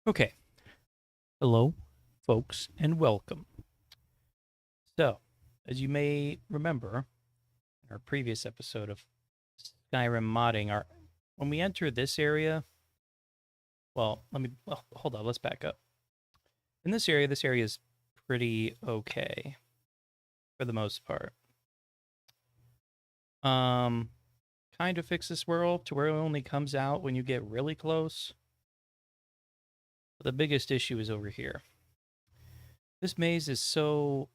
Okay. Hello, folks, and welcome. So, as you may remember in our previous episode of Skyrim modding, our when we enter this area, hold on, let's back up. In this area is pretty okay for the most part. Um, kind of fix this world to where it only comes out when you get really close. But the biggest issue is over here. This maze is so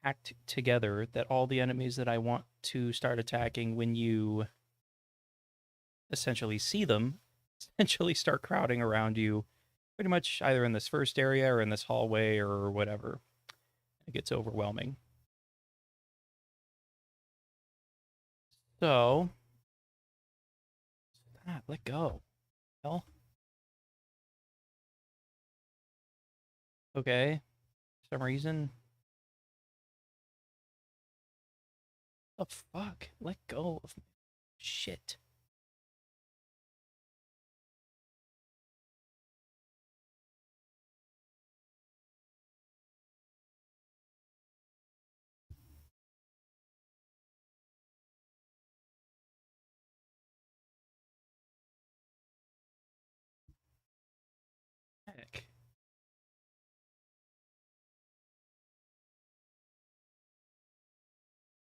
packed together that all the enemies that I want to start attacking when you essentially see them essentially start crowding around you pretty much either in this first area or in this hallway or whatever. It gets overwhelming. So, let go. Hell, okay. For some reason, the fuck? Let go of me. Shit. Heck.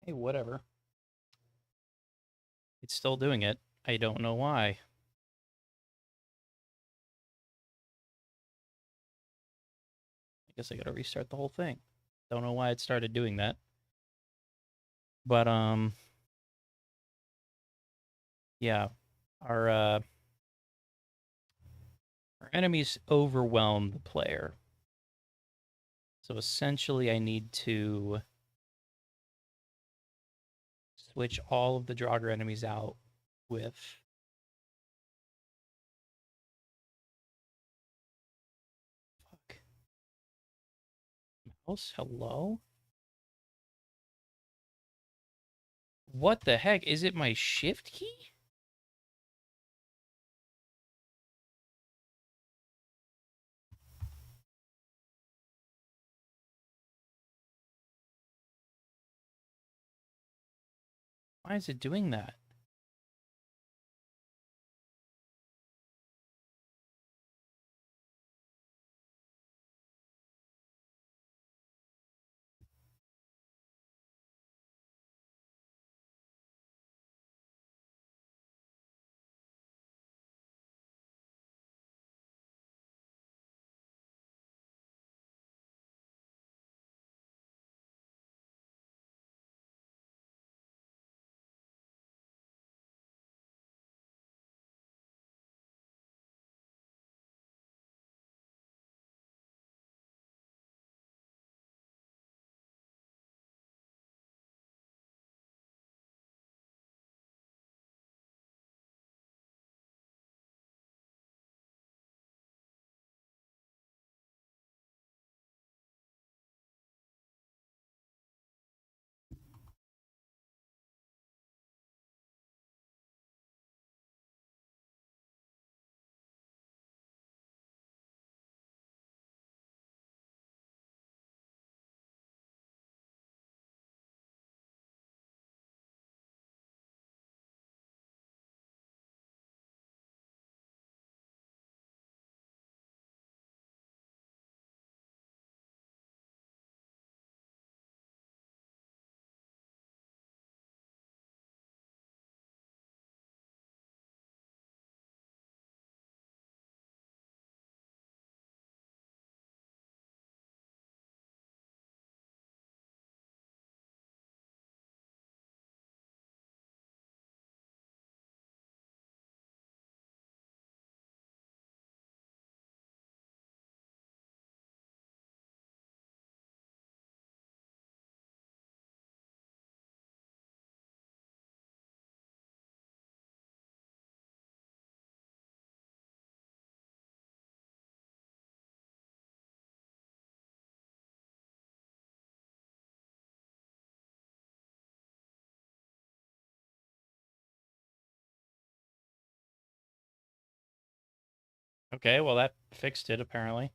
Hey, whatever. It's still doing it. I don't know why. I guess I gotta restart the whole thing. Don't know why it started doing that. But yeah. Our our enemies overwhelm the player. So essentially I need to switch all of the Draugr enemies out with fuck mouse. Hello? What the heck? Is it my shift key? Why is it doing that? Okay, well, that fixed it, apparently.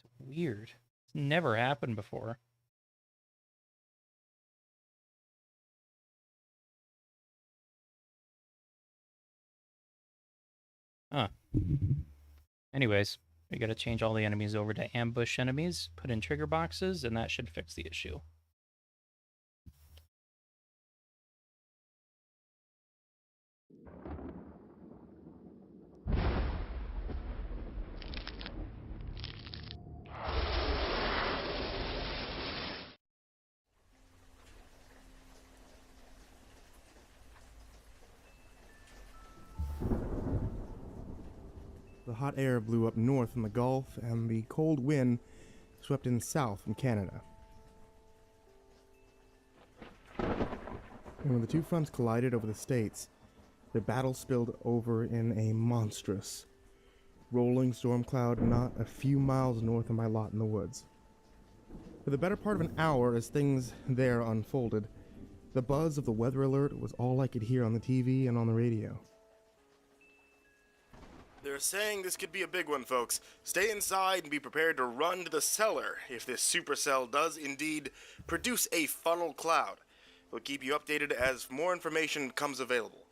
It's weird. It's never happened before. Huh. Anyways, we gotta change all the enemies over to ambush enemies, put in trigger boxes, and that should fix the issue. The hot air blew up north from the Gulf, and the cold wind swept in south from Canada. And when the two fronts collided over the states, the battle spilled over in a monstrous, rolling storm cloud not a few miles north of my lot in the woods. For the better part of an hour, as things there unfolded, the buzz of the weather alert was all I could hear on the TV and on the radio. They're saying this could be a big one, folks. Stay inside and be prepared to run to the cellar if this supercell does indeed produce a funnel cloud. We'll keep you updated as more information comes available.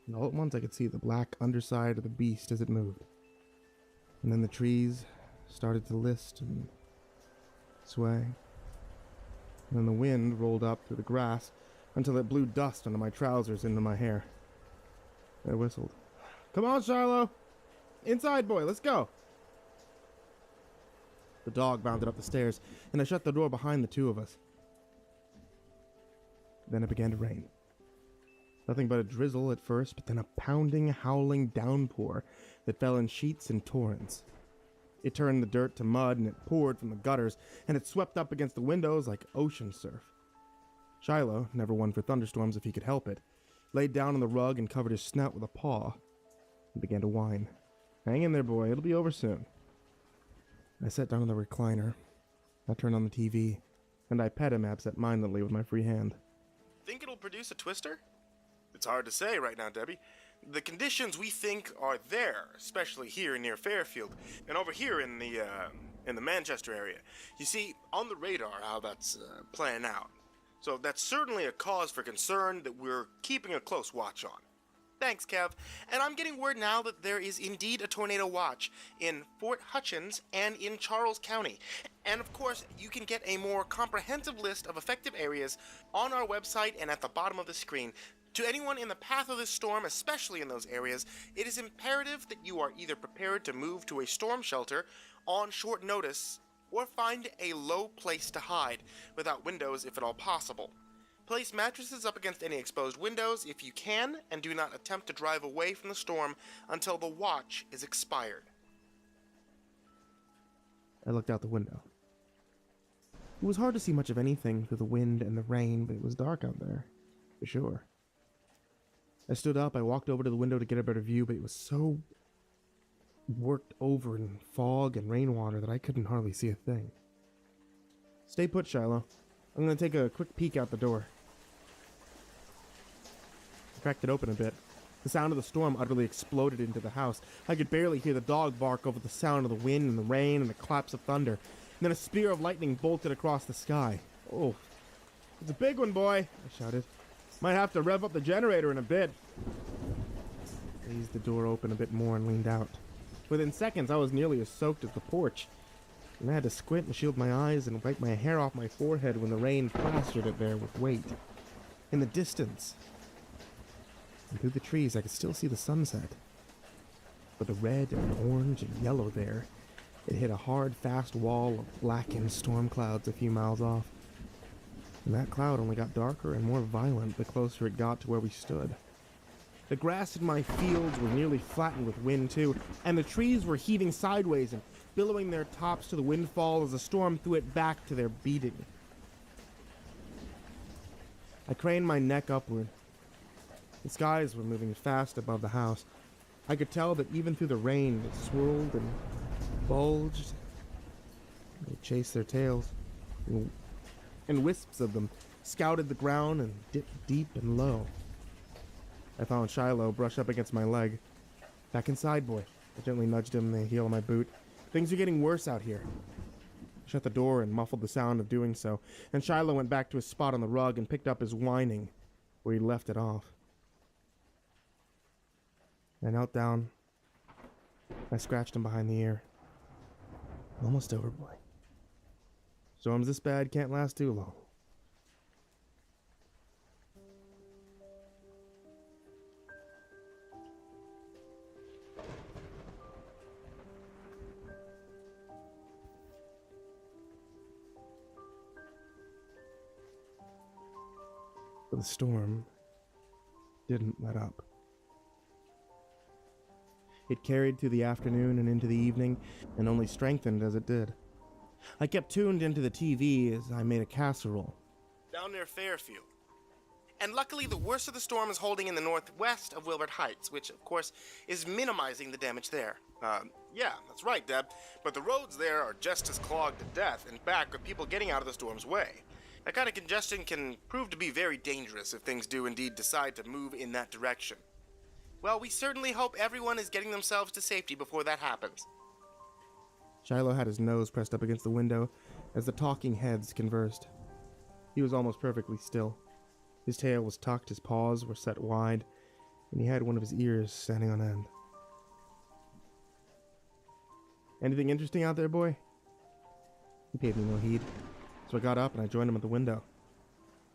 And all at once I could see the black underside of the beast as it moved. And then the trees started to list and sway. And then the wind rolled up through the grass until it blew dust onto my trousers and into my hair. I whistled. "Come on, Shiloh! Inside, boy, let's go!" The dog bounded up the stairs, and I shut the door behind the two of us. Then it began to rain. Nothing but a drizzle at first, but then a pounding, howling downpour that fell in sheets and torrents. It turned the dirt to mud, and it poured from the gutters, and it swept up against the windows like ocean surf. Shiloh, never one for thunderstorms if he could help it, laid down on the rug and covered his snout with a paw. He began to whine. "Hang in there, boy. It'll be over soon." I sat down in the recliner. I turned on the TV, and I pet him absent-mindedly with my free hand. Think it'll produce a twister? It's hard to say right now, Debbie. The conditions we think are there, especially here near Fairfield, and over here in the Manchester area. You see, on the radar, how that's playing out. So that's certainly a cause for concern that we're keeping a close watch on. Thanks, Kev. And I'm getting word now that there is indeed a tornado watch in Fort Hutchins and in Charles County. And of course, you can get a more comprehensive list of affected areas on our website and at the bottom of the screen. To anyone in the path of this storm, especially in those areas, it is imperative that you are either prepared to move to a storm shelter on short notice or find a low place to hide without windows if at all possible. Place mattresses up against any exposed windows if you can, and do not attempt to drive away from the storm until the watch is expired. I looked out the window. It was hard to see much of anything through the wind and the rain, but it was dark out there, for sure. I stood up, I walked over to the window to get a better view, but it was so worked over in fog and rainwater that I couldn't hardly see a thing. "Stay put, Shiloh. I'm going to take a quick peek out the door." I cracked it open a bit. The sound of the storm utterly exploded into the house. I could barely hear the dog bark over the sound of the wind and the rain and the claps of thunder. And then a spear of lightning bolted across the sky. "Oh, it's a big one, boy," I shouted. "Might have to rev up the generator in a bit." I eased the door open a bit more and leaned out. Within seconds, I was nearly as soaked as the porch. And I had to squint and shield my eyes and wipe my hair off my forehead when the rain plastered it there with weight. In the distance, and through the trees, I could still see the sunset. But the red and orange and yellow there, it hit a hard, fast wall of blackened storm clouds a few miles off. And that cloud only got darker and more violent the closer it got to where we stood. The grass in my fields were nearly flattened with wind, too, and the trees were heaving sideways and billowing their tops to the windfall as the storm threw it back to their beating. I craned my neck upward. The skies were moving fast above the house. I could tell that even through the rain, it swirled and bulged. They chased their tails, and wisps of them scouted the ground, and dipped deep and low. I found Shiloh brushed up against my leg. "Back inside, boy." I gently nudged him in the heel of my boot. "Things are getting worse out here." I shut the door and muffled the sound of doing so, and Shiloh went back to his spot on the rug and picked up his whining where he left it off. I knelt down. I scratched him behind the ear. "Almost over, boy. Storms this bad can't last too long." But the storm didn't let up. It carried through the afternoon and into the evening, and only strengthened as it did. I kept tuned into the TV as I made a casserole. Down near Fairfield. And luckily, the worst of the storm is holding in the northwest of Wilbert Heights, which, of course, is minimizing the damage there. Yeah, that's right, Deb. But the roads there are just as clogged to death and back with people getting out of the storm's way. That kind of congestion can prove to be very dangerous if things do indeed decide to move in that direction. Well, we certainly hope everyone is getting themselves to safety before that happens. Shiloh had his nose pressed up against the window as the talking heads conversed. He was almost perfectly still. His tail was tucked, his paws were set wide, and he had one of his ears standing on end. "Anything interesting out there, boy?" He paid me no heed, so I got up and I joined him at the window.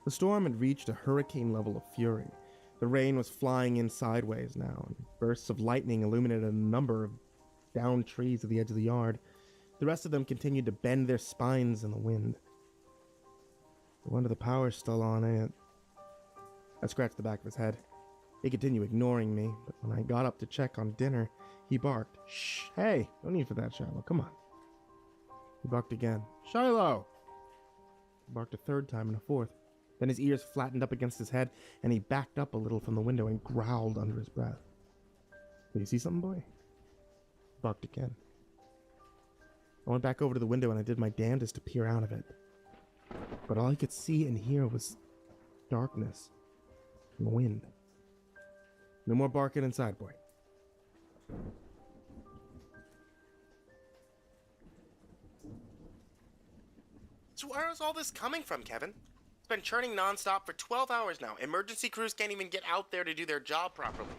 The storm had reached a hurricane level of fury. The rain was flying in sideways now, and bursts of lightning illuminated a number of downed trees at the edge of the yard. The rest of them continued to bend their spines in the wind. "No wonder the power's still on, ain't it?" I scratched the back of his head. He continued ignoring me, but when I got up to check on dinner, he barked. "Shh, hey, no need for that, Shiloh, come on." He barked again. "Shiloh!" He barked a third time and a fourth. Then his ears flattened up against his head, and he backed up a little from the window and growled under his breath. "Did you see something, boy?" He barked again. I went back over to the window and I did my damnedest to peer out of it. But all I could see and hear was darkness and wind. "No more barking inside, boy." So where is all this coming from, Kevin? It's been churning nonstop for 12 hours now. Emergency crews can't even get out there to do their job properly.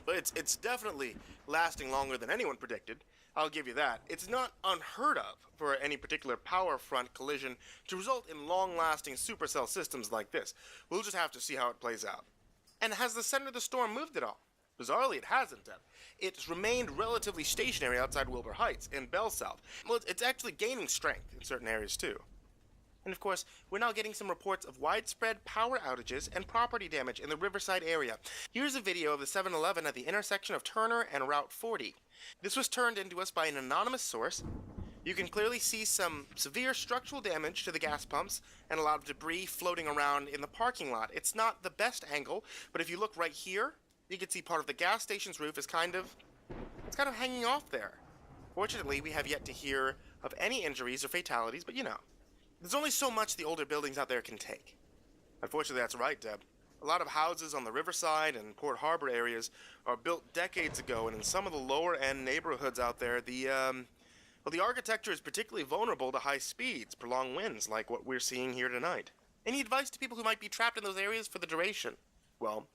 But it's definitely lasting longer than anyone predicted. I'll give you that. It's not unheard of for any particular power front collision to result in long-lasting supercell systems like this. We'll just have to see how it plays out. And has the center of the storm moved at all? Bizarrely, it hasn't, Deb. It's remained relatively stationary outside Wilbur Heights and Bell South. Well, it's actually gaining strength in certain areas, too. And of course, we're now getting some reports of widespread power outages and property damage in the Riverside area. Here's a video of the 7-Eleven at the intersection of Turner and Route 40. This was turned into us by an anonymous source. You can clearly see some severe structural damage to the gas pumps and a lot of debris floating around in the parking lot. It's not the best angle, but if you look right here, you can see part of the gas station's roof is kind of hanging off there. Fortunately, we have yet to hear of any injuries or fatalities, but you know. There's only so much the older buildings out there can take. Unfortunately, that's right, Deb. A lot of houses on the Riverside and Port Harbor areas are built decades ago, and in some of the lower-end neighborhoods out there, the architecture is particularly vulnerable to high speeds, prolonged winds, like what we're seeing here tonight. Any advice to people who might be trapped in those areas for the duration? Well,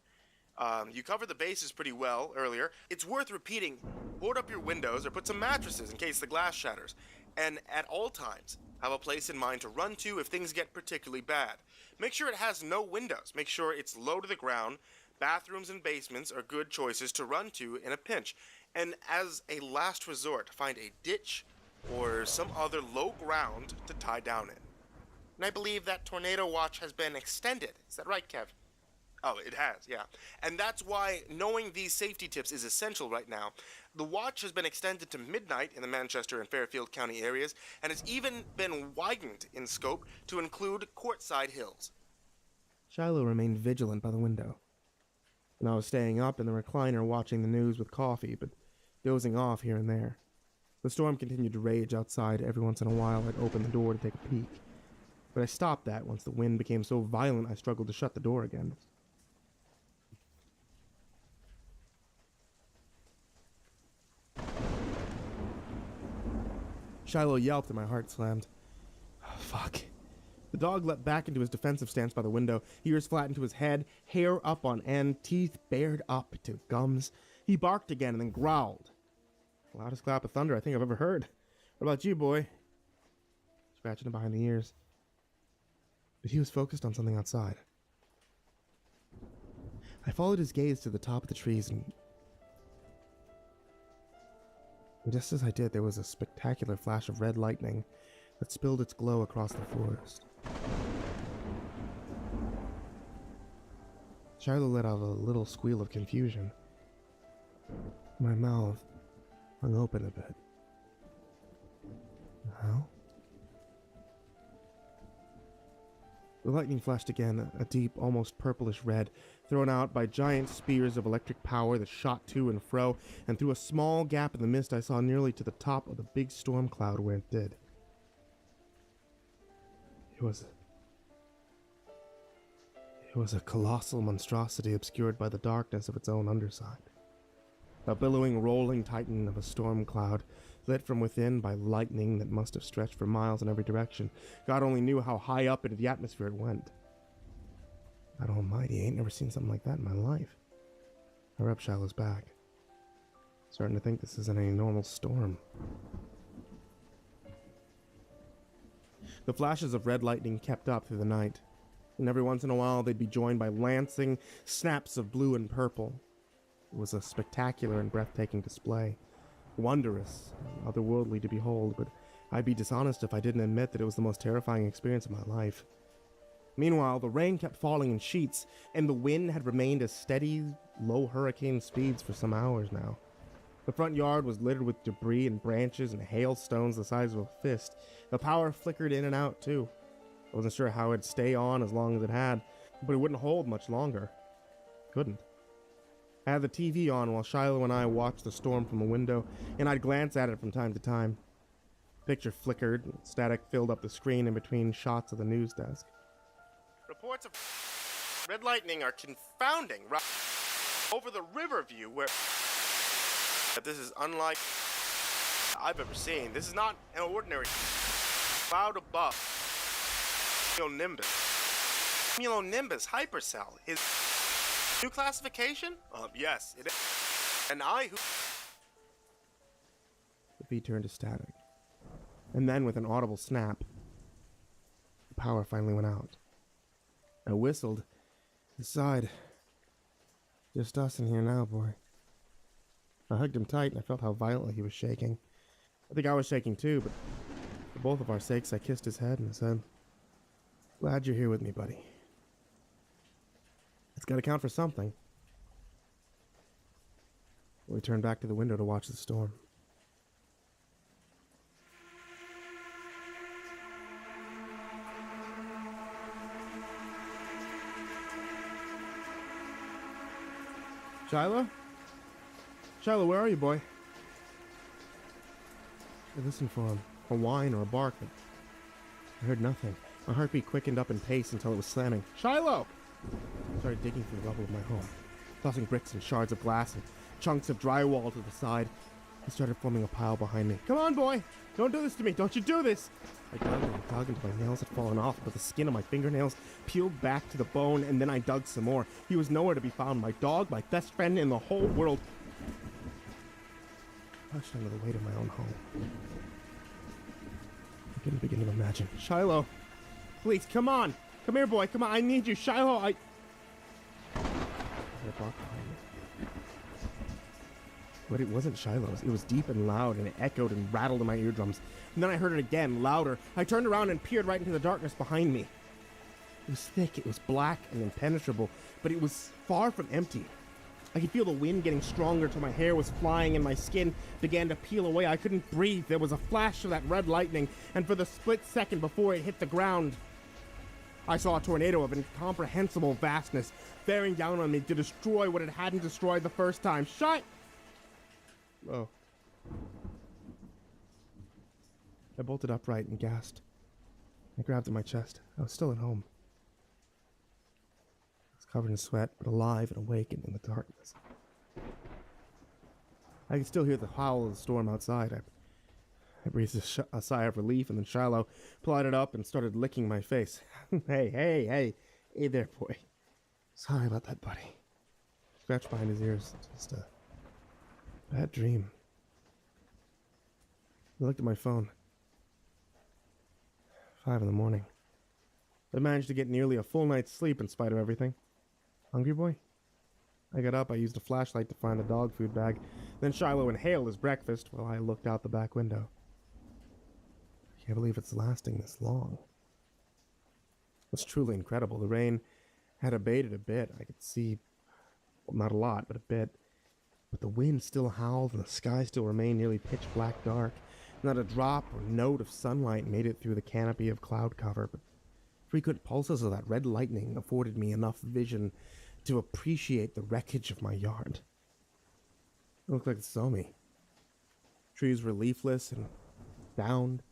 you covered the bases pretty well earlier. It's worth repeating. Board up your windows or put some mattresses in case the glass shatters. And at all times, have a place in mind to run to if things get particularly bad. Make sure it has no windows. Make sure it's low to the ground. Bathrooms and basements are good choices to run to in a pinch. And as a last resort, find a ditch or some other low ground to tie down in. And I believe that tornado watch has been extended. Is that right, Kev? Oh, it has, yeah. And that's why knowing these safety tips is essential right now. The watch has been extended to midnight in the Manchester and Fairfield County areas, and has even been widened in scope to include Courtside Hills. Shiloh remained vigilant by the window, and I was staying up in the recliner watching the news with coffee, but dozing off here and there. The storm continued to rage outside. Every once in a while I'd open the door to take a peek. But I stopped that once the wind became so violent I struggled to shut the door again. Shiloh yelped and my heart slammed. Oh, fuck. The dog leapt back into his defensive stance by the window, ears flattened to his head, hair up on end, teeth bared up to gums. He barked again and then growled. The loudest clap of thunder I think I've ever heard. What about you, boy? Scratching him behind the ears. But he was focused on something outside. I followed his gaze to the top of the trees, and just as I did, there was a spectacular flash of red lightning that spilled its glow across the forest. Shiloh let out a little squeal of confusion. My mouth hung open a bit. How? The lightning flashed again, a deep, almost purplish red, thrown out by giant spears of electric power that shot to and fro, and through a small gap in the mist I saw nearly to the top of the big storm cloud where it did. It was a colossal monstrosity obscured by the darkness of its own underside. A billowing, rolling titan of a storm cloud, lit from within by lightning that must have stretched for miles in every direction. God only knew how high up into the atmosphere it went. God almighty, I ain't never seen something like that in my life. I rubbed Shiloh's back, starting to think this isn't any normal storm. The flashes of red lightning kept up through the night, and every once in a while they'd be joined by lancing snaps of blue and purple. It was a spectacular and breathtaking display, wondrous and otherworldly to behold, but I'd be dishonest if I didn't admit that it was the most terrifying experience of my life. Meanwhile, the rain kept falling in sheets, and the wind had remained at steady, low hurricane speeds for some hours now. The front yard was littered with debris and branches and hailstones the size of a fist. The power flickered in and out, too. I wasn't sure how it'd stay on as long as it had, but it wouldn't hold much longer. Couldn't. I had the TV on while Shiloh and I watched the storm from the window, and I'd glance at it from time to time. The picture flickered, and static filled up the screen in between shots of the news desk. Reports of red lightning are confounding. Over the riverview where... This is unlike I've ever seen. This is not an ordinary cloud above. Cumulonimbus hypercell is new classification? Yes, it is. And I who... The feed turned to static. And then with an audible snap, the power finally went out. I whistled, and sighed. Just us in here now, boy. I hugged him tight and I felt how violently he was shaking. I think I was shaking too, but for both of our sakes I kissed his head and I said, "Glad you're here with me, buddy. It's got to count for something." We turned back to the window to watch the storm. Shiloh? Shiloh, where are you, boy? I listened for a whine or a bark, but I heard nothing. My heartbeat quickened up in pace until it was slamming. Shiloh! I started digging through the rubble of my home, tossing bricks and shards of glass and chunks of drywall to the side. He started forming a pile behind me. Come on, boy! Don't do this to me! Don't you do this! I dug and dug until my nails had fallen off, but the skin of my fingernails peeled back to the bone, and then I dug some more. He was nowhere to be found. My dog, my best friend in the whole world, crushed under the weight of my own home. I couldn't begin to imagine. Shiloh! Please, come on! Come here, boy! Come on! I need you! Shiloh, I barked behind me. But it wasn't Shiloh's. It was deep and loud, and it echoed and rattled in my eardrums. And then I heard it again, louder. I turned around and peered right into the darkness behind me. It was thick, it was black and impenetrable, but it was far from empty. I could feel the wind getting stronger till my hair was flying and my skin began to peel away. I couldn't breathe. There was a flash of that red lightning, and for the split second before it hit the ground, I saw a tornado of incomprehensible vastness bearing down on me to destroy what it hadn't destroyed the first time. Oh. I bolted upright and gasped. I grabbed at my chest. I was still at home. I was covered in sweat, but alive and awakened in the darkness. I could still hear the howl of the storm outside. I breathed a sigh of relief, and then Shiloh plodded up and started licking my face. Hey there, boy. Sorry about that, buddy. Scratched behind his ears. Just a bad dream. I looked at my phone. 5 a.m. I managed to get nearly a full night's sleep in spite of everything. Hungry, boy? I got up, I used a flashlight to find the dog food bag. Then Shiloh inhaled his breakfast while I looked out the back window. I can't believe it's lasting this long. It's truly incredible. The rain had abated a bit. I could see, well, not a lot, but a bit. But the wind still howled and the sky still remained nearly pitch black dark. Not a drop or note of sunlight made it through the canopy of cloud cover, but frequent pulses of that red lightning afforded me enough vision to appreciate the wreckage of my yard. It looked like it saw me. Trees were leafless and downed.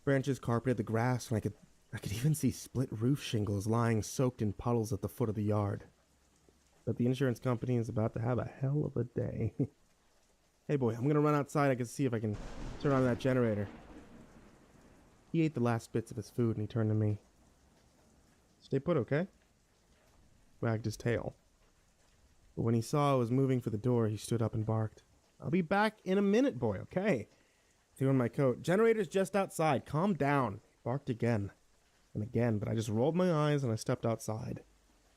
Branches carpeted the grass, and I could even see split roof shingles lying soaked in puddles at the foot of the yard. But the insurance company is about to have a hell of a day. Hey boy, I'm gonna run outside. I can see if I can turn on that generator. He ate the last bits of his food and he turned to me. Stay put, okay? Wagged his tail. But when he saw I was moving for the door, he stood up and barked. I'll be back in a minute, boy, okay? Threw on my coat. Generator's just outside. Calm down. Barked again and again, but I just rolled my eyes and I stepped outside.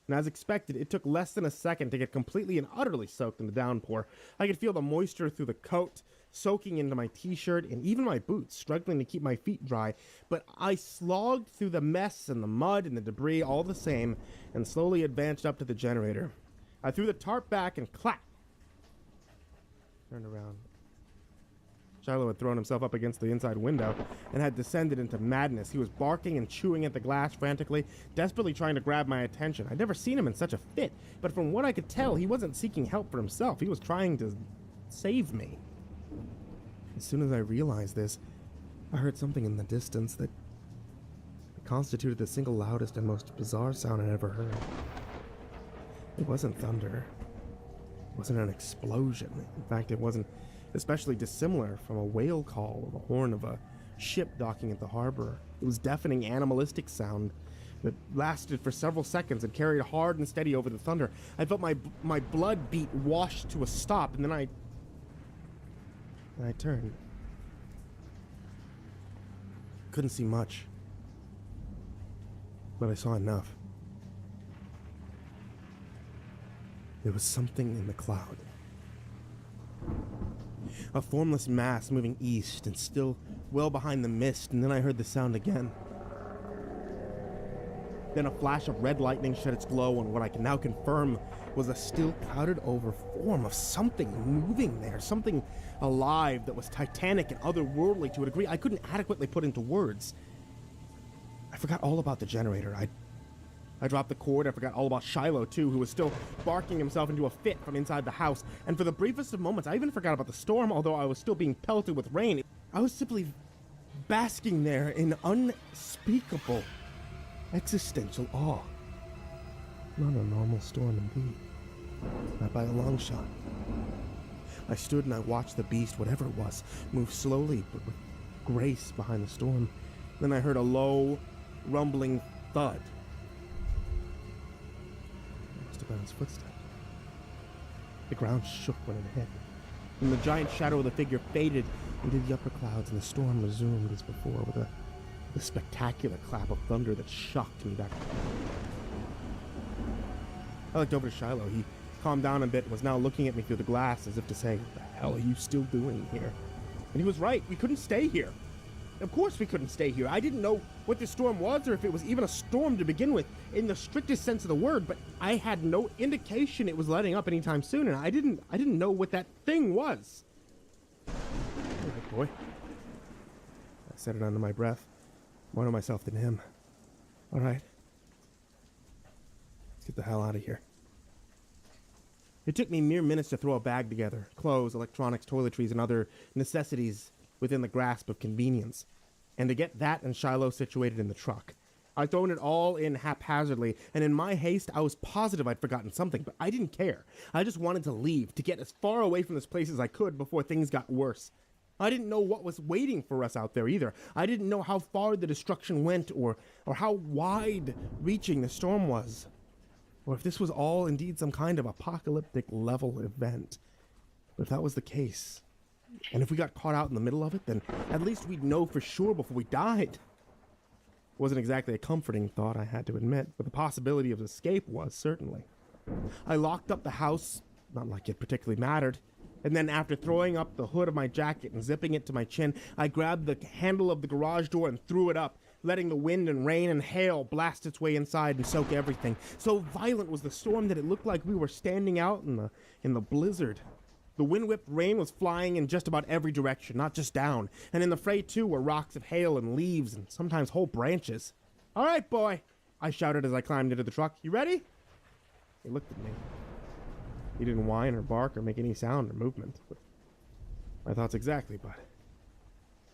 And as expected, it took less than a second to get completely and utterly soaked in the downpour. I could feel the moisture through the coat, soaking into my t-shirt and even my boots, struggling to keep my feet dry. But I slogged through the mess and the mud and the debris all the same and slowly advanced up to the generator. I threw the tarp back and clap! Turned around. Shiloh had thrown himself up against the inside window and had descended into madness. He was barking and chewing at the glass frantically, desperately trying to grab my attention. I'd never seen him in such a fit, but from what I could tell, he wasn't seeking help for himself. He was trying to save me. As soon as I realized this, I heard something in the distance that constituted the single loudest and most bizarre sound I'd ever heard. It wasn't thunder. It wasn't an explosion. In fact, it wasn't especially dissimilar from a whale call or the horn of a ship docking at the harbor. It was deafening animalistic sound that lasted for several seconds and carried hard and steady over the thunder. I felt my blood beat washed to a stop, and then I turned. Couldn't see much, but I saw enough. There was something in the cloud. A formless mass moving east and still well behind the mist, and then I heard the sound again. Then a flash of red lightning shed its glow on what I can now confirm was a still clouded over form of something moving there, something alive that was titanic and otherworldly to a degree I couldn't adequately put into words. I forgot all about the generator. I dropped the cord. I forgot all about Shiloh, too, who was still barking himself into a fit from inside the house. And for the briefest of moments, I even forgot about the storm, although I was still being pelted with rain. I was simply basking there in unspeakable existential awe. Not a normal storm indeed. Not by a long shot. I stood and I watched the beast, whatever it was, move slowly but with grace behind the storm. Then I heard a low, rumbling thud. On his footsteps. The ground shook when it hit, and the giant shadow of the figure faded into the upper clouds, and the storm resumed as before with a spectacular clap of thunder that shocked me back. I looked over to Shiloh. He calmed down a bit and was now looking at me through the glass as if to say, "What the hell are you still doing here?" And he was right. We couldn't stay here. Of course we couldn't stay here. I didn't know what this storm was or if it was even a storm to begin with in the strictest sense of the word, but I had no indication it was letting up anytime soon, and I didn't know what that thing was. All right, boy. I said it under my breath, more to myself than him. All right. Let's get the hell out of here. It took me mere minutes to throw a bag together, clothes, electronics, toiletries, and other necessities within the grasp of convenience. and to get that and Shiloh situated in the truck. I'd thrown it all in haphazardly, and in my haste, I was positive I'd forgotten something, but I didn't care. I just wanted to leave, to get as far away from this place as I could before things got worse. I didn't know what was waiting for us out there either. I didn't know how far the destruction went, or how wide-reaching the storm was, or if this was all indeed some kind of apocalyptic-level event. But if that was the case, and if we got caught out in the middle of it, then at least we'd know for sure before we died. Wasn't exactly a comforting thought, I had to admit, but the possibility of escape was, certainly. I locked up the house, not like it particularly mattered, and then after throwing up the hood of my jacket and zipping it to my chin, I grabbed the handle of the garage door and threw it up, letting the wind and rain and hail blast its way inside and soak everything. So violent was the storm that it looked like we were standing out in the blizzard. The wind-whipped rain was flying in just about every direction, not just down. And in the fray, too, were rocks of hail and leaves and sometimes whole branches. "All right, boy," I shouted as I climbed into the truck. "You ready?" He looked at me. He didn't whine or bark or make any sound or movement. But my thoughts exactly, bud.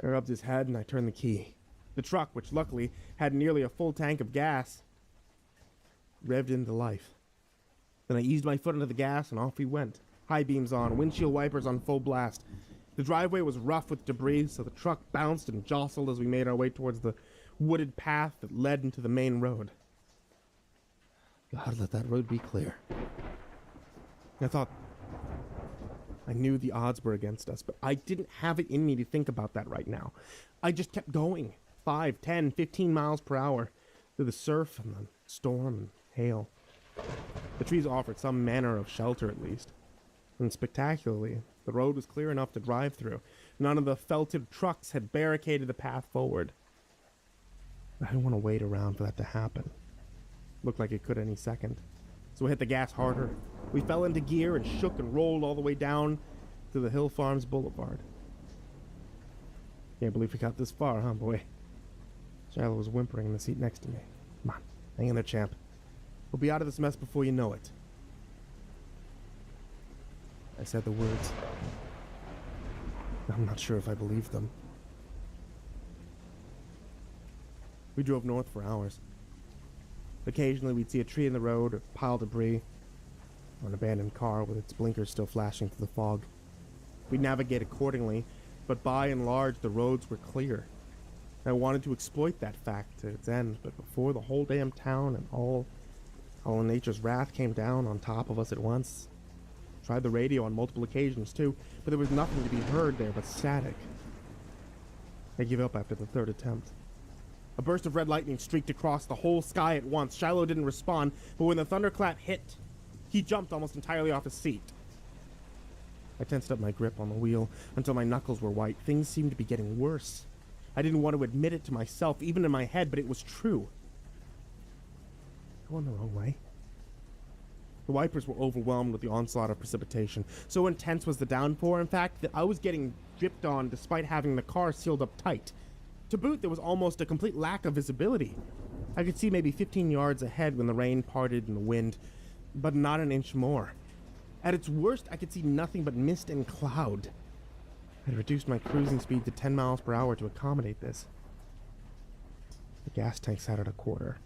I rubbed his head and I turned the key. The truck, which luckily had nearly a full tank of gas, revved into life. Then I eased my foot into the gas and off we went. High beams on, windshield wipers on full blast. The driveway was rough with debris, so the truck bounced and jostled as we made our way towards the wooded path that led into the main road. God, let that road be clear. I knew the odds were against us, but I didn't have it in me to think about that right now. I just kept going, 5, 10, 15 miles per hour, through the surf and the storm and hail. The trees offered some manner of shelter at least. And spectacularly, the road was clear enough to drive through. None of the felted trucks had barricaded the path forward. I didn't want to wait around for that to happen. Looked like it could any second. So I hit the gas harder. We fell into gear and shook and rolled all the way down to the Hill Farms Boulevard. Can't believe we got this far, huh, boy? Shiloh was whimpering in the seat next to me. Come on, hang in there, champ. We'll be out of this mess before you know it. I said the words. I'm not sure if I believed them. We drove north for hours. Occasionally we'd see a tree in the road, or pile debris, or an abandoned car with its blinkers still flashing through the fog. We'd navigate accordingly, but by and large the roads were clear. I wanted to exploit that fact to its end, but before the whole damn town and all of nature's wrath came down on top of us at once, tried the radio on multiple occasions too, but there was nothing to be heard there but static. I gave up after the third attempt. A burst of red lightning streaked across the whole sky at once. Shiloh didn't respond, but when the thunderclap hit, he jumped almost entirely off his seat. I tensed up my grip on the wheel until my knuckles were white. Things seemed to be getting worse. I didn't want to admit it to myself, even in my head, but it was true. Going the wrong way. The wipers were overwhelmed with the onslaught of precipitation. So intense was the downpour, in fact, that I was getting dripped on despite having the car sealed up tight. To boot, there was almost a complete lack of visibility. I could see maybe 15 yards ahead when the rain parted in the wind, but not an inch more. At its worst, I could see nothing but mist and cloud. I had reduced my cruising speed to 10 miles per hour to accommodate this. The gas tank sat at a quarter.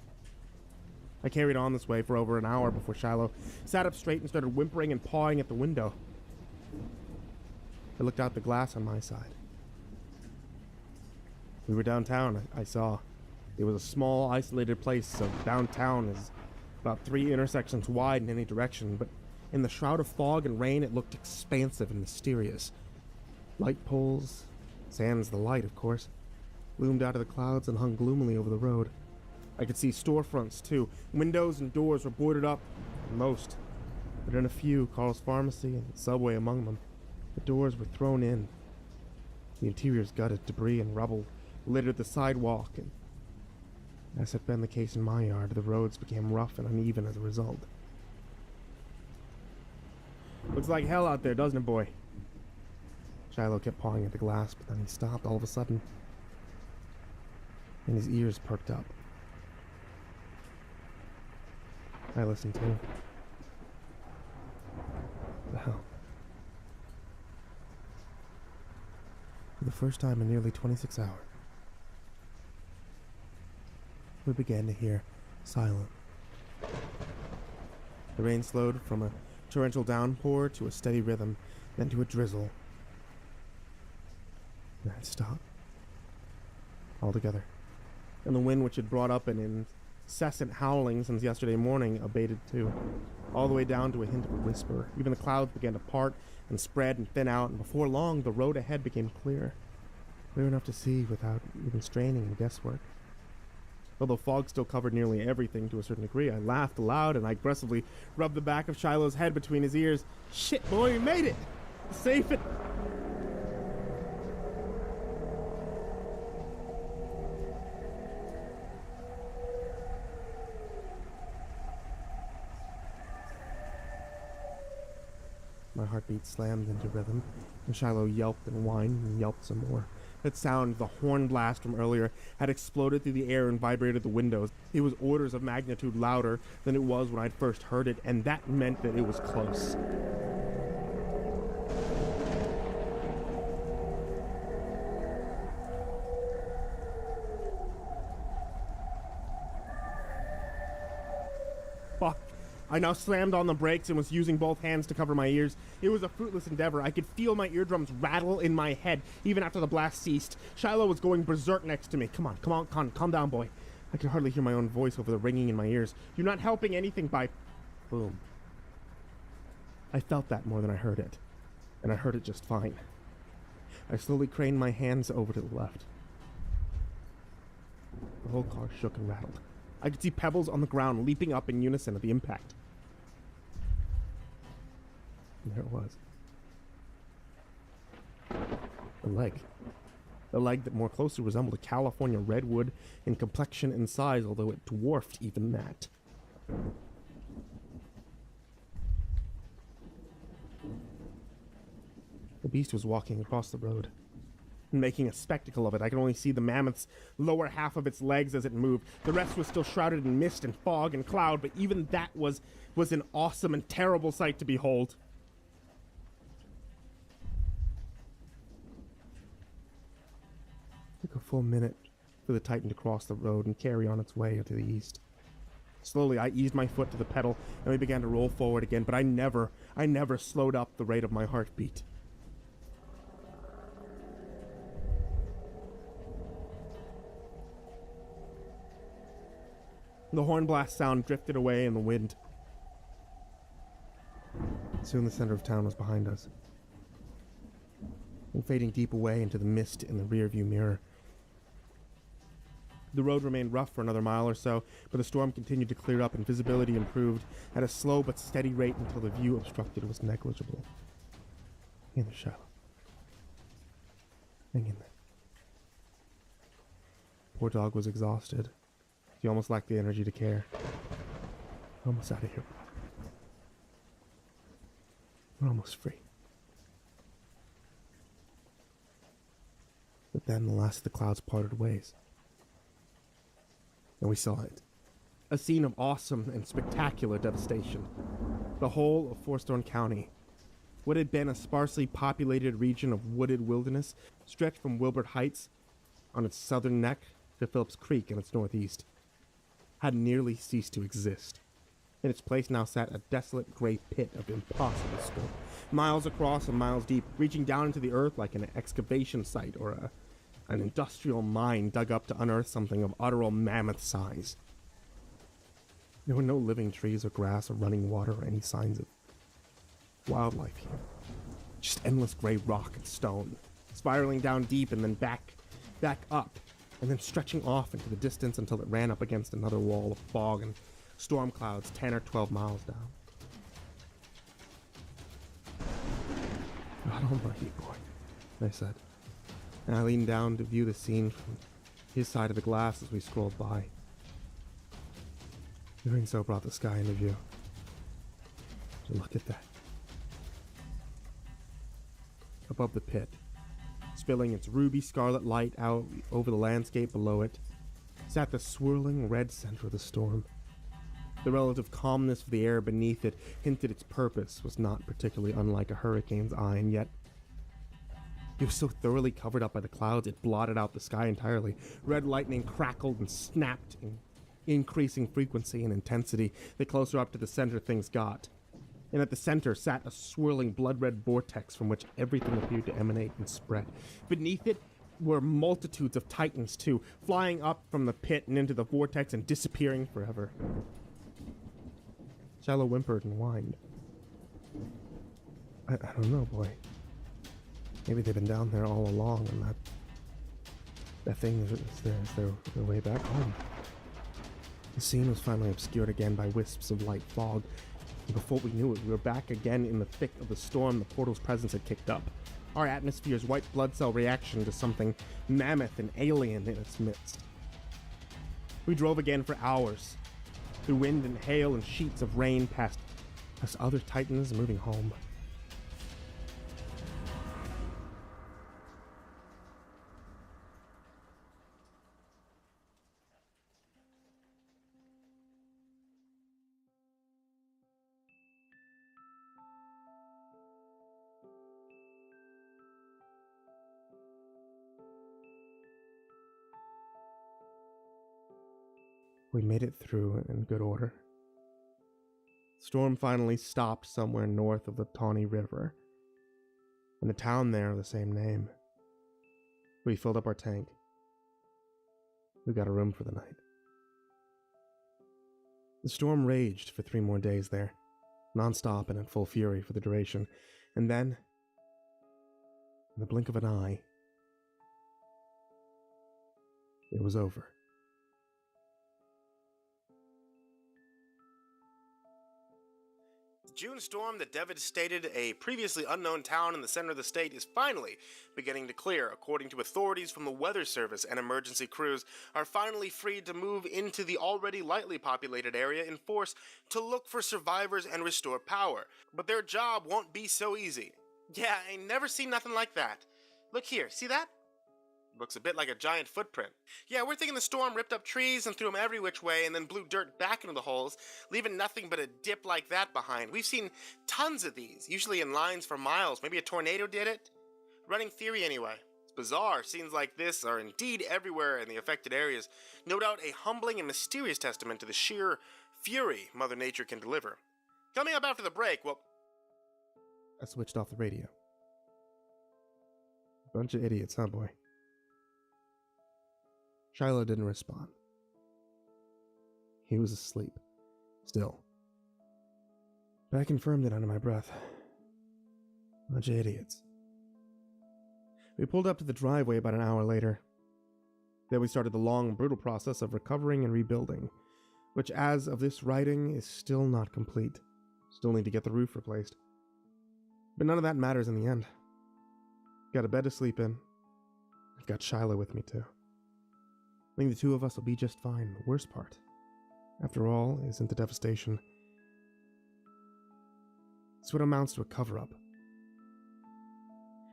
I carried on this way for over an hour before Shiloh sat up straight and started whimpering and pawing at the window. I looked out the glass on my side. We were downtown, I saw. It was a small, isolated place, so downtown is about 3 intersections wide in any direction, but in the shroud of fog and rain it looked expansive and mysterious. Light poles, sans the light, of course, loomed out of the clouds and hung gloomily over the road. I could see storefronts, too. Windows and doors were boarded up, most, but in a few, Carl's Pharmacy and Subway among them, the doors were thrown in. The interiors gutted, debris and rubble littered the sidewalk, and as had been the case in my yard, the roads became rough and uneven as a result. Looks like hell out there, doesn't it, boy? Shiloh kept pawing at the glass, but then he stopped all of a sudden, and his ears perked up. I listened too. What the hell? For the first time in nearly 26 hours, we began to hear silence. The rain slowed from a torrential downpour to a steady rhythm, then to a drizzle. And then it stopped. Altogether. And the wind, which had brought up an incessant howling since yesterday morning, abated too, all the way down to a hint of a whisper. Even the clouds began to part and spread and thin out, and before long the road ahead became clear enough to see without even straining in guesswork. Although fog still covered nearly everything to a certain degree, I laughed aloud and I aggressively rubbed the back of Shiloh's head between his ears. Shit, boy, we made it! Safe and... My heartbeat slammed into rhythm, and Shiloh yelped and whined and yelped some more. That sound, the horn blast from earlier, had exploded through the air and vibrated the windows. It was orders of magnitude louder than it was when I'd first heard it, and that meant that it was close. Fuck. I now slammed on the brakes and was using both hands to cover my ears. It was a fruitless endeavor. I could feel my eardrums rattle in my head, even after the blast ceased. Shiloh was going berserk next to me. Come on, calm down, boy. I could hardly hear my own voice over the ringing in my ears. You're not helping anything by... Boom. I felt that more than I heard it, and I heard it just fine. I slowly craned my hands over to the left. The whole car shook and rattled. I could see pebbles on the ground leaping up in unison at the impact. And there it was. A leg. A leg that more closely resembled a California redwood in complexion and size, although it dwarfed even that. The beast was walking across the road, making a spectacle of it. I could only see the mammoth's lower half of its legs as it moved. The rest was still shrouded in mist and fog and cloud, but even that was an awesome and terrible sight to behold. It took a full minute for the Titan to cross the road and carry on its way to the east. Slowly, I eased my foot to the pedal, and we began to roll forward again, but I never slowed up the rate of my heartbeat. The horn blast sound drifted away in the wind. Soon the center of town was behind us, and fading deep away into the mist in the rearview mirror. The road remained rough for another mile or so, but the storm continued to clear up and visibility improved at a slow but steady rate until the view obstructed was negligible. In the shadow. Hang in there. Poor dog was exhausted. He almost lacked the energy to care. We're almost out of here. We're almost free. But then the last of the clouds parted ways. And we saw it. A scene of awesome and spectacular devastation. The whole of Forestburn County, what had been a sparsely populated region of wooded wilderness, stretched from Wilbert Heights on its southern neck to Phillips Creek in its northeast, had nearly ceased to exist. In its place now sat a desolate gray pit of impossible scope, miles across and miles deep, reaching down into the earth like an excavation site or an industrial mine dug up to unearth something of utterly mammoth size. There were no living trees or grass or running water or any signs of wildlife here. Just endless gray rock and stone, spiraling down deep and then back up, and then stretching off into the distance until it ran up against another wall of fog and storm clouds 10 or 12 miles down. God almighty, boy, I said, and I leaned down to view the scene from his side of the glass as we scrolled by. Doing so brought the sky into view. So look at that. Above the pit, spilling its ruby scarlet light out over the landscape below it, sat the swirling red center of the storm. The relative calmness of the air beneath it hinted its purpose was not particularly unlike a hurricane's eye, and yet it was so thoroughly covered up by the clouds it blotted out the sky entirely. Red lightning crackled and snapped in increasing frequency and intensity the closer up to the center things got. And at the center sat a swirling blood-red vortex from which everything appeared to emanate and spread. Beneath it were multitudes of titans, too, flying up from the pit and into the vortex and disappearing forever. Shiloh whimpered and whined. I don't know, boy. Maybe they've been down there all along, and that thing is their way back home. The scene was finally obscured again by wisps of light fog, and before we knew it, we were back again in the thick of the storm the portal's presence had kicked up. Our atmosphere's white blood cell reaction to something mammoth and alien in its midst. We drove again for hours, through wind and hail and sheets of rain past other titans moving home. We made it through in good order. The storm finally stopped somewhere north of the Tawny River, and the town there of the same name. We filled up our tank. We got a room for the night. The storm raged for 3 more days there, non-stop and at full fury for the duration, and then, in the blink of an eye, it was over. The June storm that devastated a previously unknown town in the center of the state is finally beginning to clear. According to authorities from the Weather Service, and emergency crews are finally free to move into the already lightly populated area in force to look for survivors and restore power. But their job won't be so easy. Yeah, I ain't never seen nothing like that. Look here, see that? Looks a bit like a giant footprint. Yeah, we're thinking the storm ripped up trees and threw them every which way and then blew dirt back into the holes, leaving nothing but a dip like that behind. We've seen tons of these, usually in lines for miles. Maybe a tornado did it? Running theory anyway. It's bizarre. Scenes like this are indeed everywhere in the affected areas. No doubt a humbling and mysterious testament to the sheer fury Mother Nature can deliver. Coming up after the break, well... I switched off the radio. Bunch of idiots, huh, boy? Shiloh didn't respond. He was asleep. Still. But I confirmed it under my breath. Bunch of idiots. We pulled up to the driveway about an hour later. Then we started the long, brutal process of recovering and rebuilding, which as of this writing is still not complete. Still need to get the roof replaced. But none of that matters in the end. Got a bed to sleep in. I've got Shiloh with me too. I think the 2 of us will be just fine. The worst part, after all, isn't the devastation. It's what amounts to a cover-up.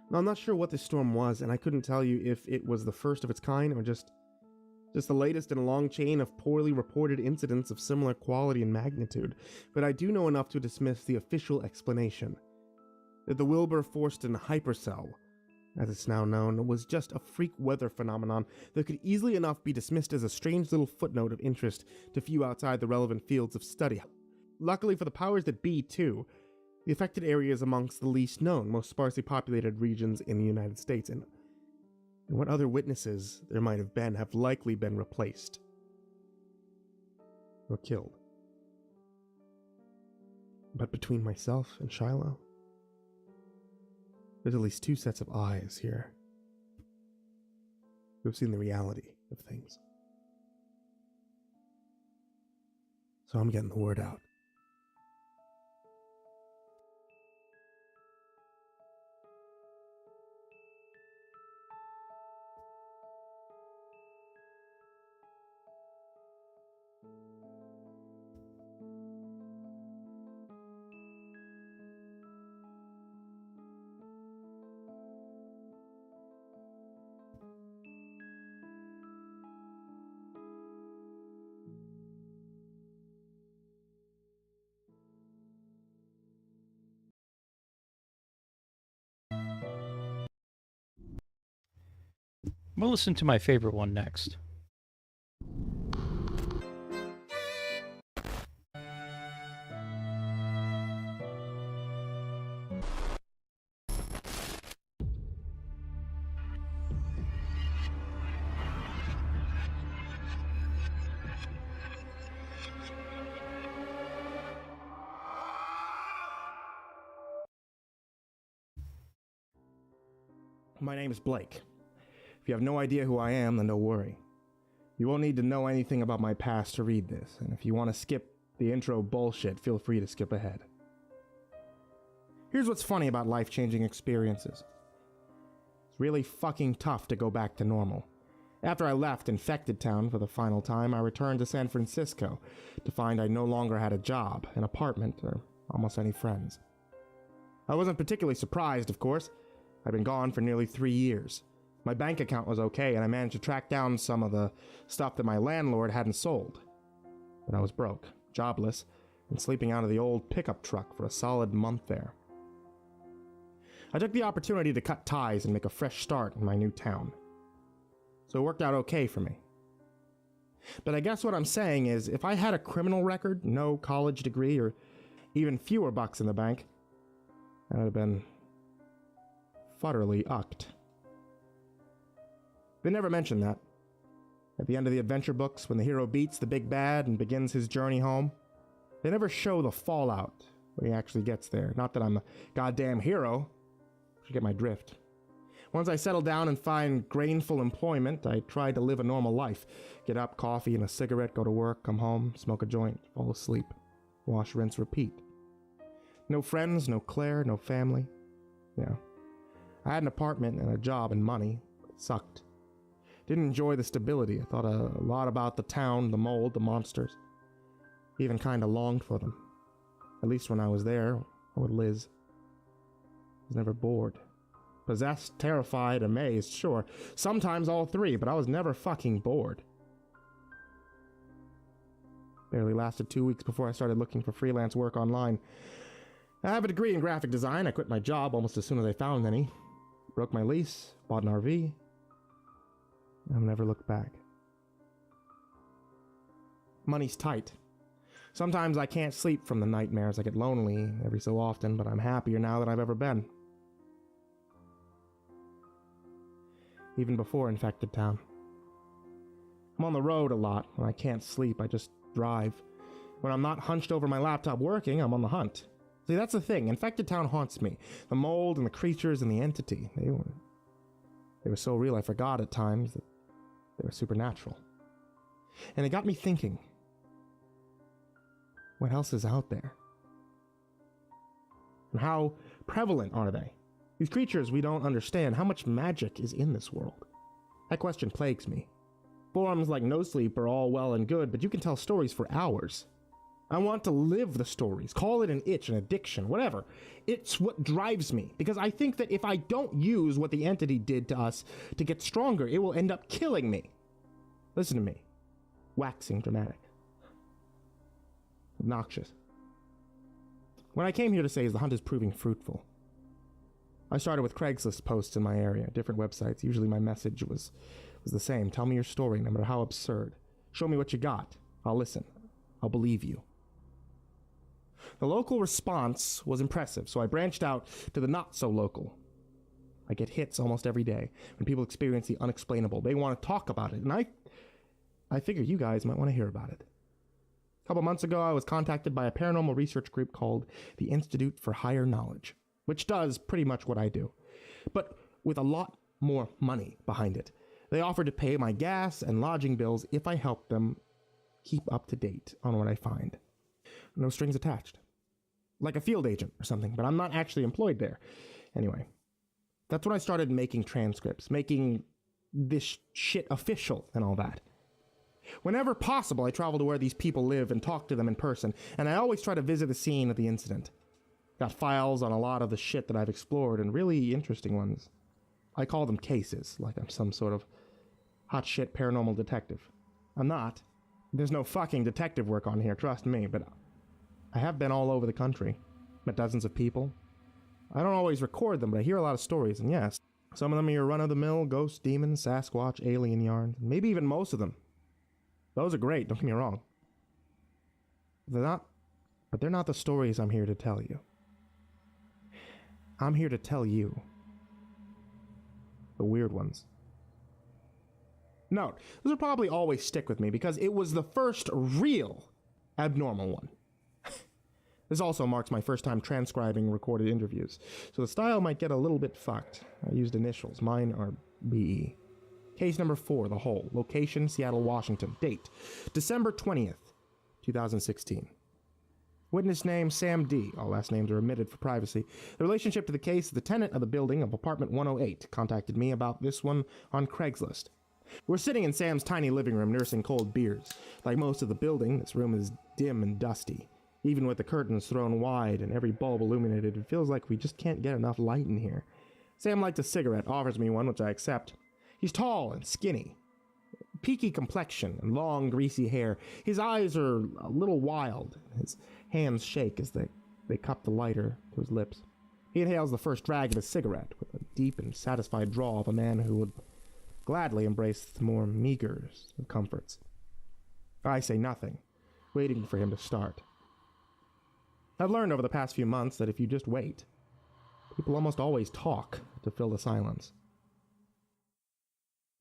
Now, I'm not sure what this storm was, and I couldn't tell you if it was the first of its kind or just the latest in a long chain of poorly reported incidents of similar quality and magnitude, but I do know enough to dismiss the official explanation. That the Wilberforced hypercell, as it's now known, was just a freak weather phenomenon that could easily enough be dismissed as a strange little footnote of interest to few outside the relevant fields of study. Luckily for the powers that be, too, the affected area is amongst the least known, most sparsely populated regions in the United States, and what other witnesses there might have been have likely been replaced or killed. But between myself and Shiloh, there's at least 2 sets of eyes here who have seen the reality of things. So I'm getting the word out. We'll listen to my favorite one next. My name is Blake. If you have no idea who I am, then don't worry. You won't need to know anything about my past to read this, and if you want to skip the intro bullshit, feel free to skip ahead. Here's what's funny about life-changing experiences. It's really fucking tough to go back to normal. After I left Infected Town for the final time, I returned to San Francisco to find I no longer had a job, an apartment, or almost any friends. I wasn't particularly surprised, of course. I'd been gone for nearly 3 years. My bank account was okay, and I managed to track down some of the stuff that my landlord hadn't sold. But I was broke, jobless, and sleeping out of the old pickup truck for a solid month there. I took the opportunity to cut ties and make a fresh start in my new town. So it worked out okay for me. But I guess what I'm saying is, if I had a criminal record, no college degree, or even fewer bucks in the bank, I would have been futterly ucked. They never mention that. At the end of the adventure books, when the hero beats the big bad and begins his journey home, they never show the fallout when he actually gets there. Not that I'm a goddamn hero. You get my drift. Once I settle down and find gainful employment, I try to live a normal life. Get up, coffee and a cigarette, go to work, come home, smoke a joint, fall asleep. Wash, rinse, repeat. No friends, no Claire, no family. Yeah. I had an apartment and a job and money, but it sucked. Didn't enjoy the stability. I thought a lot about the town, the mold, the monsters. Even kinda longed for them. At least when I was there, with Liz. I was never bored. Possessed, terrified, amazed, sure. Sometimes all three, but I was never fucking bored. Barely lasted 2 weeks before I started looking for freelance work online. I have a degree in graphic design. I quit my job almost as soon as I found any. Broke my lease, bought an RV. I've never looked back. Money's tight. Sometimes I can't sleep from the nightmares. I get lonely every so often, but I'm happier now than I've ever been. Even before Infected Town. I'm on the road a lot. When I can't sleep, I just drive. When I'm not hunched over my laptop working, I'm on the hunt. See, that's the thing. Infected Town haunts me. The mold and the creatures and the entity. They were so real I forgot at times that they were supernatural. And it got me thinking. What else is out there? And how prevalent are they? These creatures we don't understand. How much magic is in this world? That question plagues me. Forums like No Sleep are all well and good, but you can tell stories for hours. I want to live the stories. Call it an itch, an addiction, whatever. It's what drives me, because I think that if I don't use what the entity did to us to get stronger, it will end up killing me. Listen to me. Waxing dramatic. Obnoxious. What I came here to say is the hunt is proving fruitful. I started with Craigslist posts in my area, different websites. Usually my message was the same. Tell me your story, no matter how absurd. Show me what you got. I'll listen. I'll believe you. The local response was impressive, so I branched out to the not-so-local. I get hits almost every day when people experience the unexplainable. They want to talk about it, and I figure you guys might want to hear about it. A couple months ago, I was contacted by a paranormal research group called the Institute for Higher Knowledge, which does pretty much what I do, but with a lot more money behind it. They offered to pay my gas and lodging bills if I helped them keep up to date on what I find. No strings attached. Like a field agent or something, but I'm not actually employed there. Anyway, that's when I started making transcripts, making this shit official and all that. Whenever possible, I travel to where these people live and talk to them in person, and I always try to visit the scene of the incident. Got files on a lot of the shit that I've explored, and really interesting ones. I call them cases, like I'm some sort of hot shit paranormal detective. I'm not. There's no fucking detective work on here, trust me, but I have been all over the country. Met dozens of people. I don't always record them, but I hear a lot of stories, and yes, some of them are your run-of-the-mill ghost, demon, Sasquatch, alien yarns, maybe even most of them. Those are great, don't get me wrong. They're not the stories I'm here to tell you. I'm here to tell you. The weird ones. Note, this will probably always stick with me because it was the first real abnormal one. This also marks my first time transcribing recorded interviews, so the style might get a little bit fucked. I used initials. Mine are BE. Case number 4, The Hole. Location, Seattle, Washington. Date, December 20th, 2016. Witness name, Sam D. All last names are omitted for privacy. The relationship to the case, the tenant of the building of apartment 108 contacted me about this one on Craigslist. We're sitting in Sam's tiny living room nursing cold beers. Like most of the building, this room is dim and dusty. Even with the curtains thrown wide and every bulb illuminated, it feels like we just can't get enough light in here. Sam lights a cigarette, offers me one, which I accept. He's tall and skinny. Peaky complexion and long, greasy hair. His eyes are a little wild. His hands shake as they cup the lighter to his lips. He inhales the first drag of his cigarette with a deep and satisfied drawl of a man who would gladly embrace the more meager of comforts. I say nothing, waiting for him to start. I've learned over the past few months that if you just wait, people almost always talk to fill the silence.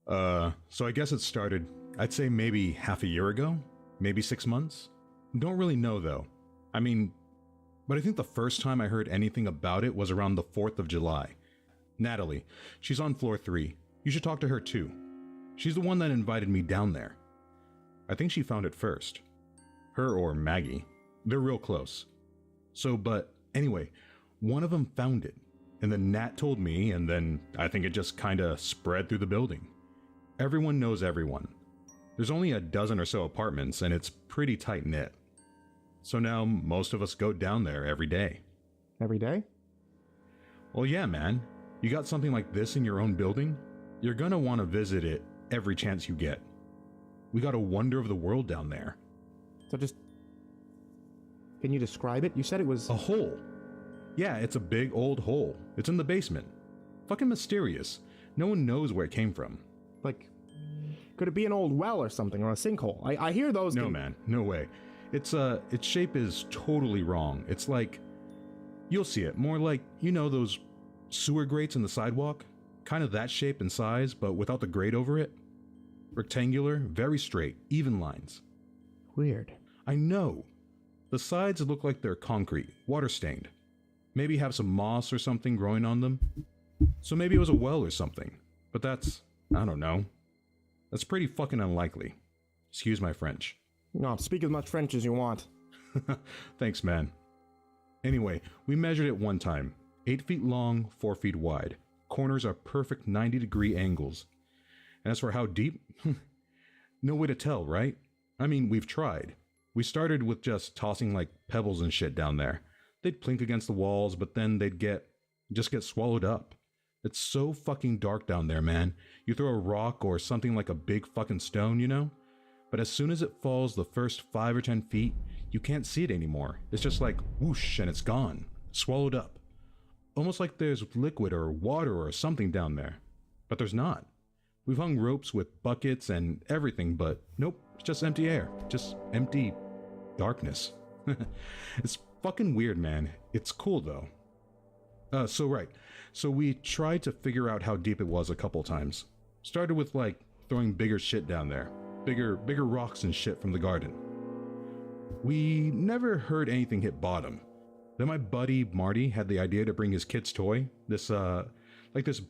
So I guess it started, I'd say maybe half a year ago, maybe 6 months. Don't really know though. I mean, but I think the first time I heard anything about it was around the 4th of July. Natalie, she's on floor 3. You should talk to her too. She's the one that invited me down there. I think she found it first. Her or Maggie. They're real close. So, but anyway, one of them found it, and then Nat told me, and then I think it just kinda spread through the building. Everyone knows everyone. There's only a dozen or so apartments, and it's pretty tight-knit. So now most of us go down there every day. Every day? Well, yeah, man. You got something like this in your own building? You're gonna want to visit it every chance you get. We got a wonder of the world down there. So just... Can you describe it? You said it was... A hole. Yeah, it's a big old hole. It's in the basement. Fucking mysterious. No one knows where it came from. Like, could it be an old well or something, or a sinkhole? I hear those... No, man. No way. Its shape is totally wrong. It's like... You'll see it. More like, you know those sewer grates in the sidewalk? Kind of that shape and size, but without the grate over it. Rectangular, very straight, even lines. Weird. I know. The sides look like they're concrete, water-stained. Maybe have some moss or something growing on them. So maybe it was a well or something. But that's... I don't know. That's pretty fucking unlikely. Excuse my French. No, speak as much French as you want. Thanks, man. Anyway, we measured it one time. 8 feet long, 4 feet wide. Corners are perfect 90-degree angles. And as for how deep? No way to tell, right? I mean, we've tried. We started with just tossing like pebbles and shit down there. They'd plink against the walls, but then they'd just get swallowed up. It's so fucking dark down there, man. You throw a rock or something like a big fucking stone, you know? But as soon as it falls the first 5 or 10 feet, you can't see it anymore. It's just like whoosh and it's gone. Swallowed up. Almost like there's liquid or water or something down there. But there's not. We've hung ropes with buckets and everything, but nope, it's just empty air. Just empty darkness. It's fucking weird, man. It's cool though. So we tried to figure out how deep it was a couple times. Started with like throwing bigger shit down there. Bigger rocks and shit from the garden. We never heard anything hit bottom. Then my buddy Marty had the idea to bring his kid's toy. This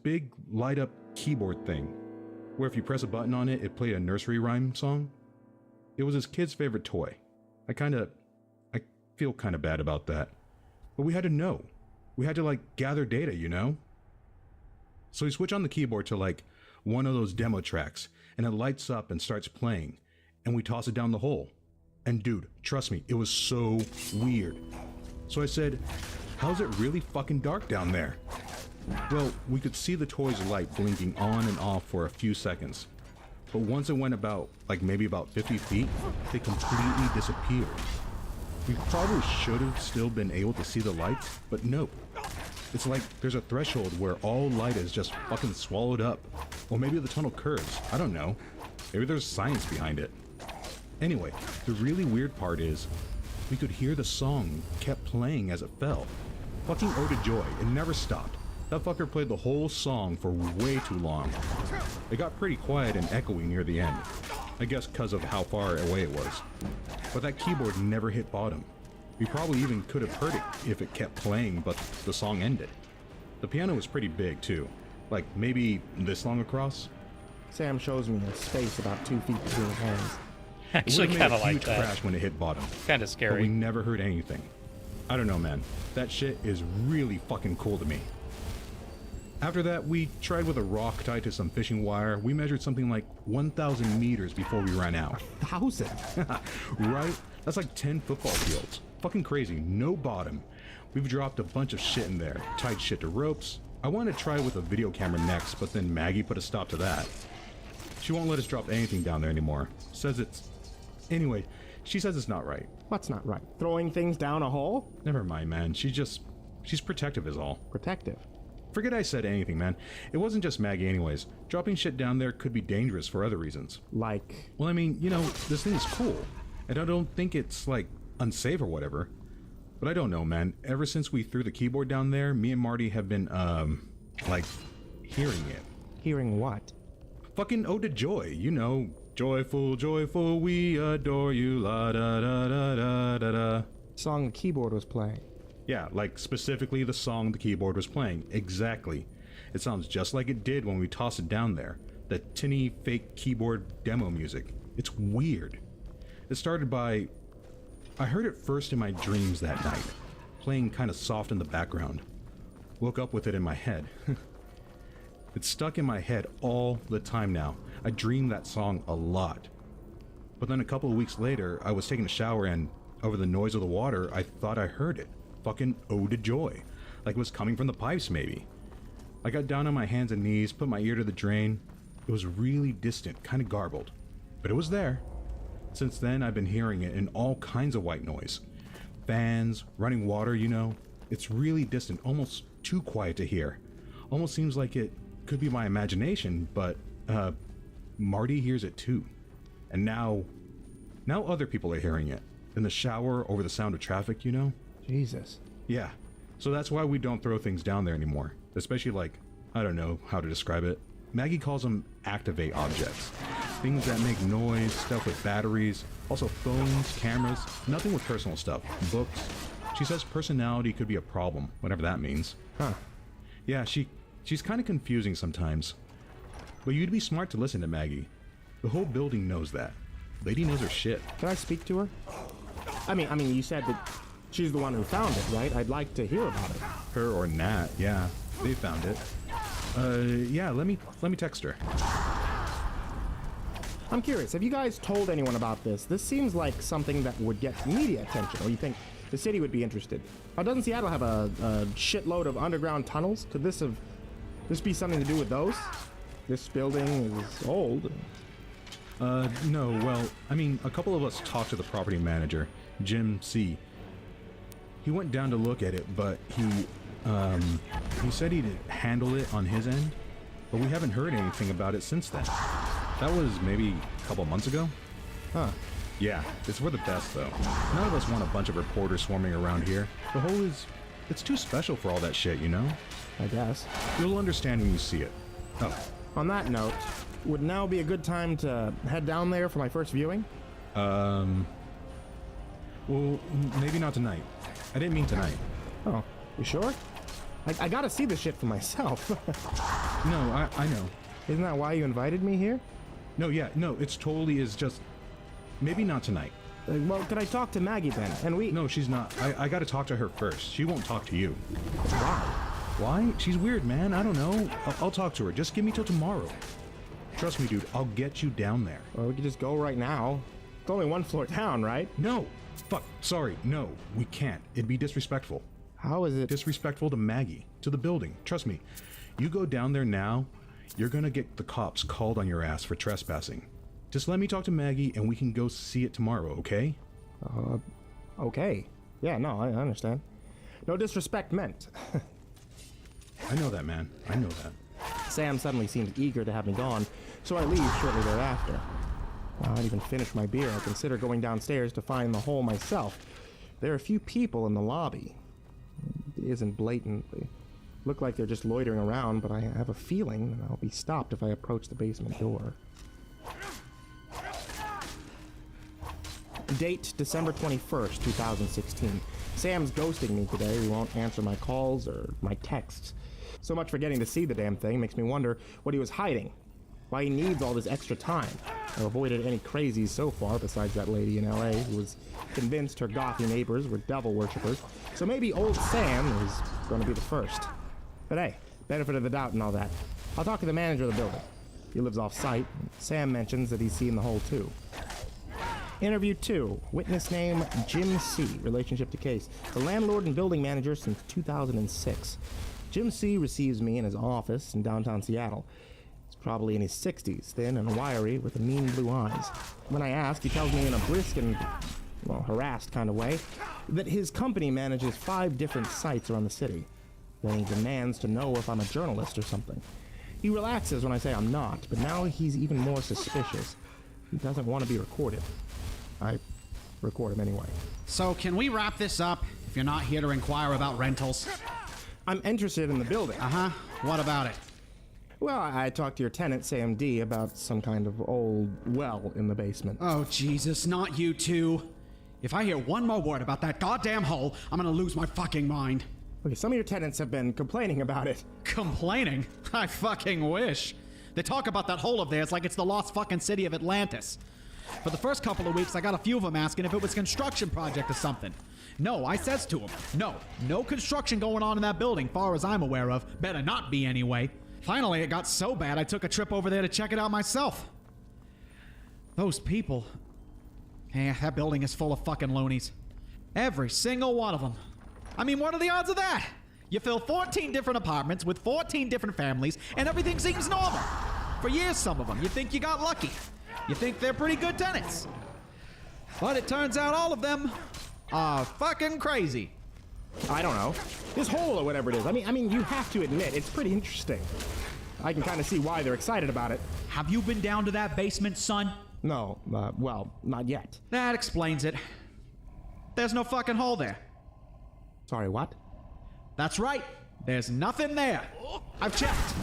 big light up keyboard thing. Where if you press a button on it, it played a nursery rhyme song. It was his kid's favorite toy. I feel kinda bad about that. But we had to know. We had to like gather data, you know? So we switch on the keyboard to like one of those demo tracks, and it lights up and starts playing, and we toss it down the hole. And dude, trust me, it was so weird. So I said, how's it really fucking dark down there? Well, we could see the toy's light blinking on and off for a few seconds. But once it went maybe about 50 feet, they completely disappeared. We probably should have still been able to see the lights, but nope. It's like there's a threshold where all light is just fucking swallowed up. Or maybe the tunnel curves, I don't know. Maybe there's science behind it. Anyway, the really weird part is, we could hear the song kept playing as it fell. Fucking Ode to Joy, it never stopped. That fucker played the whole song for way too long. It got pretty quiet and echoey near the end. I guess because of how far away it was. But that keyboard never hit bottom. We probably even could have heard it if it kept playing, but the song ended. The piano was pretty big, too. Like, maybe this long across? Sam shows me a space about 2 feet between his hands. Actually, It would've made kind a of like huge that. crash when it hit bottom. Kind of But we scary. never heard anything. I don't know, man. That shit is really fucking cool to me. After that, we tried with a rock tied to some fishing wire. We measured something like 1,000 meters before we ran out. 1,000? Right? That's like 10 football fields. Fucking crazy. No bottom. We've dropped a bunch of shit in there. Tied shit to ropes. I wanted to try with a video camera next, but then Maggie put a stop to that. She won't let us drop anything down there anymore. Says it's... Anyway, she says it's not right. What's not right? Throwing things down a hole? Never mind, man. She's protective is all. Protective. Forget I said anything, man. It wasn't just Maggie anyways. Dropping shit down there could be dangerous for other reasons. Like, Well, I mean, you know, this thing is cool. And I don't think it's, like, unsafe or whatever. But I don't know, man. Ever since we threw the keyboard down there, me and Marty have been, like, hearing it. hearing what? Fucking Ode to Joy, you know. Joyful, joyful, we adore you, la da da da da da da. Song the keyboard was playing. Yeah, like specifically the song the keyboard was playing. Exactly. It sounds just like it did when we tossed it down there. The tinny fake keyboard demo music. It's weird. It started by... I heard it first in my dreams that night, playing kind of soft in the background. Woke up with it in my head. It's stuck in my head all the time now. I dream that song a lot. But then a couple of weeks later, I was taking a shower and, over the noise of the water, I thought I heard it. Fucking Ode to Joy. Like it was coming from the pipes, maybe. I got down on my hands and knees, put my ear to the drain. It was really distant, kind of garbled. But it was there. Since then, I've been hearing it in all kinds of white noise. Fans, running water, you know. It's really distant, almost too quiet to hear. Almost seems like it could be my imagination, but, Marty hears it too. And now other people are hearing it. In the shower, over the sound of traffic, you know? Jesus. Yeah. So that's why we don't throw things down there anymore. Especially like, I don't know how to describe it. Maggie calls them activate objects. Things that make noise, stuff with batteries, also phones, cameras, nothing with personal stuff. Books. She says personality could be a problem, whatever that means. Huh. Yeah, she's kind of confusing sometimes. But you'd be smart to listen to Maggie. The whole building knows that. Lady knows her shit. Can I speak to her? I mean, you said that she's the one who found it, right? I'd like to hear about it. Her or Nat, yeah. They found it. Yeah, let me text her. I'm curious, have you guys told anyone about this? This seems like something that would get media attention, or you think the city would be interested. Doesn't Seattle have a shitload of underground tunnels? Could this be something to do with those? This building is old. No, well, I mean, a couple of us talked to the property manager, Jim C. He went down to look at it, but he said he'd handle it on his end, but we haven't heard anything about it since then. That was maybe a couple months ago? Huh. Yeah, it's for the best, though. None of us want a bunch of reporters swarming around here. The whole it's too special for all that shit, you know? I guess. You'll understand when you see it. Oh, On that note, would now be a good time to head down there for my first viewing? well, maybe not tonight. I didn't mean tonight. Oh, you sure? I gotta see this shit for myself. No, I know. Isn't that why you invited me here? No, yeah, no, it's totally is just... Maybe not tonight. Well, could I talk to Maggie then? And we... No, she's not. I gotta talk to her first. She won't talk to you. Why? Why? She's weird, man. I don't know. I'll talk to her. Just give me till tomorrow. Trust me, dude. I'll get you down there. Well, we could just go right now. It's only one floor down, right? No! Fuck. Sorry. No, we can't. It'd be disrespectful. How is it? Disrespectful to Maggie. To the building. Trust me. You go down there now, you're gonna get the cops called on your ass for trespassing. Just let me talk to Maggie and we can go see it tomorrow, okay? Okay. Yeah, no, I understand. No disrespect meant. I know that, man. I know that. Sam suddenly seemed eager to have me gone, so I leave shortly thereafter. I didn't even finish my beer. I consider going downstairs to find the hole myself. There are a few people in the lobby. It isn't blatant. They look like they're just loitering around, but I have a feeling I'll be stopped if I approach the basement door. Date December 21st, 2016. Sam's ghosting me today. He won't answer my calls or my texts. So much for getting to see the damn thing makes me wonder what he was hiding. Why he needs all this extra time. I've avoided any crazies so far besides that lady in LA who was convinced her gothy neighbors were devil worshippers. So maybe old Sam is going to be the first. But hey, benefit of the doubt and all that. I'll talk to the manager of the building. He lives off-site. Sam mentions that he's seen the hole too. Interview 2. Witness name Jim C. Relationship to case. The landlord and building manager since 2006. Jim C. receives me in his office in downtown Seattle. He's probably in his 60s, thin and wiry, with mean blue eyes. When I ask, he tells me in a brisk and, well, harassed kind of way, that his company manages 5 different sites around the city. Then he demands to know if I'm a journalist or something. He relaxes when I say I'm not, but now he's even more suspicious. He doesn't want to be recorded. I record him anyway. So can we wrap this up if you're not here to inquire about rentals? I'm interested in the building. Uh-huh. What about it? Well, I talked to your tenant, Sam D, about some kind of old well in the basement. Oh, Jesus, not you two. If I hear one more word about that goddamn hole, I'm gonna lose my fucking mind. Okay, some of your tenants have been complaining about it. Complaining? I fucking wish. They talk about that hole of theirs like it's the lost fucking city of Atlantis. For the first couple of weeks, I got a few of them asking if it was a construction project or something. No, I says to them, no construction going on in that building, far as I'm aware of. Better not be anyway. Finally, it got so bad, I took a trip over there to check it out myself. Those people. Yeah, that building is full of fucking loonies. Every single one of them. I mean, what are the odds of that? You fill 14 different apartments with 14 different families, and everything seems normal. For years, some of them. You think you got lucky. You think they're pretty good tenants. But it turns out all of them are fucking crazy. I don't know. This hole or whatever it is. I mean, you have to admit, it's pretty interesting. I can kind of see why they're excited about it. Have you been down to that basement, son? No, well, not yet. That explains it. There's no fucking hole there. Sorry, what? That's right. There's nothing there. I've checked.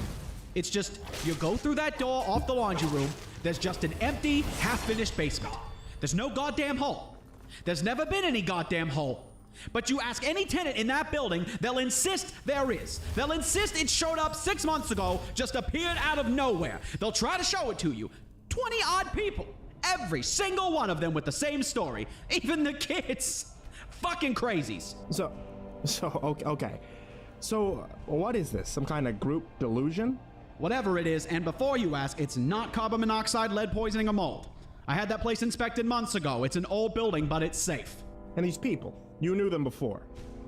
It's just, you go through that door off the laundry room, there's just an empty, half-finished basement. There's no goddamn hole. There's never been any goddamn hole. But you ask any tenant in that building, they'll insist there is. They'll insist it showed up 6 months ago, just appeared out of nowhere. They'll try to show it to you. 20-odd people. Every single one of them with the same story. Even the kids. Fucking crazies. So, okay. So, what is this? Some kind of group delusion? Whatever it is, and before you ask, it's not carbon monoxide, lead poisoning, or mold. I had that place inspected months ago. It's an old building, but it's safe. And these people, you knew them before?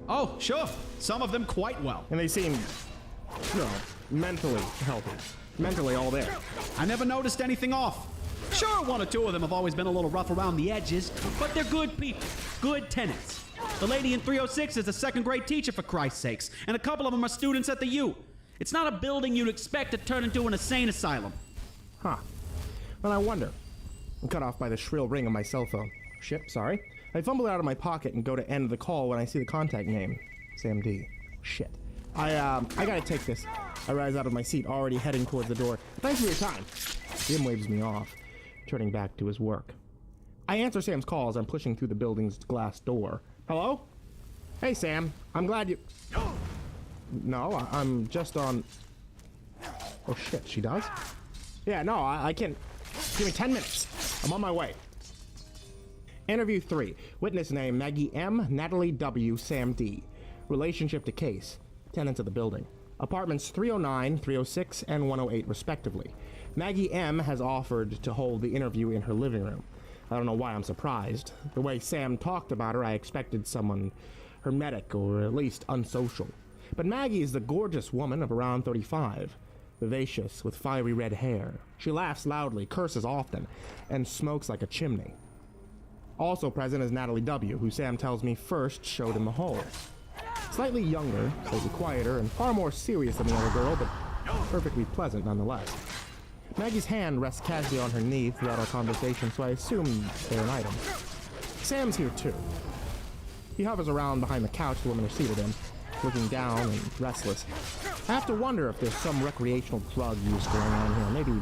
Oh, sure. Some of them quite well. And they seem, mentally healthy. Mentally all there. I never noticed anything off. Sure, 1 or 2 of them have always been a little rough around the edges, but they're good people, good tenants. The lady in 306 is a second-grade teacher, for Christ's sakes, and a couple of them are students at the U. It's not a building you'd expect to turn into an insane asylum. Huh. Well, I wonder. I'm cut off by the shrill ring of my cell phone. Shit, sorry. I fumble it out of my pocket and go to end the call when I see the contact name. Sam D. Shit. I gotta take this. I rise out of my seat, already heading towards the door. Thanks for your time. Jim waves me off, turning back to his work. I answer Sam's call as I'm pushing through the building's glass door. Hello? Hey, Sam. I'm glad you... No, I'm just on... Oh, shit, she does? Yeah, no, I can't... Give me 10 minutes. I'm on my way. Interview 3. Witness name Maggie M, Natalie W, Sam D. Relationship to case. Tenants of the building. Apartments 309, 306, and 108 respectively. Maggie M has offered to hold the interview in her living room. I don't know why I'm surprised. The way Sam talked about her, I expected someone hermetic or at least unsocial. But Maggie is the gorgeous woman of around 35. Vivacious, with fiery red hair. She laughs loudly, curses often, and smokes like a chimney. Also present is Natalie W., who Sam tells me first showed him the hole. Slightly younger, slightly quieter, and far more serious than the other girl, but perfectly pleasant nonetheless. Maggie's hand rests casually on her knee throughout our conversation, so I assume they're an item. Sam's here too. He hovers around behind the couch the women are seated in, looking down and restless. I have to wonder if there's some recreational drug use going on here, maybe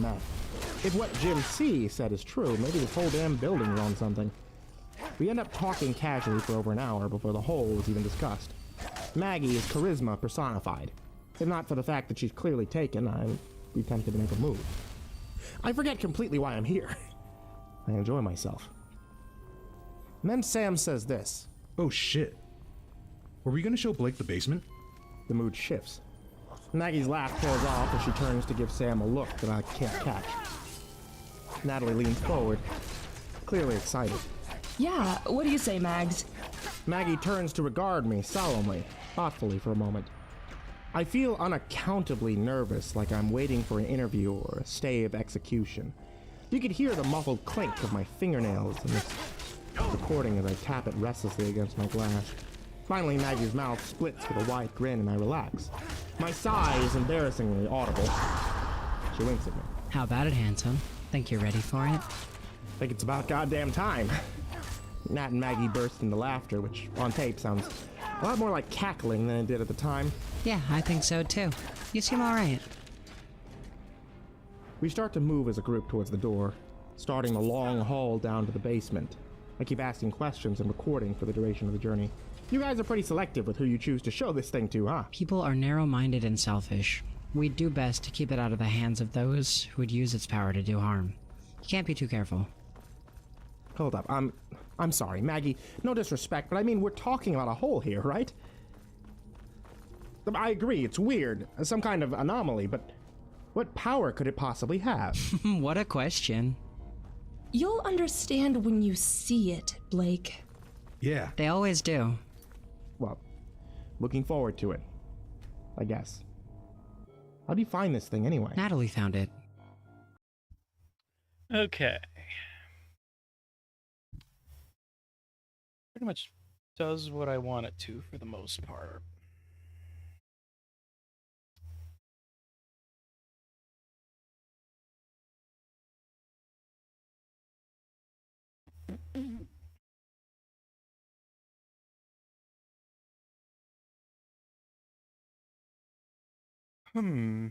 meth. If what Jim C said is true, maybe this whole damn building's on something. We end up talking casually for over an hour before the hole was even discussed. Maggie is charisma personified. If not for the fact that she's clearly taken, I'd be tempted to make a move. I forget completely why I'm here. I enjoy myself. And then Sam says this. Oh shit. Were we gonna show Blake the basement? The mood shifts. Maggie's laugh tails off as she turns to give Sam a look that I can't catch. Natalie leans forward, clearly excited. Yeah, what do you say, Mags? Maggie turns to regard me solemnly, thoughtfully for a moment. I feel unaccountably nervous, like I'm waiting for an interview or a stay of execution. You could hear the muffled clink of my fingernails in this recording as I tap it restlessly against my glass. Finally, Maggie's mouth splits with a wide grin and I relax. My sigh is embarrassingly audible. She winks at me. How about it, handsome? Think you're ready for it? Think it's about goddamn time. Nat and Maggie burst into laughter, which on tape sounds a lot more like cackling than it did at the time. Yeah, I think so too. You seem alright. We start to move as a group towards the door, starting the long hall down to the basement. I keep asking questions and recording for the duration of the journey. You guys are pretty selective with who you choose to show this thing to, huh? People are narrow-minded and selfish. We'd do best to keep it out of the hands of those who would use its power to do harm. You can't be too careful. Hold up, I'm sorry, Maggie. No disrespect, but I mean, we're talking about a hole here, right? I agree, it's weird, some kind of anomaly, but what power could it possibly have? What a question. You'll understand when you see it, Blake. Yeah. They always do. Well, looking forward to it, I guess. How'd you find this thing anyway? Natalie found it. Okay. Pretty much does what I want it to for the most part. Hmm.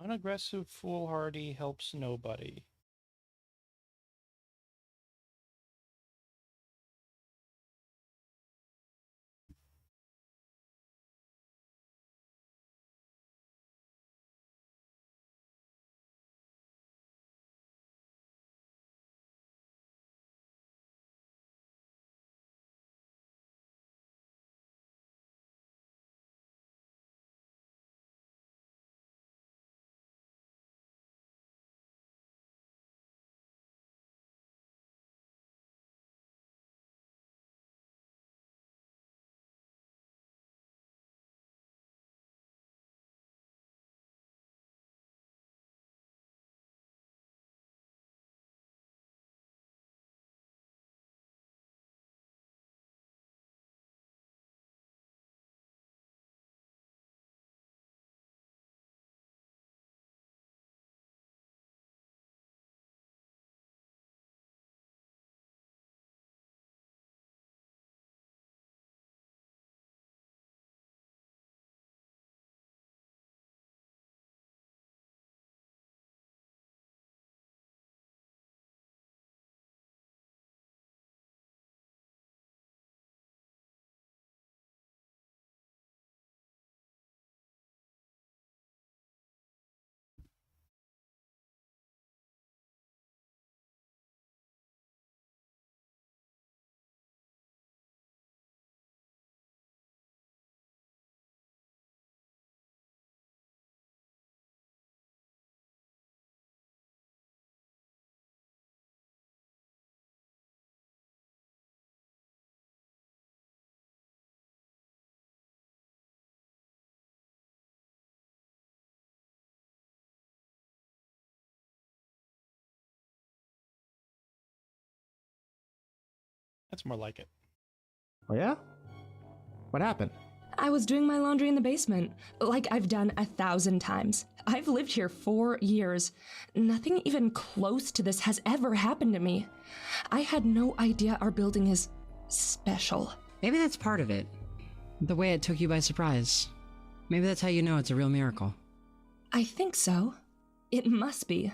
Unaggressive foolhardy helps nobody. That's more like it. Oh yeah? What happened? I was doing my laundry in the basement, like I've done 1,000 times. I've lived here 4 years. Nothing even close to this has ever happened to me. I had no idea our building is special. Maybe that's part of it. The way it took you by surprise. Maybe that's how you know it's a real miracle. I think so. It must be.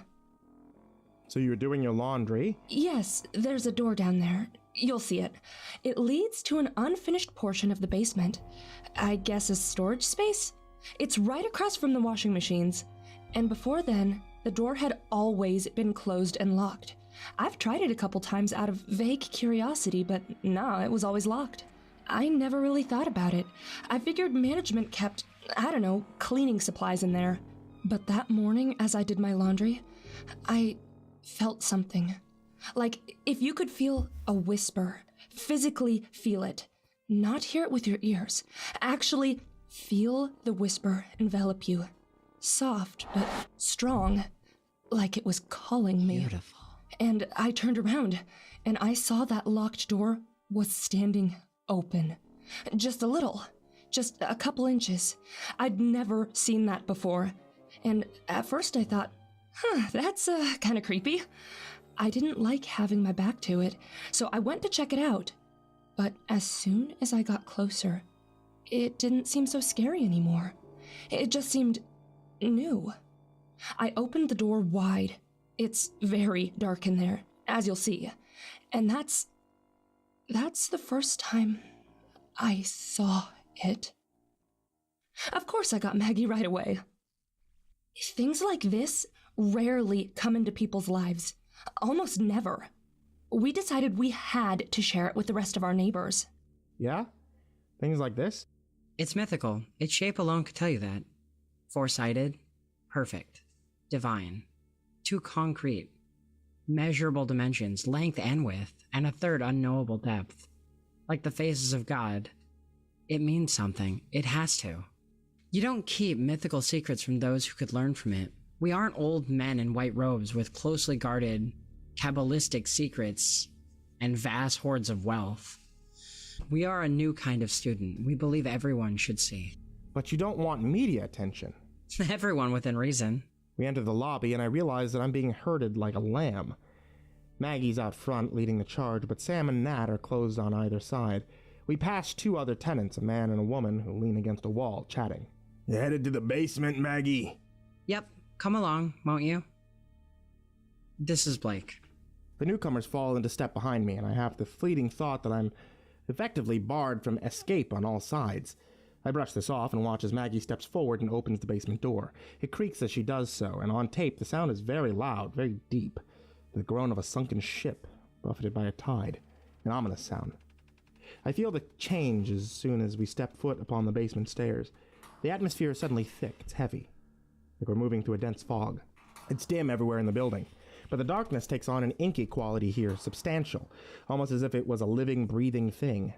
So you were doing your laundry? Yes, there's a door down there. You'll see it. It leads to an unfinished portion of the basement. I guess a storage space? It's right across from the washing machines. And before then, the door had always been closed and locked. I've tried it a couple times out of vague curiosity, but no, it was always locked. I never really thought about it. I figured management kept, I don't know, cleaning supplies in there. But that morning, as I did my laundry, I felt something. Like if you could feel a whisper, physically feel it, not hear it with your ears, actually feel the whisper envelop you. Soft, but strong, like it was calling me. Beautiful. And I turned around, and I saw that locked door was standing open. Just a little, just a couple inches. I'd never seen that before. And at first I thought, that's kind of creepy. I didn't like having my back to it, so I went to check it out. But as soon as I got closer, it didn't seem so scary anymore. It just seemed new. I opened the door wide. It's very dark in there, as you'll see. And that's the first time I saw it. Of course I got Maggie right away. Things like this rarely come into people's lives. Almost never. We decided we had to share it with the rest of our neighbors. Yeah? Things like this? It's mythical. Its shape alone could tell you that. Four-sided, perfect, divine, too concrete, measurable dimensions, length and width, and a third unknowable depth. Like the faces of God. It means something. It has to. You don't keep mythical secrets from those who could learn from it. We aren't old men in white robes with closely guarded, Kabbalistic secrets and vast hoards of wealth. We are a new kind of student we believe everyone should see. But you don't want media attention. Everyone within reason. We enter the lobby, and I realize that I'm being herded like a lamb. Maggie's out front, leading the charge, but Sam and Nat are closed on either side. We pass 2 other tenants, a man and a woman, who lean against a wall, chatting. You headed to the basement, Maggie? Yep, come along, won't you? This is Blake. The newcomers fall into step behind me, and I have the fleeting thought that I'm effectively barred from escape on all sides. I brush this off and watch as Maggie steps forward and opens the basement door. It creaks as she does so, and on tape the sound is very loud, very deep. The groan of a sunken ship, buffeted by a tide. An ominous sound. I feel the change as soon as we step foot upon the basement stairs. The atmosphere is suddenly thick, it's heavy, like we're moving through a dense fog. It's dim everywhere in the building, but the darkness takes on an inky quality here, substantial, almost as if it was a living, breathing thing.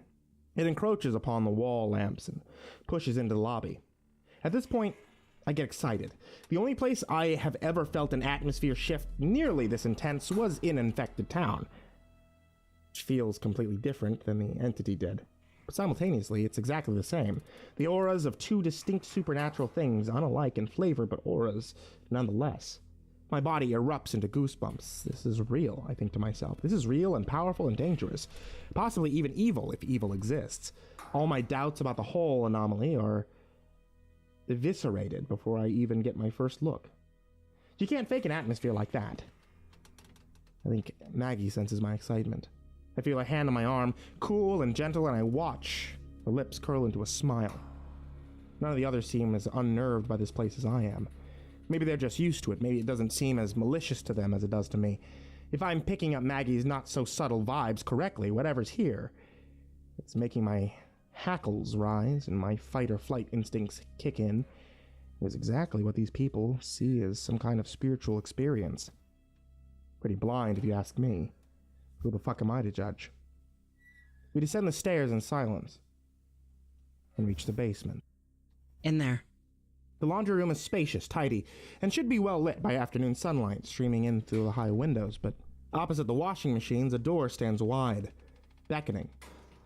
It encroaches upon the wall lamps and pushes into the lobby. At this point, I get excited. The only place I have ever felt an atmosphere shift nearly this intense was in Infected Town, which feels completely different than the entity did. But simultaneously, it's exactly the same. The auras of 2 distinct supernatural things, unalike in flavor, but auras nonetheless. My body erupts into goosebumps. This is real, I think to myself. This is real and powerful and dangerous. Possibly even evil, if evil exists. All my doubts about the whole anomaly are eviscerated before I even get my first look. You can't fake an atmosphere like that. I think Maggie senses my excitement. I feel a hand on my arm, cool and gentle, and I watch. Her lips curl into a smile. None of the others seem as unnerved by this place as I am. Maybe they're just used to it. Maybe it doesn't seem as malicious to them as it does to me. If I'm picking up Maggie's not-so-subtle vibes correctly, whatever's here, it's making my hackles rise and my fight-or-flight instincts kick in. It is exactly what these people see as some kind of spiritual experience. Pretty blind, if you ask me. Who the fuck am I to judge? We descend the stairs in silence and reach the basement. In there. The laundry room is spacious, tidy, and should be well lit by afternoon sunlight streaming in through the high windows, but opposite the washing machines, a door stands wide. beckoning,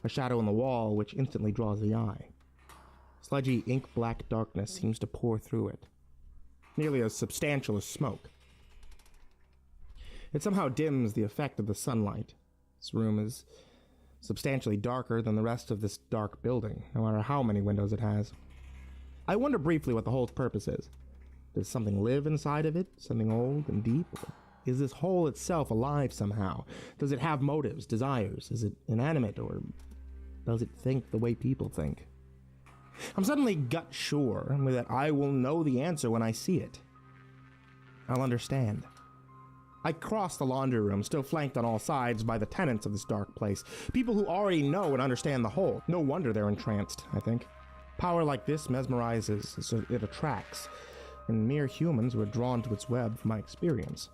a shadow on the wall which instantly draws the eye. Sludgy, ink-black darkness seems to pour through it, nearly as substantial as smoke. It somehow dims the effect of the sunlight. This room is substantially darker than the rest of this dark building, no matter how many windows it has. I wonder briefly what the hole's purpose is. Does something live inside of it? Something old and deep? Is this hole itself alive somehow? Does it have motives, desires? Is it inanimate, or does it think the way people think? I'm suddenly gut sure that I will know the answer when I see it. I'll understand. I cross the laundry room, still flanked on all sides by the tenants of this dark place. People who already know and understand the hole. No wonder they're entranced, I think. Power like this mesmerizes, so it attracts, and mere humans who are drawn to its web from my experience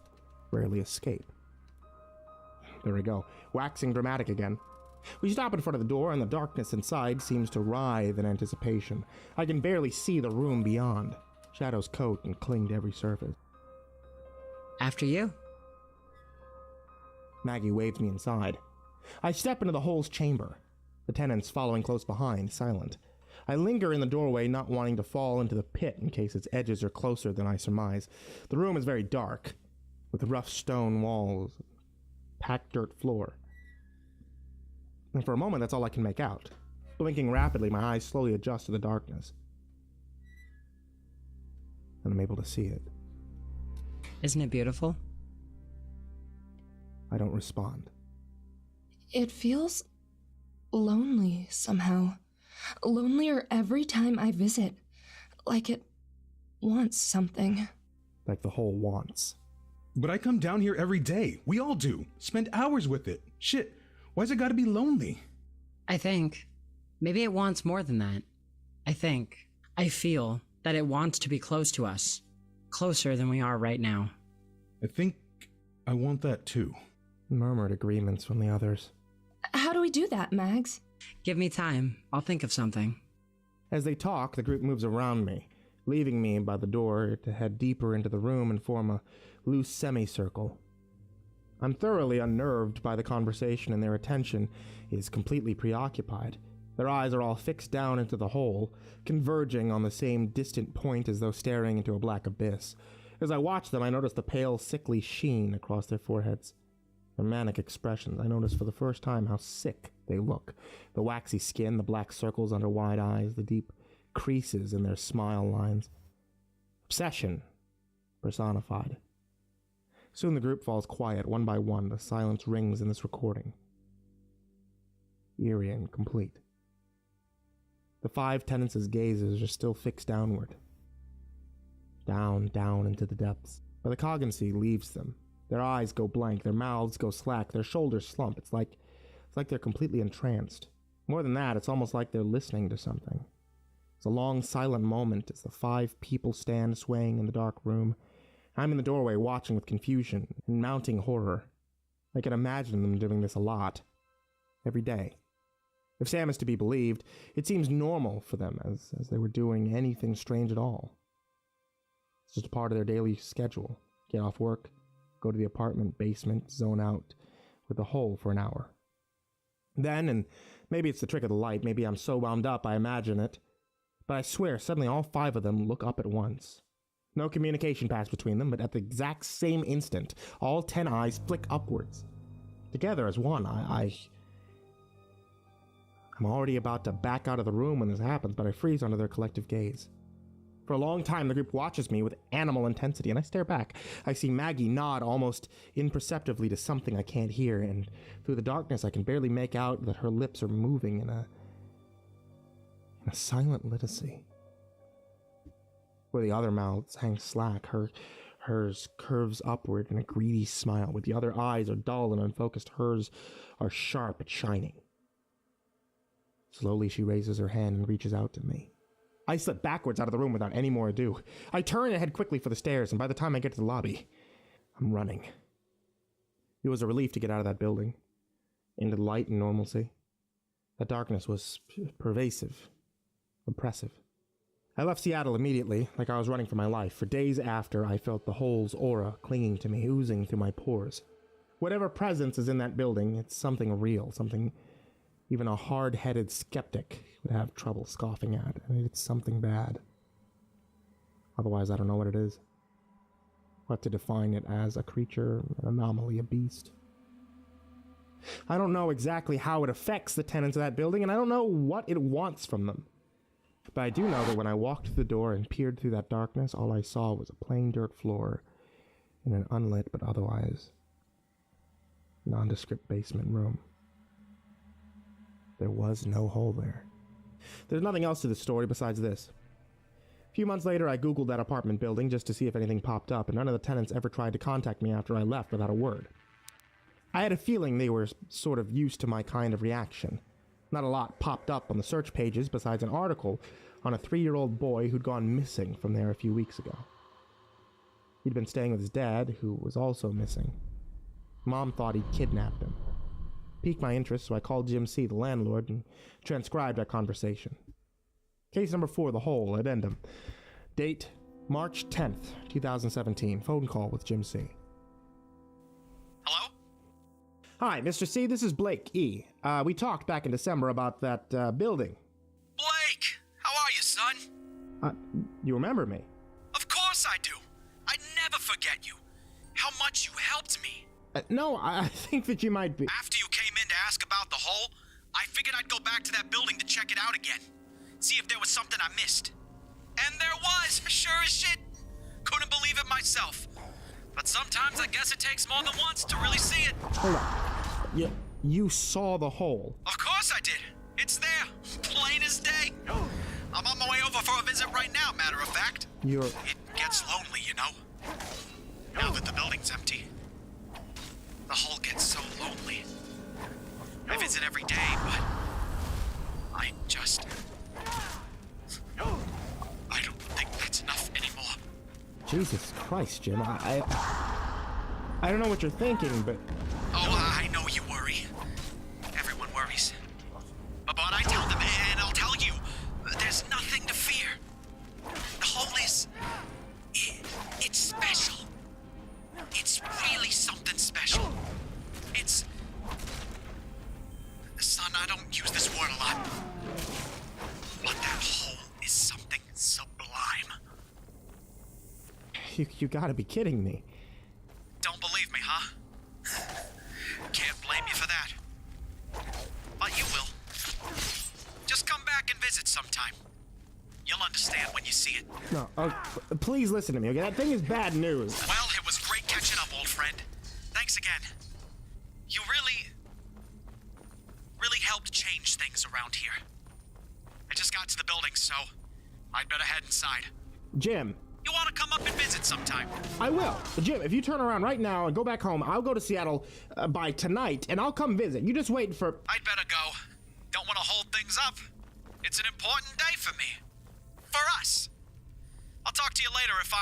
rarely escape. There we go, waxing dramatic again. We stop in front of the door, and the darkness inside seems to writhe in anticipation. I can barely see the room beyond. Shadows coat and cling to every surface. After you. Maggie waves me inside. I step into the hole's chamber, the tenants following close behind, silent. I linger in the doorway, not wanting to fall into the pit in case its edges are closer than I surmise. The room is very dark, with rough stone walls, packed dirt floor. And for a moment, that's all I can make out. Blinking rapidly, my eyes slowly adjust to the darkness. And I'm able to see it. Isn't it beautiful? I don't respond. It feels lonely somehow. Lonelier every time I visit. Like it wants something. Like the hole wants. But I come down here every day. We all do. Spend hours with it. Shit, why's it gotta be lonely? I think. Maybe it wants more than that. I feel that it wants to be close to us. Closer than we are right now. I think I want that too. Murmured agreements from the others. How do we do that, Mags? Give me time. I'll think of something. As they talk, the group moves around me, leaving me by the door to head deeper into the room and form a loose semicircle. I'm thoroughly unnerved by the conversation, and their attention is completely preoccupied. Their eyes are all fixed down into the hole, converging on the same distant point as though staring into a black abyss. As I watch them, I notice the pale, sickly sheen across their foreheads. Their manic expressions. I notice for the first time how sick they look. The waxy skin, the black circles under wide eyes, the deep creases in their smile lines. Obsession personified. Soon the group falls quiet, one by one. The silence rings in this recording. Eerie and complete. The 5 tenants' gazes are still fixed downward. Down into the depths. But the cognicy leaves them. Their eyes go blank, their mouths go slack, their shoulders slump. It's like they're completely entranced. More than that, it's almost like they're listening to something. It's a long, silent moment as the 5 people stand swaying in the dark room. I'm in the doorway watching with confusion and mounting horror. I can imagine them doing this a lot. Every day. If Sam is to be believed, it seems normal for them, as they were doing anything strange at all. It's just a part of their daily schedule. Get off work, go to the apartment basement, zone out with a hole for an hour. Then, and maybe it's the trick of the light, maybe I'm so wound up I imagine it, but I swear suddenly all 5 of them look up at once. No communication passed between them, but at the exact same instant, all 10 eyes flick upwards. Together as one. I'm already about to back out of the room when this happens, but I freeze under their collective gaze. For a long time, the group watches me with animal intensity, and I stare back. I see Maggie nod almost imperceptibly to something I can't hear, and through the darkness I can barely make out that her lips are moving in a silent litany. Where the other mouths hang slack, hers curves upward in a greedy smile. Where the other eyes are dull and unfocused, hers are sharp and shining. Slowly she raises her hand and reaches out to me. I slip backwards out of the room without any more ado. I turn and head quickly for the stairs, and by the time I get to the lobby, I'm running. It was a relief to get out of that building, into the light and normalcy. That darkness was pervasive, oppressive. I left Seattle immediately, like I was running for my life. For days after, I felt the hole's aura clinging to me, oozing through my pores. Whatever presence is in that building, it's something real, something even a hard-headed skeptic would have trouble scoffing at, and it's something bad. Otherwise, I don't know what it is. What to define it as: a creature, an anomaly, a beast. I don't know exactly how it affects the tenants of that building, and I don't know what it wants from them. But I do know that when I walked through the door and peered through that darkness, all I saw was a plain dirt floor in an unlit but otherwise nondescript basement room. There was no hole there. There's nothing else to the story besides this. A few months later, I googled that apartment building just to see if anything popped up, and none of the tenants ever tried to contact me after I left without a word. I had a feeling they were sort of used to my kind of reaction. Not a lot popped up on the search pages besides an article on a 3-year-old boy who'd gone missing from there a few weeks ago. He'd been staying with his dad, who was also missing. Mom thought he'd kidnapped him. Piqued my interest, so I called Jim C., the landlord, and transcribed our conversation. Case number 4, the hole, addendum. Date, March 10th, 2017. Phone call with Jim C. Hello? Hi, Mr. C., this is Blake E. We talked back in December about that building. Blake! How are you, son? You remember me? Of course I do. I'd never forget you. How much you helped me. No, I think that you might be... After you came in to ask about the hole, I figured I'd go back to that building to check it out again. See if there was something I missed. And there was, sure as shit. Couldn't believe it myself. But sometimes I guess it takes more than once to really see it. Hold on. You saw the hole? Of course I did. It's there, plain as day. I'm on my way over for a visit right now, matter of fact. You're... It gets lonely, you know. Now that the building's empty. The hole gets so lonely. I visit every day, but I just... I don't think that's enough anymore. Jesus Christ, Jim. I don't know what you're thinking, but... Oh, I know you worry. Everyone worries. But I tell them, and I'll tell you, there's nothing to fear. The hole is... It's special. It's really something special. It's... Son, I don't use this word a lot. But that hole is something sublime. You gotta be kidding me. Don't believe me, huh? Can't blame you for that. But you will. Just come back and visit sometime. You'll understand when you see it. No, please listen to me, okay? That thing is bad news. Well, it was great catching up, old friend. Thanks again. You really helped change things around here. I just got to the building, so I'd better head inside. Jim. You want to come up and visit sometime? I will. Jim, if you turn around right now and go back home, I'll go to Seattle by tonight, and I'll come visit. You just wait for... I'd better go. Don't want to hold things up. It's an important day for me. For us. I'll talk to you later if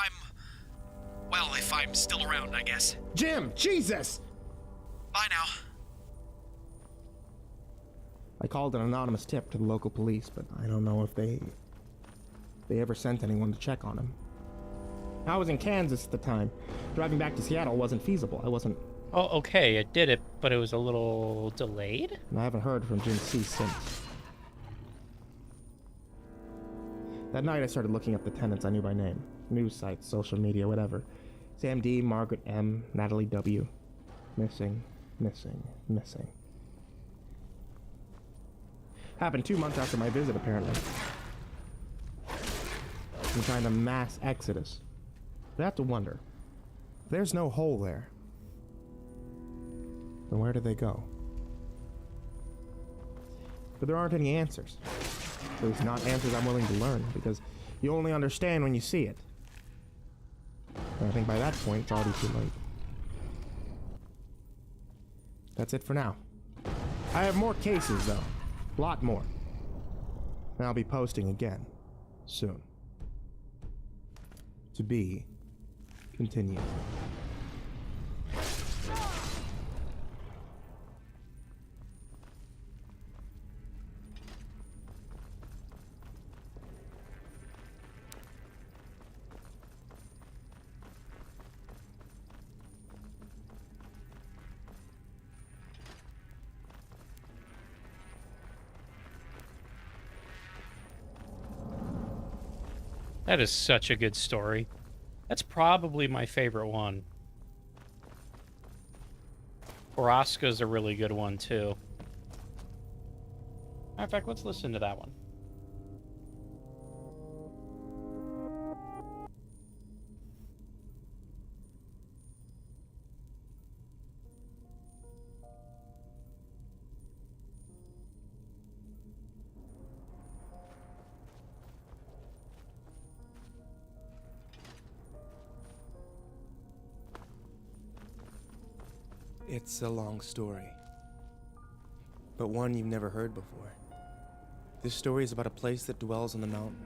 I'm still around, I guess. Jim, Jesus! Bye now. I called an anonymous tip to the local police, but I don't know if they ever sent anyone to check on him. I was in Kansas at the time. Driving back to Seattle wasn't feasible. I wasn't... Oh, okay, it did it, but it was a little delayed? And I haven't heard from Jim C. since. That night I started looking up the tenants I knew by name. News sites, social media, whatever. Sam D., Margaret M., Natalie W. Missing, missing, missing. Happened 2 months after my visit, apparently. Some kind of mass exodus. But I have to wonder, if there's no hole there, then where do they go? But there aren't any answers. There's not answers I'm willing to learn, because you only understand when you see it. And I think by that point, it's already too late. That's it for now. I have more cases, though. A lot more. And I'll be posting again, soon. To be continued. That is such a good story. That's probably my favorite one. Oraska's a really good one, too. Matter of fact, let's listen to that one. It's a long story, but one you've never heard before. This story is about a place that dwells on the mountain,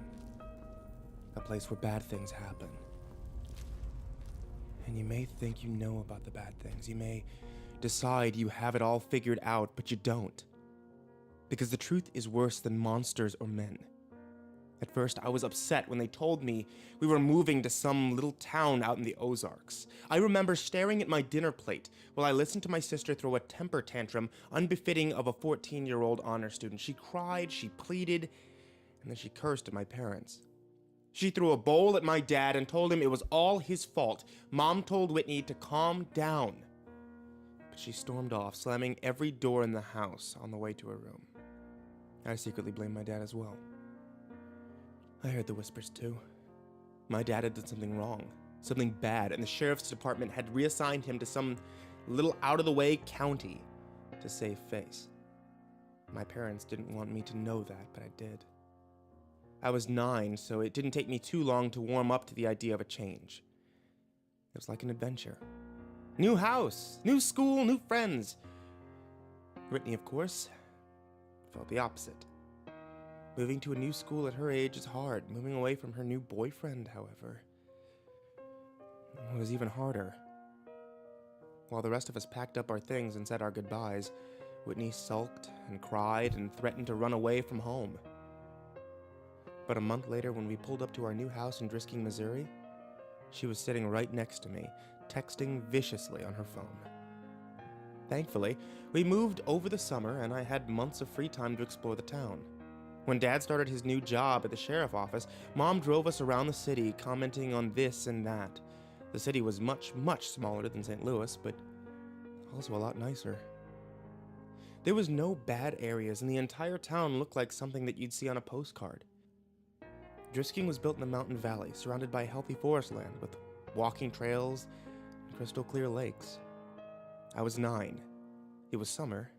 a place where bad things happen. And you may think you know about the bad things. You may decide you have it all figured out, but you don't. Because the truth is worse than monsters or men. At first, I was upset when they told me we were moving to some little town out in the Ozarks. I remember staring at my dinner plate while I listened to my sister throw a temper tantrum unbefitting of a 14-year-old honor student. She cried, she pleaded, and then she cursed at my parents. She threw a bowl at my dad and told him it was all his fault. Mom told Whitney to calm down. But she stormed off, slamming every door in the house on the way to her room. I secretly blamed my dad as well. I heard the whispers too. My dad had done something wrong, something bad, and the sheriff's department had reassigned him to some little out-of-the-way county to save face. My parents didn't want me to know that, but I did. I was 9, so it didn't take me too long to warm up to the idea of a change. It was like an adventure. New house, new school, new friends. Whitney, of course, felt the opposite. Moving to a new school at her age is hard. Moving away from her new boyfriend, however, was even harder. While the rest of us packed up our things and said our goodbyes, Whitney sulked and cried and threatened to run away from home. But a month later, when we pulled up to our new house in Drisking, Missouri, she was sitting right next to me, texting viciously on her phone. Thankfully, we moved over the summer and I had months of free time to explore the town. When Dad started his new job at the sheriff office, Mom drove us around the city, commenting on this and that. The city was much, much smaller than St. Louis, but also a lot nicer. There was no bad areas, and the entire town looked like something that you'd see on a postcard. Drisking was built in a mountain valley, surrounded by healthy forest land, with walking trails and crystal clear lakes. I was 9. It was summer,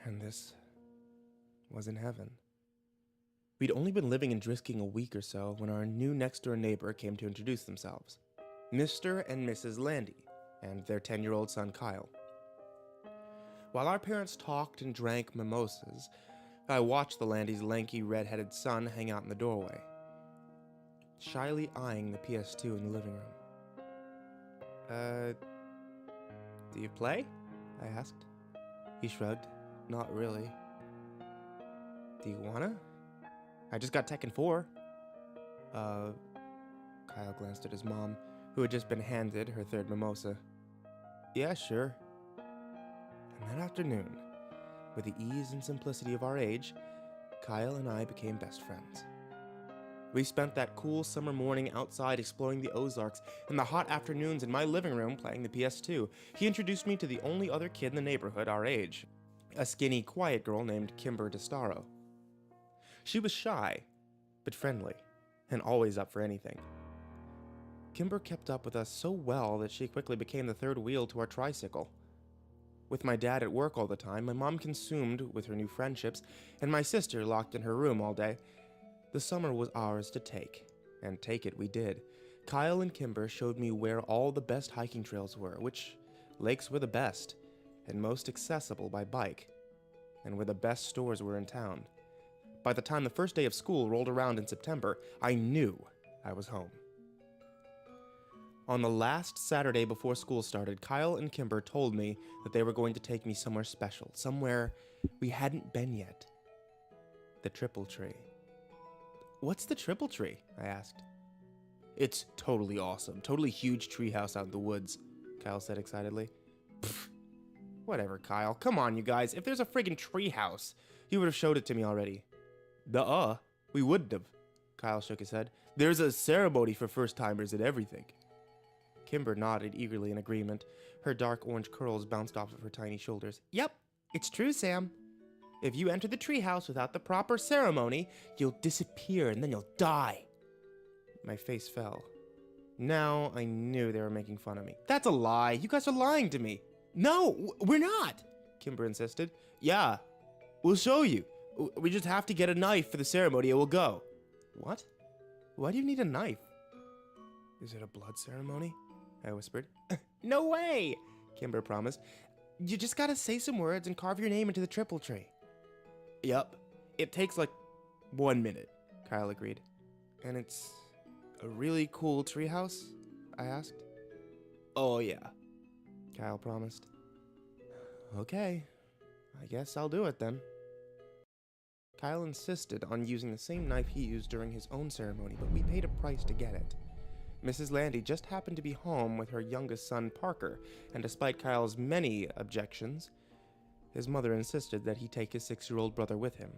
and this was in heaven. We'd only been living in Drisking a week or so when our new next-door neighbor came to introduce themselves. Mr. and Mrs. Landy, and their 10-year-old son Kyle. While our parents talked and drank mimosas, I watched the Landys' lanky, red-headed son hang out in the doorway, shyly eyeing the PS2 in the living room. Do you play? I asked. He shrugged. Not really. Do you wanna? I just got Tekken 4. Kyle glanced at his mom, who had just been handed her third mimosa. Yeah, sure. And that afternoon, with the ease and simplicity of our age, Kyle and I became best friends. We spent that cool summer morning outside exploring the Ozarks and the hot afternoons in my living room playing the PS2. He introduced me to the only other kid in the neighborhood our age, a skinny, quiet girl named Kimber DeStaro. She was shy, but friendly, and always up for anything. Kimber kept up with us so well that she quickly became the third wheel to our tricycle. With my dad at work all the time, my mom consumed with her new friendships, and my sister locked in her room all day, the summer was ours to take, and take it we did. Kyle and Kimber showed me where all the best hiking trails were, which lakes were the best, and most accessible by bike, and where the best stores were in town. By the time the first day of school rolled around in September, I knew I was home. On the last Saturday before school started, Kyle and Kimber told me that they were going to take me somewhere special, somewhere we hadn't been yet. The Triple Tree. What's the Triple Tree? I asked. It's totally awesome. Totally huge treehouse out in the woods, Kyle said excitedly. Pfft. Whatever, Kyle. Come on, you guys. If there's a friggin' treehouse, you would have showed it to me already. Duh, we wouldn't have, Kyle shook his head. There's a ceremony for first-timers and everything. Kimber nodded eagerly in agreement. Her dark orange curls bounced off of her tiny shoulders. Yep, it's true, Sam. If you enter the treehouse without the proper ceremony, you'll disappear and then you'll die. My face fell. Now I knew they were making fun of me. That's a lie. You guys are lying to me. No, we're not, Kimber insisted. Yeah, we'll show you. We just have to get a knife for the ceremony and we'll go. What? Why do you need a knife? Is it a blood ceremony? I whispered. No way, Kimber promised. You just gotta say some words and carve your name into the triple tree. Yup. It takes like 1 minute, Kyle agreed. And it's a really cool treehouse? I asked. Oh yeah, Kyle promised. Okay, I guess I'll do it then. Kyle insisted on using the same knife he used during his own ceremony, but we paid a price to get it. Mrs. Landy just happened to be home with her youngest son, Parker, and despite Kyle's many objections, his mother insisted that he take his 6-year-old brother with him.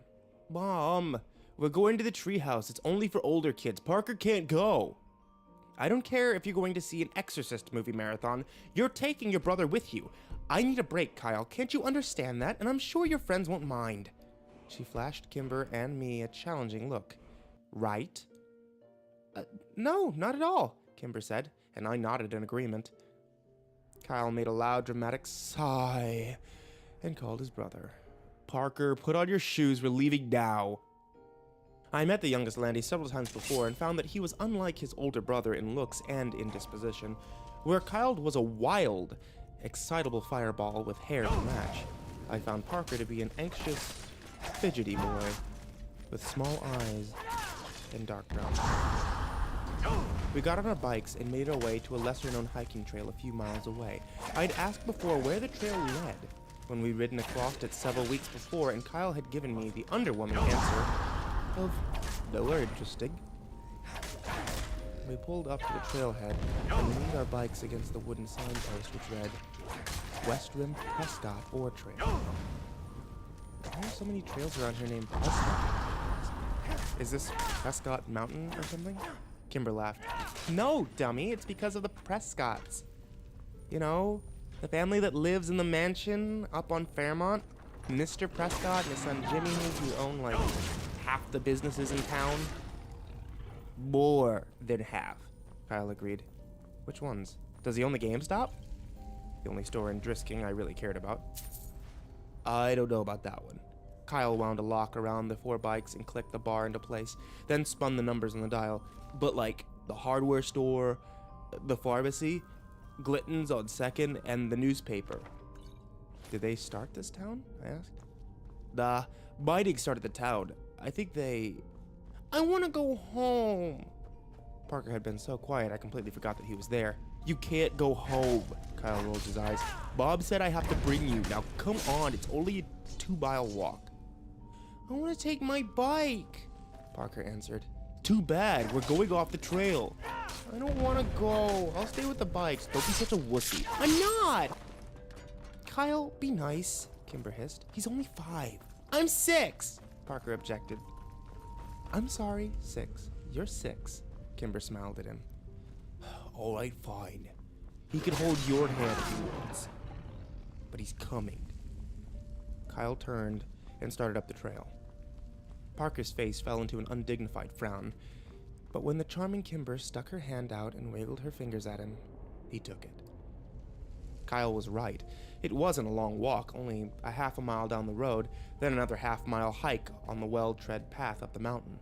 Mom, we're going to the treehouse. It's only for older kids. Parker can't go. I don't care if you're going to see an Exorcist movie marathon. You're taking your brother with you. I need a break, Kyle. Can't you understand that? And I'm sure your friends won't mind. She flashed Kimber and me a challenging look. Right? No, not at all, Kimber said, and I nodded in agreement. Kyle made a loud, dramatic sigh and called his brother. Parker, put on your shoes. We're leaving now. I met the youngest Landy several times before and found that he was unlike his older brother in looks and in disposition. Where Kyle was a wild, excitable fireball with hair to match, I found Parker to be an anxious, fidgety boy with small eyes and dark brown hair. We got on our bikes and made our way to a lesser-known hiking trail a few miles away. I'd asked before where the trail led when we'd ridden across it several weeks before, and Kyle had given me the underwhelming answer of nowhere interesting. We pulled up to the trailhead and leaned our bikes against the wooden signpost which read, West Rim Prescott Ore Trail. Why are so many trails around here named Prescott? Is this Prescott Mountain or something? Kimber laughed. No, dummy, it's because of the Prescotts. You know, the family that lives in the mansion up on Fairmont? Mr. Prescott and his son Jimmy, who own like half the businesses in town? More than half, Kyle agreed. Which ones? Does he own the GameStop? The only store in Drisking I really cared about. I don't know about that one. Kyle wound a lock around the 4 bikes and clicked the bar into place, then spun the numbers on the dial. But like the hardware store, the pharmacy, Glitton's on 2nd, and the newspaper. Did they start this town? I asked. The mining started the town. I think they... I want to go home. Parker had been so quiet I completely forgot that he was there. You can't go home, Kyle rolled his eyes. Bob said I have to bring you. Now come on, it's only a 2-mile walk. I want to take my bike, Parker answered. Too bad, we're going off the trail. I don't want to go. I'll stay with the bikes. Don't be such a wussy. I'm not! Kyle, be nice, Kimber hissed. He's only 5. I'm 6, Parker objected. I'm sorry, 6. You're 6, Kimber smiled at him. All right, fine. He can hold your hand if he wants. But he's coming. Kyle turned and started up the trail. Parker's face fell into an undignified frown, but when the charming Kimber stuck her hand out and wiggled her fingers at him, he took it. Kyle was right. It wasn't a long walk, only a half a mile down the road, then another half-mile hike on the well-tread path up the mountain.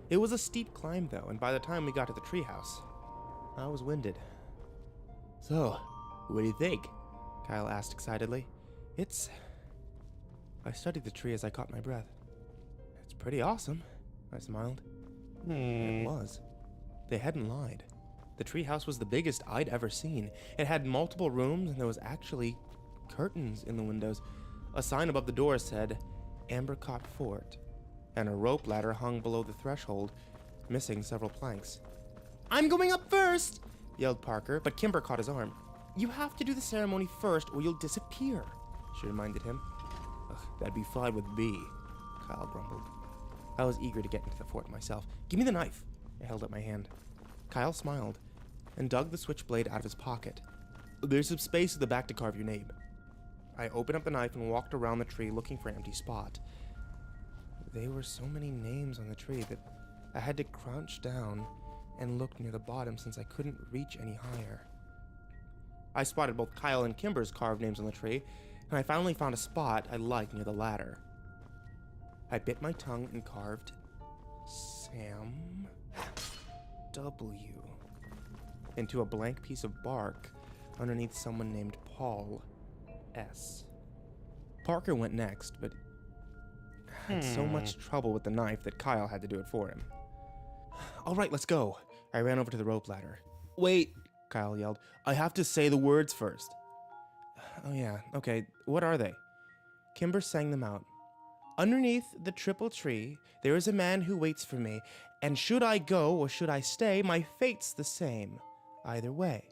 It was a steep climb, though, and by the time we got to the treehouse, I was winded. So, what do you think? Kyle asked excitedly. I studied the tree as I caught my breath. It's pretty awesome, I smiled. It was. They hadn't lied. The treehouse was the biggest I'd ever seen. It had multiple rooms, and there was actually curtains in the windows. A sign above the door said, Ambercott Fort, and a rope ladder hung below the threshold, missing several planks. I'm going up first, yelled Parker, but Kimber caught his arm. You have to do the ceremony first or you'll disappear, she reminded him. That'd be fine with me, Kyle grumbled. I was eager to get into the fort myself. Give me the knife, I held up my hand. Kyle smiled and dug the switchblade out of his pocket. There's some space in the back to carve your name. I opened up the knife and walked around the tree looking for an empty spot. There were so many names on the tree that I had to crouch down and look near the bottom since I couldn't reach any higher. I spotted both Kyle and Kimber's carved names on the tree, and I finally found a spot I liked near the ladder. I bit my tongue and carved Sam W into a blank piece of bark underneath someone named Paul S. Parker went next, but had so much trouble with the knife that Kyle had to do it for him. All right, let's go. I ran over to the rope ladder. Wait, Kyle yelled. I have to say the words first. Oh yeah, okay. What are they? Kimber sang them out. Underneath the triple tree, there is a man who waits for me, and should I go or should I stay, my fate's the same. Either way.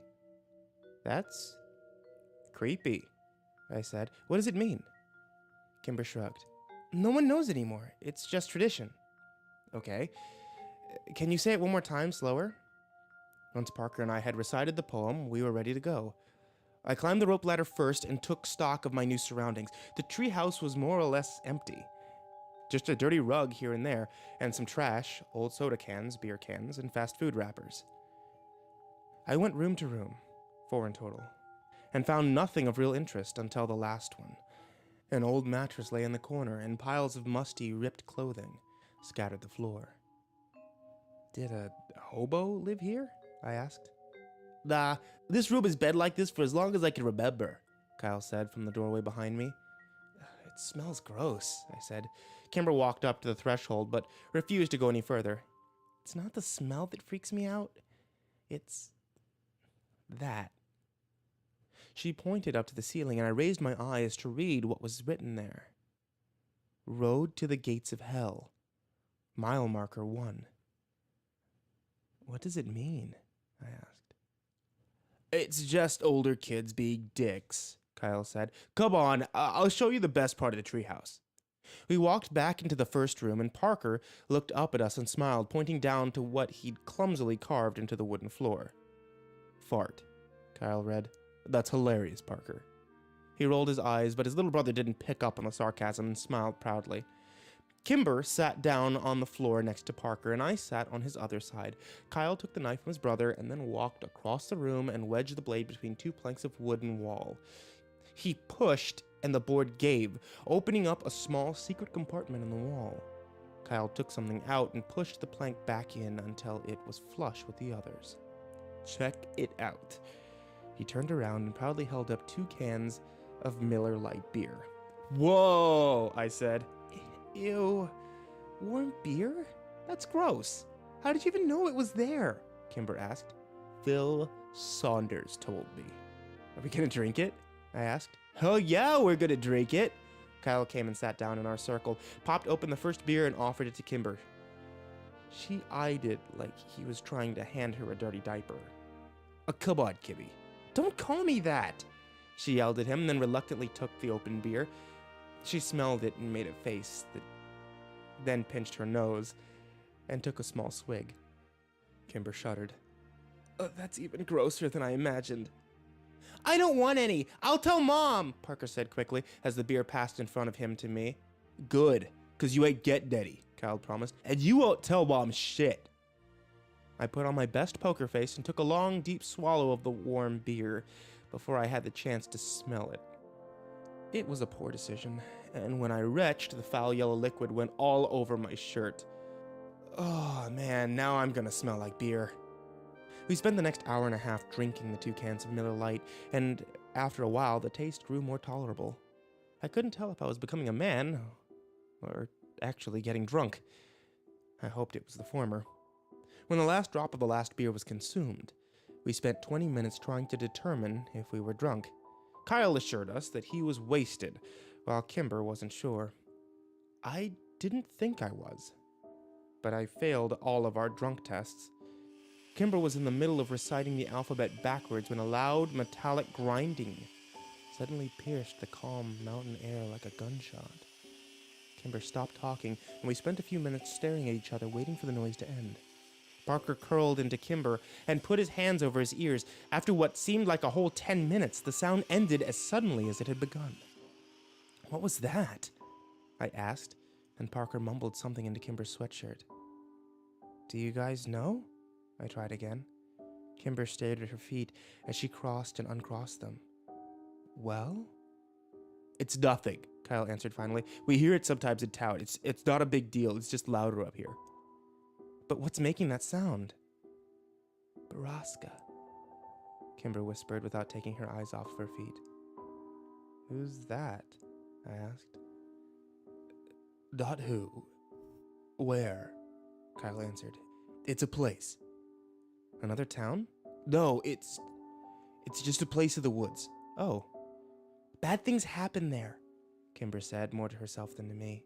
That's creepy, I said. What does it mean? Kimber shrugged. No one knows anymore. It's just tradition. Okay. Can you say it one more time, slower? Once Parker and I had recited the poem, we were ready to go. I climbed the rope ladder first and took stock of my new surroundings. The treehouse was more or less empty. Just a dirty rug here and there, and some trash, old soda cans, beer cans, and fast food wrappers. I went room to room, 4 in total, and found nothing of real interest until the last one. An old mattress lay in the corner, and piles of musty, ripped clothing scattered the floor. Did a hobo live here? I asked. Nah, this room has been like this for as long as I can remember, Kyle said from the doorway behind me. It smells gross, I said. Kimber walked up to the threshold, but refused to go any further. It's not the smell that freaks me out. It's that. She pointed up to the ceiling, and I raised my eyes to read what was written there. Road to the gates of hell. Mile marker 1. What does it mean? I asked. It's just older kids being dicks, Kyle said. Come on, I'll show you the best part of the treehouse. We walked back into the first room, and Parker looked up at us and smiled, pointing down to what he'd clumsily carved into the wooden floor. Fart, Kyle read. That's hilarious, Parker. He rolled his eyes, but his little brother didn't pick up on the sarcasm and smiled proudly. Kimber sat down on the floor next to Parker, and I sat on his other side. Kyle took the knife from his brother and then walked across the room and wedged the blade between 2 planks of wooden wall. He pushed, and the board gave, opening up a small secret compartment in the wall. Kyle took something out and pushed the plank back in until it was flush with the others. Check it out. He turned around and proudly held up 2 cans of Miller Lite beer. Whoa, I said. Ew. Warm beer? That's gross. How did you even know it was there? Kimber asked. Phil Saunders told me. Are we gonna drink it? I asked. Hell yeah, we're gonna drink it. Kyle came and sat down in our circle, popped open the first beer and offered it to Kimber. She eyed it like he was trying to hand her a dirty diaper. Come on, Kimmy. Don't call me that! She yelled at him, then reluctantly took the open beer. She smelled it and made a face that then pinched her nose and took a small swig. Kimber shuddered. That's even grosser than I imagined. I don't want any! I'll tell Mom! Parker said quickly as the beer passed in front of him to me. Good, 'cause you ain't getting any, Kyle promised, and you won't tell Mom shit. I put on my best poker face and took a long, deep swallow of the warm beer before I had the chance to smell it. It was a poor decision, and when I retched, the foul yellow liquid went all over my shirt. Oh man, now I'm gonna smell like beer. We spent the next hour and a half drinking the 2 cans of Miller Lite, and after a while, the taste grew more tolerable. I couldn't tell if I was becoming a man or actually getting drunk. I hoped it was the former. When the last drop of the last beer was consumed, we spent 20 minutes trying to determine if we were drunk. Kyle assured us that he was wasted, while Kimber wasn't sure. I didn't think I was, but I failed all of our drunk tests. Kimber was in the middle of reciting the alphabet backwards when a loud, metallic grinding suddenly pierced the calm mountain air like a gunshot. Kimber stopped talking, and we spent a few minutes staring at each other, waiting for the noise to end. Parker curled into Kimber and put his hands over his ears. After what seemed like a whole 10 minutes, the sound ended as suddenly as it had begun. What was that? I asked, and Parker mumbled something into Kimber's sweatshirt. Do you guys know? I tried again. Kimber stared at her feet as she crossed and uncrossed them. Well? It's nothing, Kyle answered finally. We hear it sometimes in town. It's not a big deal. It's just louder up here. But what's making that sound? Baraska, Kimber whispered without taking her eyes off of her feet. Who's that? I asked. Not who. Where? Kyle answered. It's a place. Another town? No, it's just a place in the woods. Oh. Bad things happen there, Kimber said, more to herself than to me.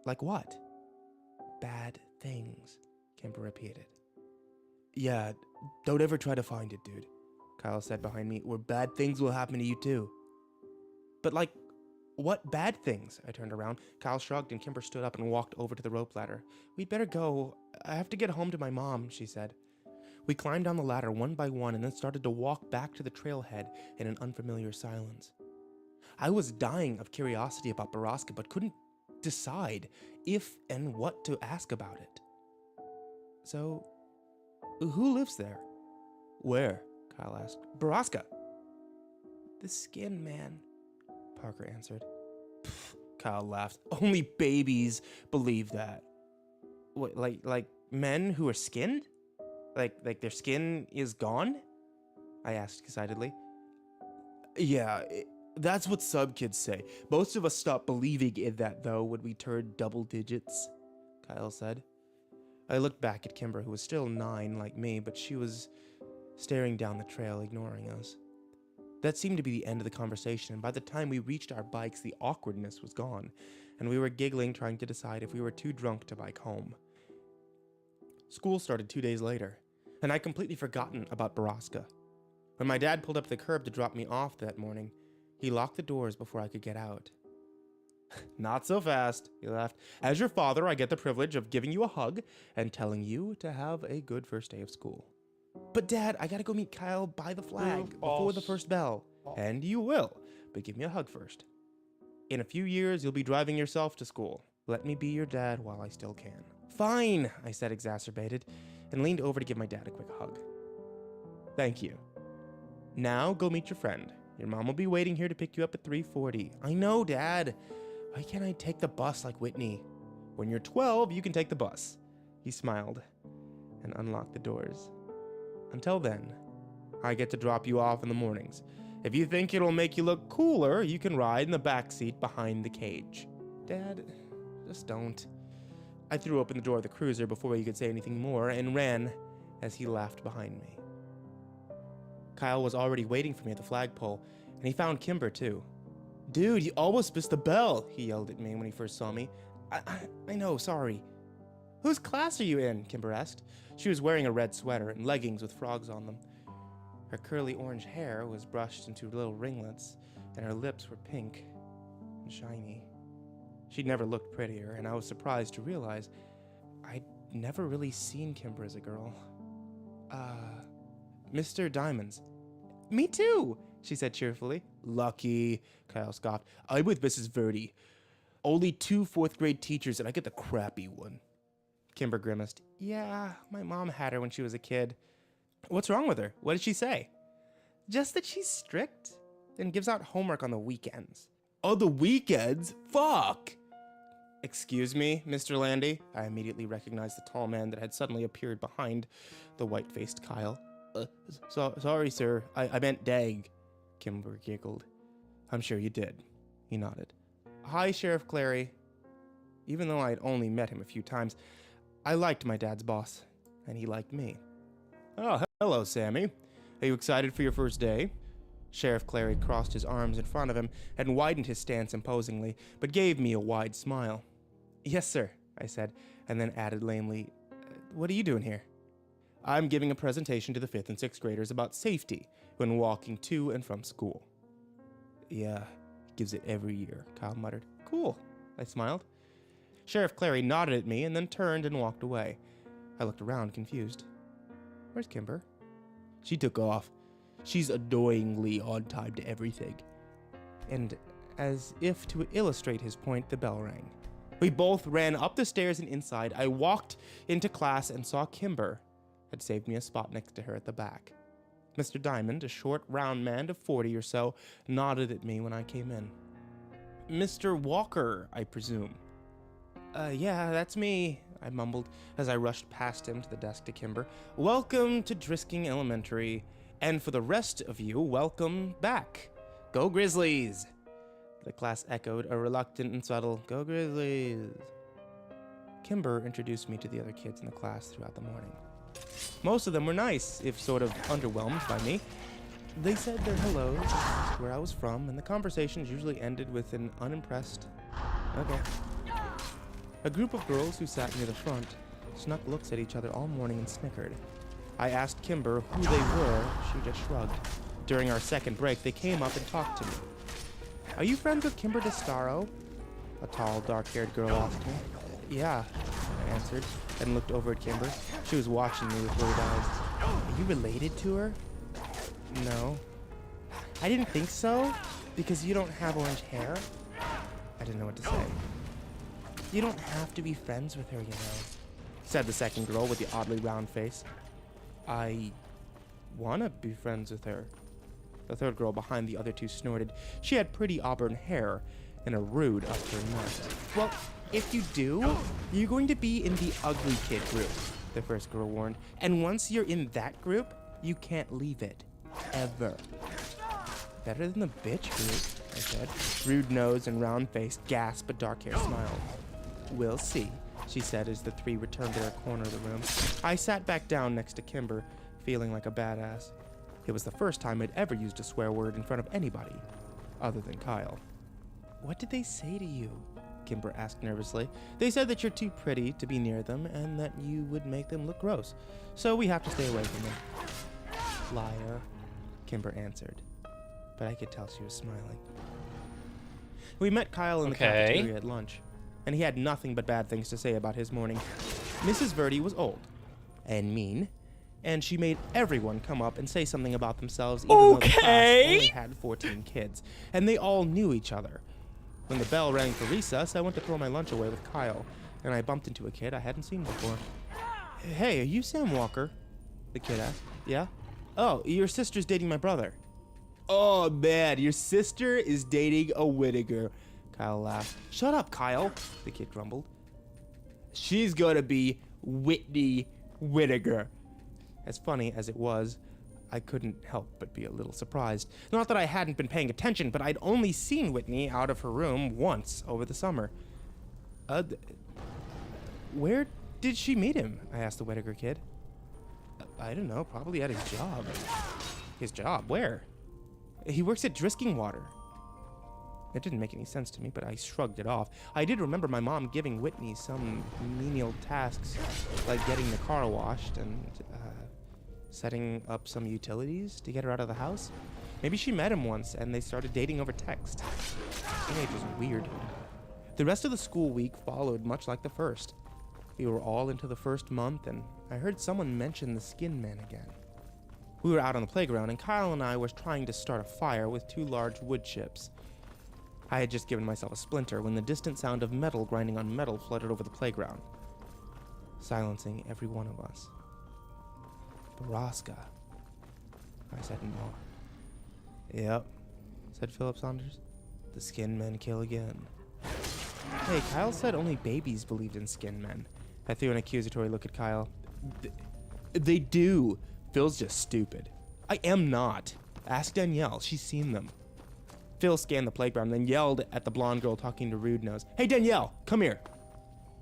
Like what? Bad things, Kimber repeated. Yeah, don't ever try to find it, dude, Kyle said behind me, or bad things will happen to you too. But like, what bad things? I turned around. Kyle shrugged and Kimber stood up and walked over to the rope ladder. We'd better go. I have to get home to my mom, she said. We climbed down the ladder one by one and then started to walk back to the trailhead in an unfamiliar silence. I was dying of curiosity about Baraska, but couldn't decide if and what to ask about it. So, who lives there? Where? Kyle asked. Baraska. The skin man, Parker answered. Pfft, Kyle laughed. Only babies believe that. What, like men who are skinned? Like their skin is gone? I asked excitedly. Yeah, that's what some kids say. Most of us stopped believing in that, though, when we turned double digits, Kyle said. I looked back at Kimber, who was still 9 like me, but she was staring down the trail, ignoring us. That seemed to be the end of the conversation, and by the time we reached our bikes, the awkwardness was gone, and we were giggling, trying to decide if we were too drunk to bike home. School started 2 days later, and I'd completely forgotten about Baraska. When my dad pulled up the curb to drop me off that morning, he locked the doors before I could get out. Not so fast, he laughed. As your father, I get the privilege of giving you a hug and telling you to have a good first day of school. But Dad, I gotta go meet Kyle by the flag before the first bell. And you will, but give me a hug first. In a few years, you'll be driving yourself to school. Let me be your dad while I still can. Fine, I said, exacerbated, and leaned over to give my dad a quick hug. Thank you. Now go meet your friend. Your mom will be waiting here to pick you up at 3:40. I know, Dad. Why can't I take the bus like Whitney? When you're 12, you can take the bus. He smiled and unlocked the doors. Until then, I get to drop you off in the mornings. If you think it'll make you look cooler, you can ride in the back seat behind the cage. Dad, just don't. I threw open the door of the cruiser before he could say anything more and ran as he laughed behind me. Kyle was already waiting for me at the flagpole, and he found Kimber too. Dude, you almost missed the bell, he yelled at me when he first saw me. I know, sorry. Whose class are you in? Kimber asked. She was wearing a red sweater and leggings with frogs on them. Her curly orange hair was brushed into little ringlets, and her lips were pink and shiny. She'd never looked prettier, and I was surprised to realize I'd never really seen Kimber as a girl. Mr. Diamonds. Me too, she said cheerfully. Lucky, Kyle scoffed. I'm with Mrs. Verdi. Only 2 fourth-grade teachers, and I get the crappy one. Kimber grimaced. Yeah, my mom had her when she was a kid. What's wrong with her? What did she say? Just that she's strict and gives out homework on the weekends. On the weekends? Fuck! Excuse me, Mr. Landy. I immediately recognized the tall man that had suddenly appeared behind the white-faced Kyle. Sorry, sir. I meant Dag. Kimber giggled. I'm sure you did. He nodded. Hi, Sheriff Clary. Even though I'd only met him a few times, I liked my dad's boss, and he liked me. Oh, hello, Sammy. Are you excited for your first day? Sheriff Clary crossed his arms in front of him and widened his stance imposingly, but gave me a wide smile. Yes, sir, I said, and then added lamely, what are you doing here? I'm giving a presentation to the 5th and 6th graders about safety when walking to and from school. Yeah, he gives it every year, Kyle muttered. Cool, I smiled. Sheriff Clary nodded at me and then turned and walked away. I looked around, confused. Where's Kimber? She took off. She's annoyingly on time to everything. And as if to illustrate his point, the bell rang. We both ran up the stairs and inside. I walked into class and saw Kimber had saved me a spot next to her at the back. Mr. Diamond, a short, round man of 40 or so, nodded at me when I came in. Mr. Walker, I presume. Yeah, that's me, I mumbled as I rushed past him to the desk to Kimber. Welcome to Drisking Elementary, and for the rest of you, welcome back. Go Grizzlies! The class echoed a reluctant and subtle, Go Grizzlies! Kimber introduced me to the other kids in the class throughout the morning. Most of them were nice, if sort of underwhelmed by me. They said their hellos, asked where I was from, and the conversations usually ended with an unimpressed, okay. A group of girls who sat near the front snuck looks at each other all morning and snickered. I asked Kimber who they were, she just shrugged. During our second break, they came up and talked to me. Are you friends with Kimber DeStaro? A tall, dark-haired girl asked me. Yeah, I answered, and looked over at Kimber. She was watching me with worried eyes. Are you related to her? No. I didn't think so, because you don't have orange hair. I didn't know what to say. You don't have to be friends with her, you know, said the second girl with the oddly round face. I want to be friends with her. The third girl behind the other two snorted. She had pretty auburn hair and a rude up her nose. Well, if you do, you're going to be in the ugly kid group, the first girl warned. And once you're in that group, you can't leave it. Ever. Better than the bitch group, I said. Rude nose and round face gasped, but dark hair smiled. We'll see, she said as the three returned to their corner of the room. I sat back down next to Kimber, feeling like a badass. It was the first time I'd ever used a swear word in front of anybody, other than Kyle. What did they say to you? Kimber asked nervously. They said that you're too pretty to be near them and that you would make them look gross. So we have to stay away from them. Liar, Kimber answered. But I could tell she was smiling. We met Kyle in the cafeteria at lunch, and he had nothing but bad things to say about his morning. Mrs. Verdi was old and mean, and she made everyone come up and say something about themselves, even though the class only had 14 kids, and they all knew each other. When the bell rang for recess, I went to throw my lunch away with Kyle, and I bumped into a kid I hadn't seen before. Hey, are you Sam Walker? The kid asked. Yeah? Oh, your sister's dating my brother. Oh, man, your sister is dating a Whittaker. Kyle laughed. Shut up, Kyle, the kid grumbled. She's gonna be Whitney Whittaker. As funny as it was, I couldn't help but be a little surprised. Not that I hadn't been paying attention, but I'd only seen Whitney out of her room once over the summer. Where did she meet him? I asked the Whittaker kid. I don't know, probably at his job. His job? Where? He works at Drisking Water. It didn't make any sense to me, but I shrugged it off. I did remember my mom giving Whitney some menial tasks, like getting the car washed and setting up some utilities to get her out of the house. Maybe she met him once and they started dating over text. Teenage was weird. The rest of the school week followed much like the first. We were all into the first month, and I heard someone mention the Skin Men again. We were out on the playground, and Kyle and I were trying to start a fire with 2 large wood chips. I had just given myself a splinter when the distant sound of metal grinding on metal flooded over the playground, silencing every one of us. Baraska, I said in awe. Yep, said Philip Saunders. The Skin Men kill again. Hey, Kyle said only babies believed in Skin Men. I threw an accusatory look at Kyle. They do. Phil's just stupid. I am not. Ask Danielle. She's seen them. Phil scanned the playground, then yelled at the blonde girl talking to Rude Nose. Hey, Danielle, come here.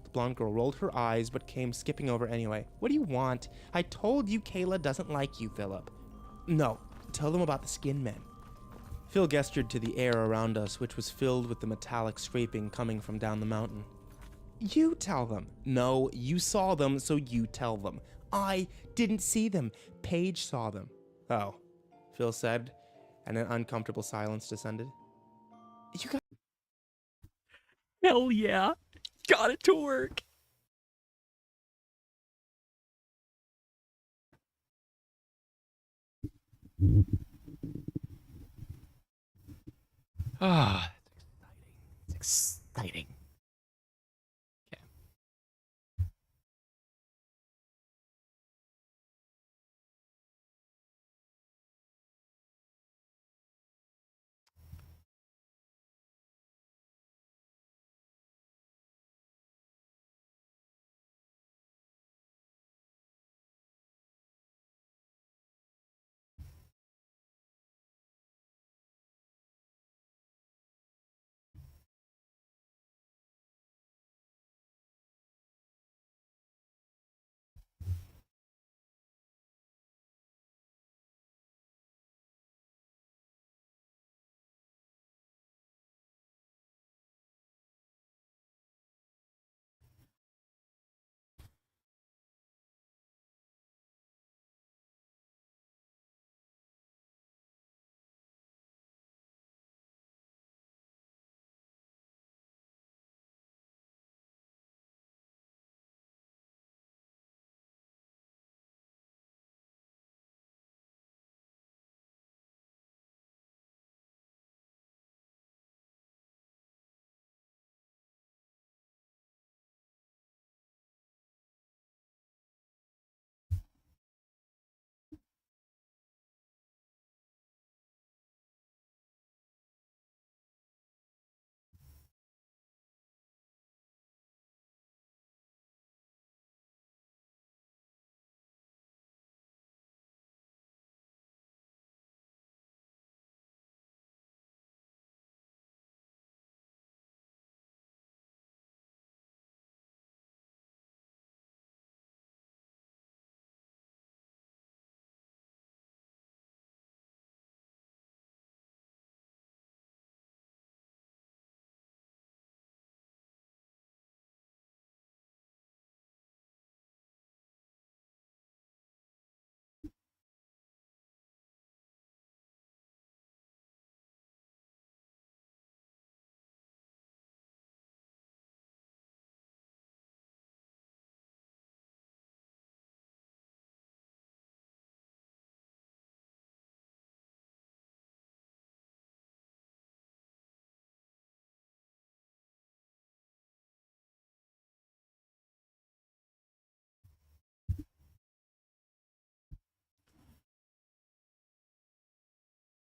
The blonde girl rolled her eyes, but came skipping over anyway. What do you want? I told you Kayla doesn't like you, Philip. No, tell them about the Skin Men. Phil gestured to the air around us, which was filled with the metallic scraping coming from down the mountain. You tell them. No, you saw them, so you tell them. I didn't see them. Paige saw them. Oh, Phil said, and an uncomfortable silence descended. You got... Hell yeah. Got it to work. Ah, It's exciting. okay.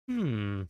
Hmm.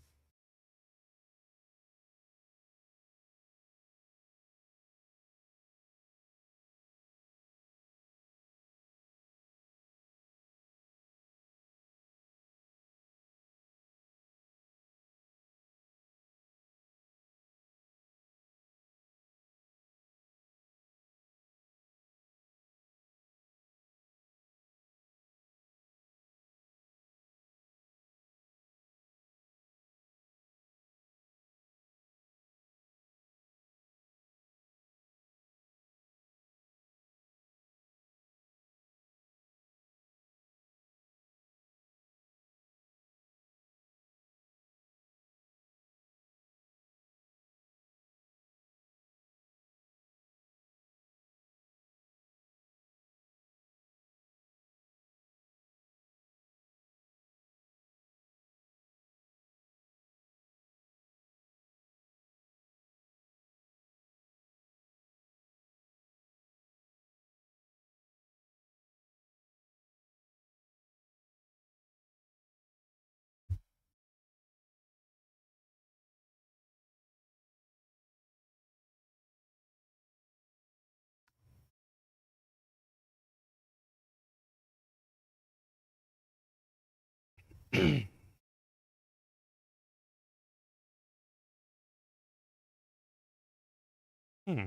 Hmm.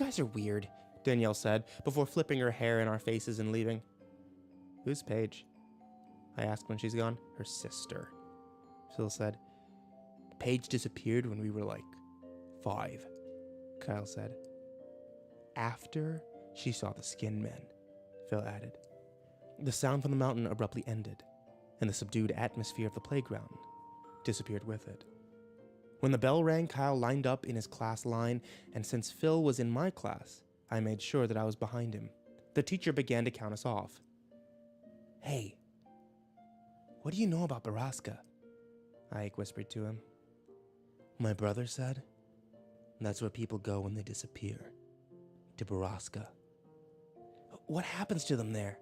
You guys are weird, Danielle said, before flipping her hair in our faces and leaving. Who's Paige? I asked when she's gone. Her sister. Phil said. Paige disappeared when we were like 5, Kyle said. After she saw the skin men, Phil added. The sound from the mountain abruptly ended, and the subdued atmosphere of the playground disappeared with it. When the bell rang, Kyle lined up in his class line, and since Phil was in my class, I made sure that I was behind him. The teacher began to count us off. Hey, What do you know about Baraska? Ike whispered to him. My brother said, that's where people go when they disappear. To Baraska. What happens to them there?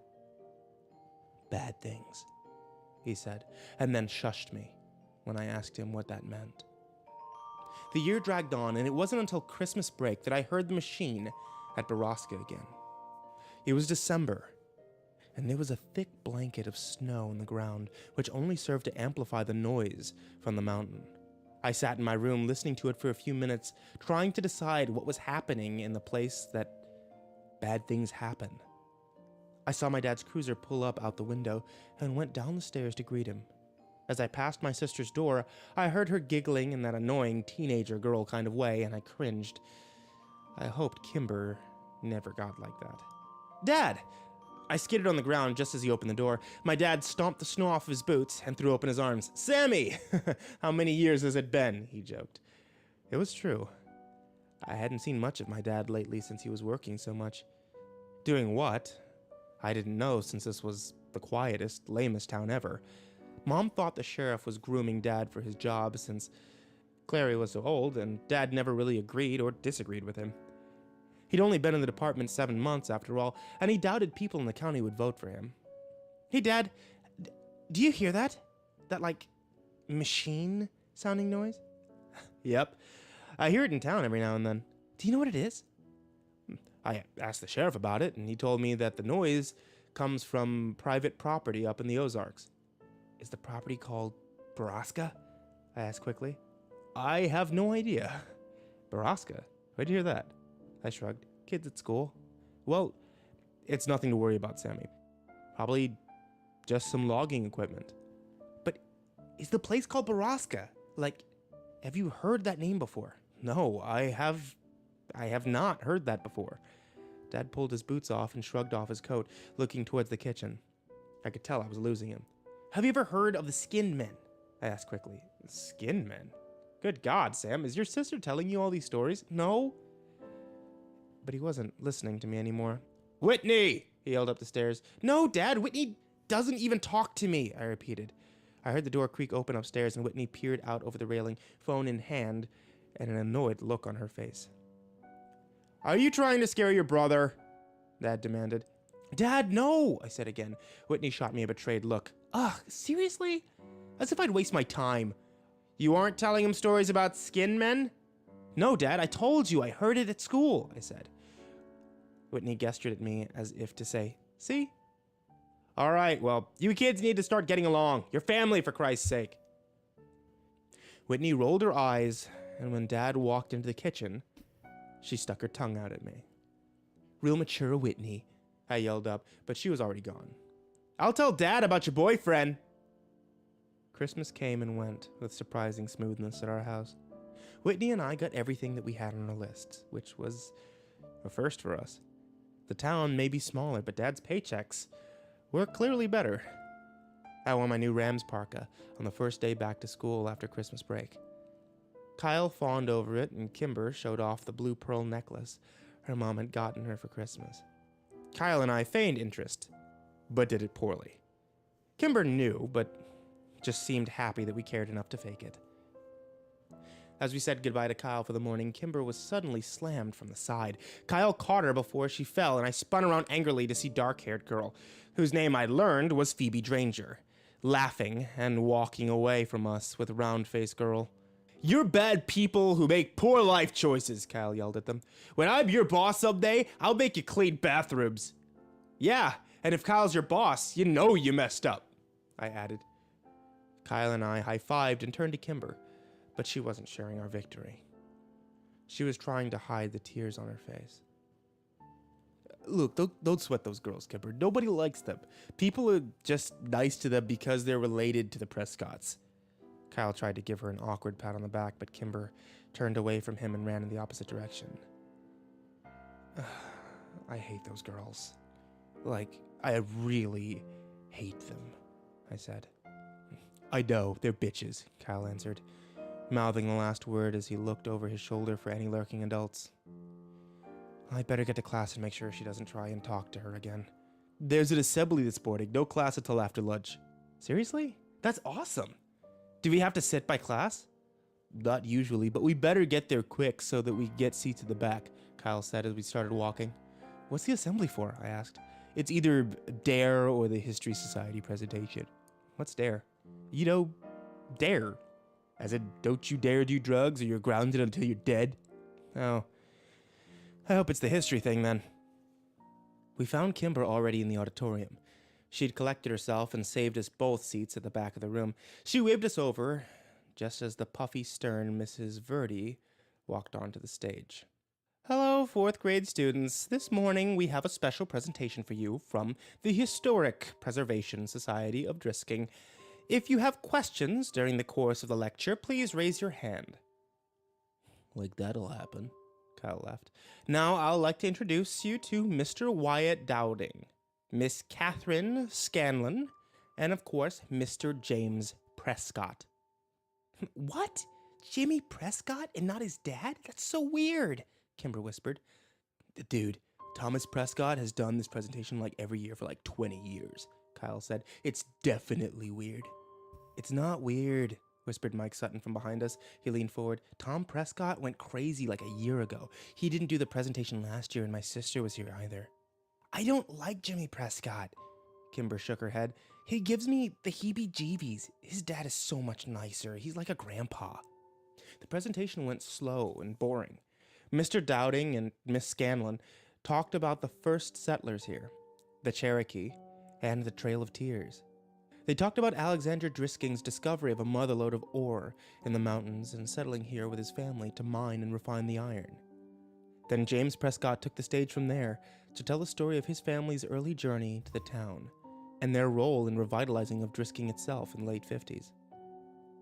Bad things, he said, and then shushed me when I asked him what that meant. The year dragged on, and it wasn't until Christmas break that I heard the machine at Baraska again. It was December, and there was a thick blanket of snow on the ground, which only served to amplify the noise from the mountain. I sat in my room listening to it for a few minutes, trying to decide what was happening in the place that bad things happen. I saw my dad's cruiser pull up out the window and went down the stairs to greet him. As I passed my sister's door, I heard her giggling in that annoying teenager girl kind of way, and I cringed. I hoped Kimber never got like that. Dad! I skidded on the ground just as he opened the door. My dad stomped the snow off his boots and threw open his arms. Sammy! How many years has it been? He joked. It was true. I hadn't seen much of my dad lately since he was working so much. Doing what? I didn't know, since this was the quietest, lamest town ever. Mom thought the sheriff was grooming Dad for his job since Clary was so old, and Dad never really agreed or disagreed with him. He'd only been in the department 7 months, after all, and he doubted people in the county would vote for him. Hey, Dad, do you hear that? That, machine-sounding noise? Yep. I hear it in town every now and then. Do you know what it is? I asked the sheriff about it, and he told me that the noise comes from private property up in the Ozarks. Is the property called Baraska? I asked quickly. I have no idea. Baraska? Where'd you hear that? I shrugged. Kids at school. Well, it's nothing to worry about, Sammy. Probably just some logging equipment. But is the place called Baraska? Have you heard that name before? No, I have not heard that before. Dad pulled his boots off and shrugged off his coat, looking towards the kitchen. I could tell I was losing him. Have you ever heard of the Skinned Men? I asked quickly. Skinned Men? Good God, Sam, is your sister telling you all these stories? No. But he wasn't listening to me anymore. Whitney! He yelled up the stairs. No, Dad, Whitney doesn't even talk to me, I repeated. I heard the door creak open upstairs, and Whitney peered out over the railing, phone in hand, and an annoyed look on her face. Are you trying to scare your brother? Dad demanded. Dad, no, I said again. Whitney shot me a betrayed look. Ugh, seriously? As if I'd waste my time. You aren't telling him stories about skin men? No, Dad, I told you. I heard it at school, I said. Whitney gestured at me as if to say, see? All right, well, you kids need to start getting along. Your family, for Christ's sake. Whitney rolled her eyes, and when Dad walked into the kitchen, she stuck her tongue out at me. Real mature, Whitney, I yelled up, but she was already gone. I'll tell Dad about your boyfriend. Christmas came and went with surprising smoothness at our house. Whitney and I got everything that we had on our list, which was a first for us. The town may be smaller, but Dad's paychecks were clearly better. I wore my new Rams parka on the first day back to school after Christmas break. Kyle fawned over it, and Kimber showed off the blue pearl necklace her mom had gotten her for Christmas. Kyle and I feigned interest, but did it poorly. Kimber knew, but just seemed happy that we cared enough to fake it. As we said goodbye to Kyle for the morning, Kimber was suddenly slammed from the side. Kyle caught her before she fell, and I spun around angrily to see dark-haired girl, whose name I learned was Phoebe Dranger, laughing and walking away from us with round-faced girl. You're bad people who make poor life choices, Kyle yelled at them. When I'm your boss someday, I'll make you clean bathrooms. Yeah, and if Kyle's your boss, you know you messed up, I added. Kyle and I high-fived and turned to Kimber, but she wasn't sharing our victory. She was trying to hide the tears on her face. Look, don't sweat those girls, Kimber. Nobody likes them. People are just nice to them because they're related to the Prescotts. Kyle tried to give her an awkward pat on the back, but Kimber turned away from him and ran in the opposite direction. I hate those girls. I really hate them, I said. I know, they're bitches, Kyle answered, mouthing the last word as he looked over his shoulder for any lurking adults. I'd better get to class and make sure she doesn't try and talk to her again. There's an assembly this morning, no class until after lunch. Seriously? That's awesome. Do we have to sit by class? Not usually, but we better get there quick so that we get seats at the back, Kyle said as we started walking. What's the assembly for? I asked. It's either DARE or the History Society presentation. What's DARE? You know, DARE. As in, don't you dare do drugs or you're grounded until you're dead. Oh, I hope it's the history thing then. We found Kimber already in the auditorium. She'd collected herself and saved us both seats at the back of the room. She waved us over, just as the puffy, stern Mrs. Verdi walked onto the stage. Hello, 4th grade students. This morning we have a special presentation for you from the Historic Preservation Society of Drisking. If you have questions during the course of the lecture, please raise your hand. Like that'll happen, Kyle laughed. Now I'd like to introduce you to Mr. Wyatt Dowding, Miss Catherine Scanlon, and of course, Mr. James Prescott. What? Jimmy Prescott and not his dad? That's so weird, Kimber whispered. Dude, Thomas Prescott has done this presentation like every year for like 20 years, Kyle said. It's definitely weird. It's not weird, whispered Mike Sutton from behind us. He leaned forward. Tom Prescott went crazy like a year ago. He didn't do the presentation last year and my sister was here either. I don't like Jimmy Prescott. Kimber shook her head. He gives me the heebie-jeebies. His dad is so much nicer. He's like a grandpa. The presentation went slow and boring. Mr. Dowding and Miss Scanlon talked about the first settlers here, the Cherokee, and the Trail of Tears. They talked about Alexander Drisking's discovery of a motherlode of ore in the mountains and settling here with his family to mine and refine the iron. Then James Prescott took the stage from there to tell the story of his family's early journey to the town and their role in revitalizing of Drisking itself in the late 50s.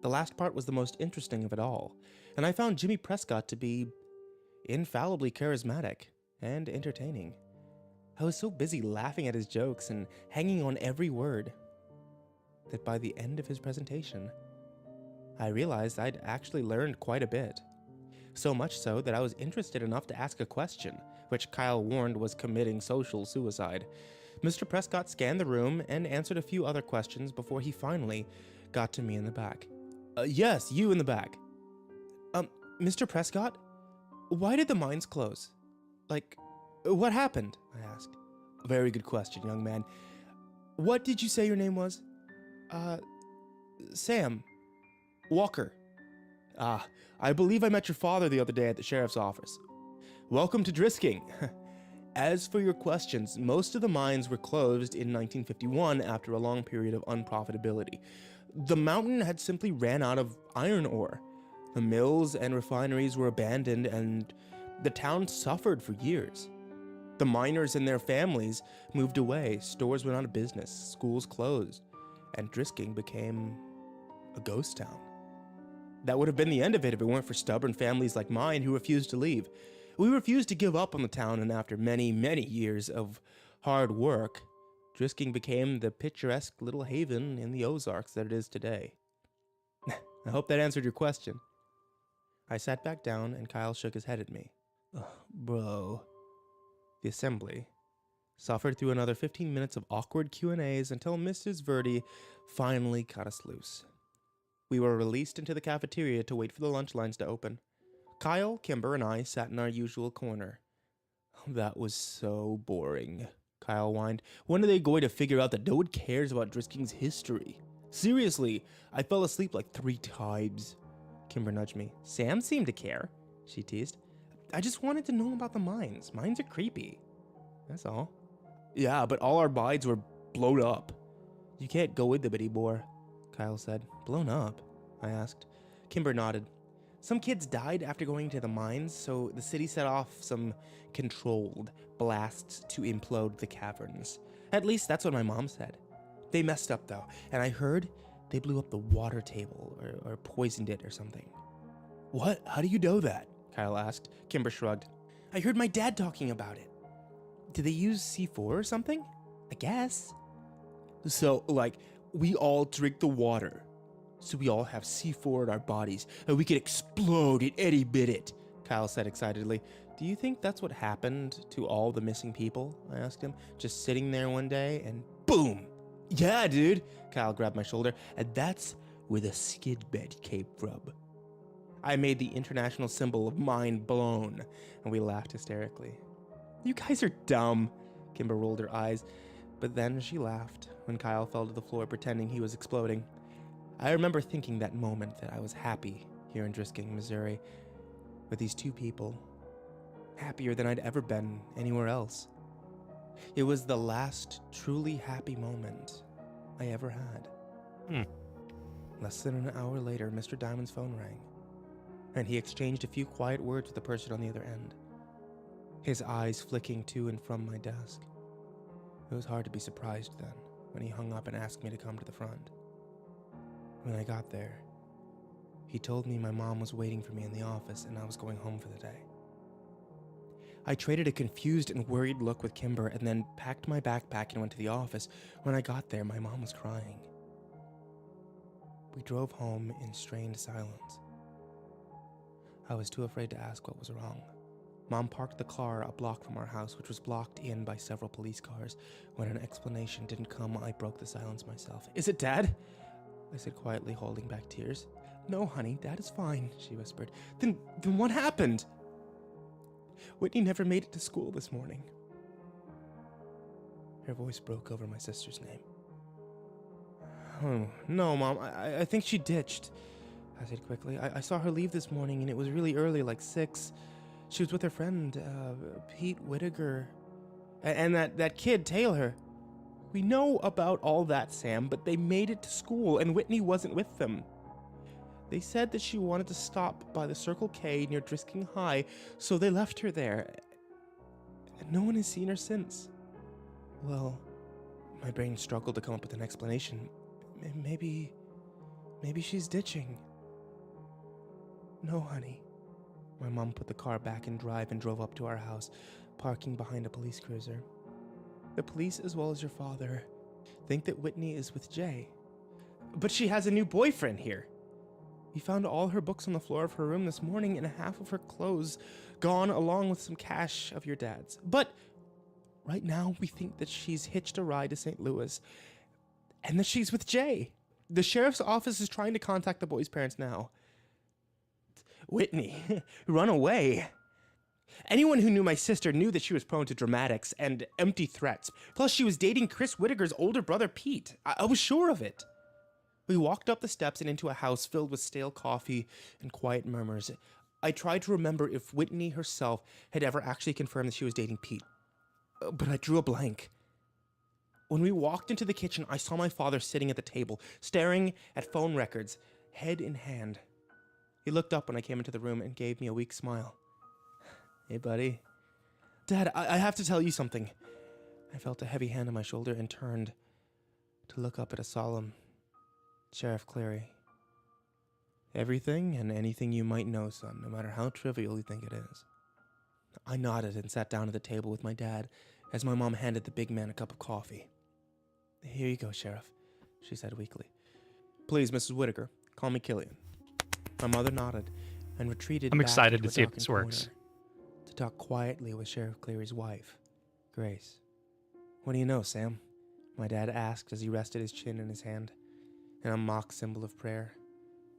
The last part was the most interesting of it all, and I found Jimmy Prescott to be infallibly charismatic and entertaining. I was so busy laughing at his jokes and hanging on every word that by the end of his presentation, I realized I'd actually learned quite a bit. So much so that I was interested enough to ask a question, which Kyle warned was committing social suicide. Mr. Prescott scanned the room and answered a few other questions before he finally got to me in the back. Yes, you in the back. Mr. Prescott, why did the mines close? Like, what happened? I asked. Very good question, young man. What did you say your name was? Sam. Walker. I believe I met your father the other day at the sheriff's office. Welcome to Drisking. As for your questions, most of the mines were closed in 1951 after a long period of unprofitability. The mountain had simply ran out of iron ore. The mills and refineries were abandoned and the town suffered for years. The miners and their families moved away, stores went out of business, schools closed, and Drisking became a ghost town. That would have been the end of it if it weren't for stubborn families like mine who refused to leave. We refused to give up on the town, and after many, many years of hard work, Drisking became the picturesque little haven in the Ozarks that it is today. I hope that answered your question. I sat back down, and Kyle shook his head at me. Bro. The assembly suffered through another 15 minutes of awkward Q&As until Mrs. Verdi finally cut us loose. We were released into the cafeteria to wait for the lunch lines to open. Kyle, Kimber, and I sat in our usual corner. That was so boring, Kyle whined. When are they going to figure out that no one cares about Drisking's history? Seriously, I fell asleep like 3 times. Kimber nudged me. Sam seemed to care, she teased. I just wanted to know about the mines. Mines are creepy. That's all. Yeah, but all our mines were blown up. You can't go in them anymore, Kyle said. Blown up? I asked. Kimber nodded. Some kids died after going to the mines, so the city set off some controlled blasts to implode the caverns. At least that's what my mom said. They messed up though, and I heard they blew up the water table or poisoned it or something. What? How do you know that? Kyle asked. Kimber shrugged. I heard my dad talking about it. Did they use C4 or something? I guess. So, we all drink the water. So we all have C4 in our bodies, and we could explode at any minute, Kyle said excitedly. Do you think that's what happened to all the missing people? I asked him. Just sitting there one day, and boom! Yeah, dude. Kyle grabbed my shoulder, and that's where the skid bed came from. I made the international symbol of mind blown, and we laughed hysterically. You guys are dumb. Kimber rolled her eyes, but then she laughed when Kyle fell to the floor pretending he was exploding. I remember thinking that moment that I was happy here in Drisking, Missouri, with these two people. Happier than I'd ever been anywhere else. It was the last truly happy moment I ever had. Less than an hour later, Mr. Diamond's phone rang, and he exchanged a few quiet words with the person on the other end, his eyes flicking to and from my desk. It was hard to be surprised then when he hung up and asked me to come to the front. When I got there, he told me my mom was waiting for me in the office and I was going home for the day. I traded a confused and worried look with Kimber and then packed my backpack and went to the office. When I got there, my mom was crying. We drove home in strained silence. I was too afraid to ask what was wrong. Mom parked the car a block from our house, which was blocked in by several police cars. When an explanation didn't come, I broke the silence myself. Is it Dad? I said quietly, holding back tears. No, honey, Dad is fine, she whispered. Then what happened? Whitney never made it to school this morning. Her voice broke over my sister's name. Oh, no, Mom, I think she ditched, I said quickly. I saw her leave this morning, and it was really early, like 6. She was with her friend, Pete Whittaker, and that kid, Taylor. We know about all that, Sam, but they made it to school, and Whitney wasn't with them. They said that she wanted to stop by the Circle K near Drisking High, so they left her there. And no one has seen her since. Well, my brain struggled to come up with an explanation. Maybe she's ditching. No, honey. My mom put the car back in drive and drove up to our house, parking behind a police cruiser. The police, as well as your father, think that Whitney is with Jay. But she has a new boyfriend here. We found all her books on the floor of her room this morning and half of her clothes gone, along with some cash of your dad's. But right now, we think that she's hitched a ride to St. Louis and that she's with Jay. The sheriff's office is trying to contact the boy's parents now. Whitney, run away. Anyone who knew my sister knew that she was prone to dramatics and empty threats. Plus, she was dating Chris Whittaker's older brother, Pete. I was sure of it. We walked up the steps and into a house filled with stale coffee and quiet murmurs. I tried to remember if Whitney herself had ever actually confirmed that she was dating Pete. But I drew a blank. When we walked into the kitchen, I saw my father sitting at the table, staring at phone records, head in hand. He looked up when I came into the room and gave me a weak smile. Hey, buddy. Dad, I have to tell you something. I felt a heavy hand on my shoulder and turned to look up at a solemn Sheriff Cleary. Everything and anything you might know, son, no matter how trivial you think it is. I nodded and sat down at the table with my dad as my mom handed the big man a cup of coffee. Here you go, Sheriff, she said weakly. Please, Mrs. Whittaker, call me Killian. My mother nodded and retreated. I'm back excited into to a see if darkened this works. corner to talk quietly with Sheriff Cleary's wife, Grace. What do you know, Sam? My dad asked as he rested his chin in his hand in a mock symbol of prayer,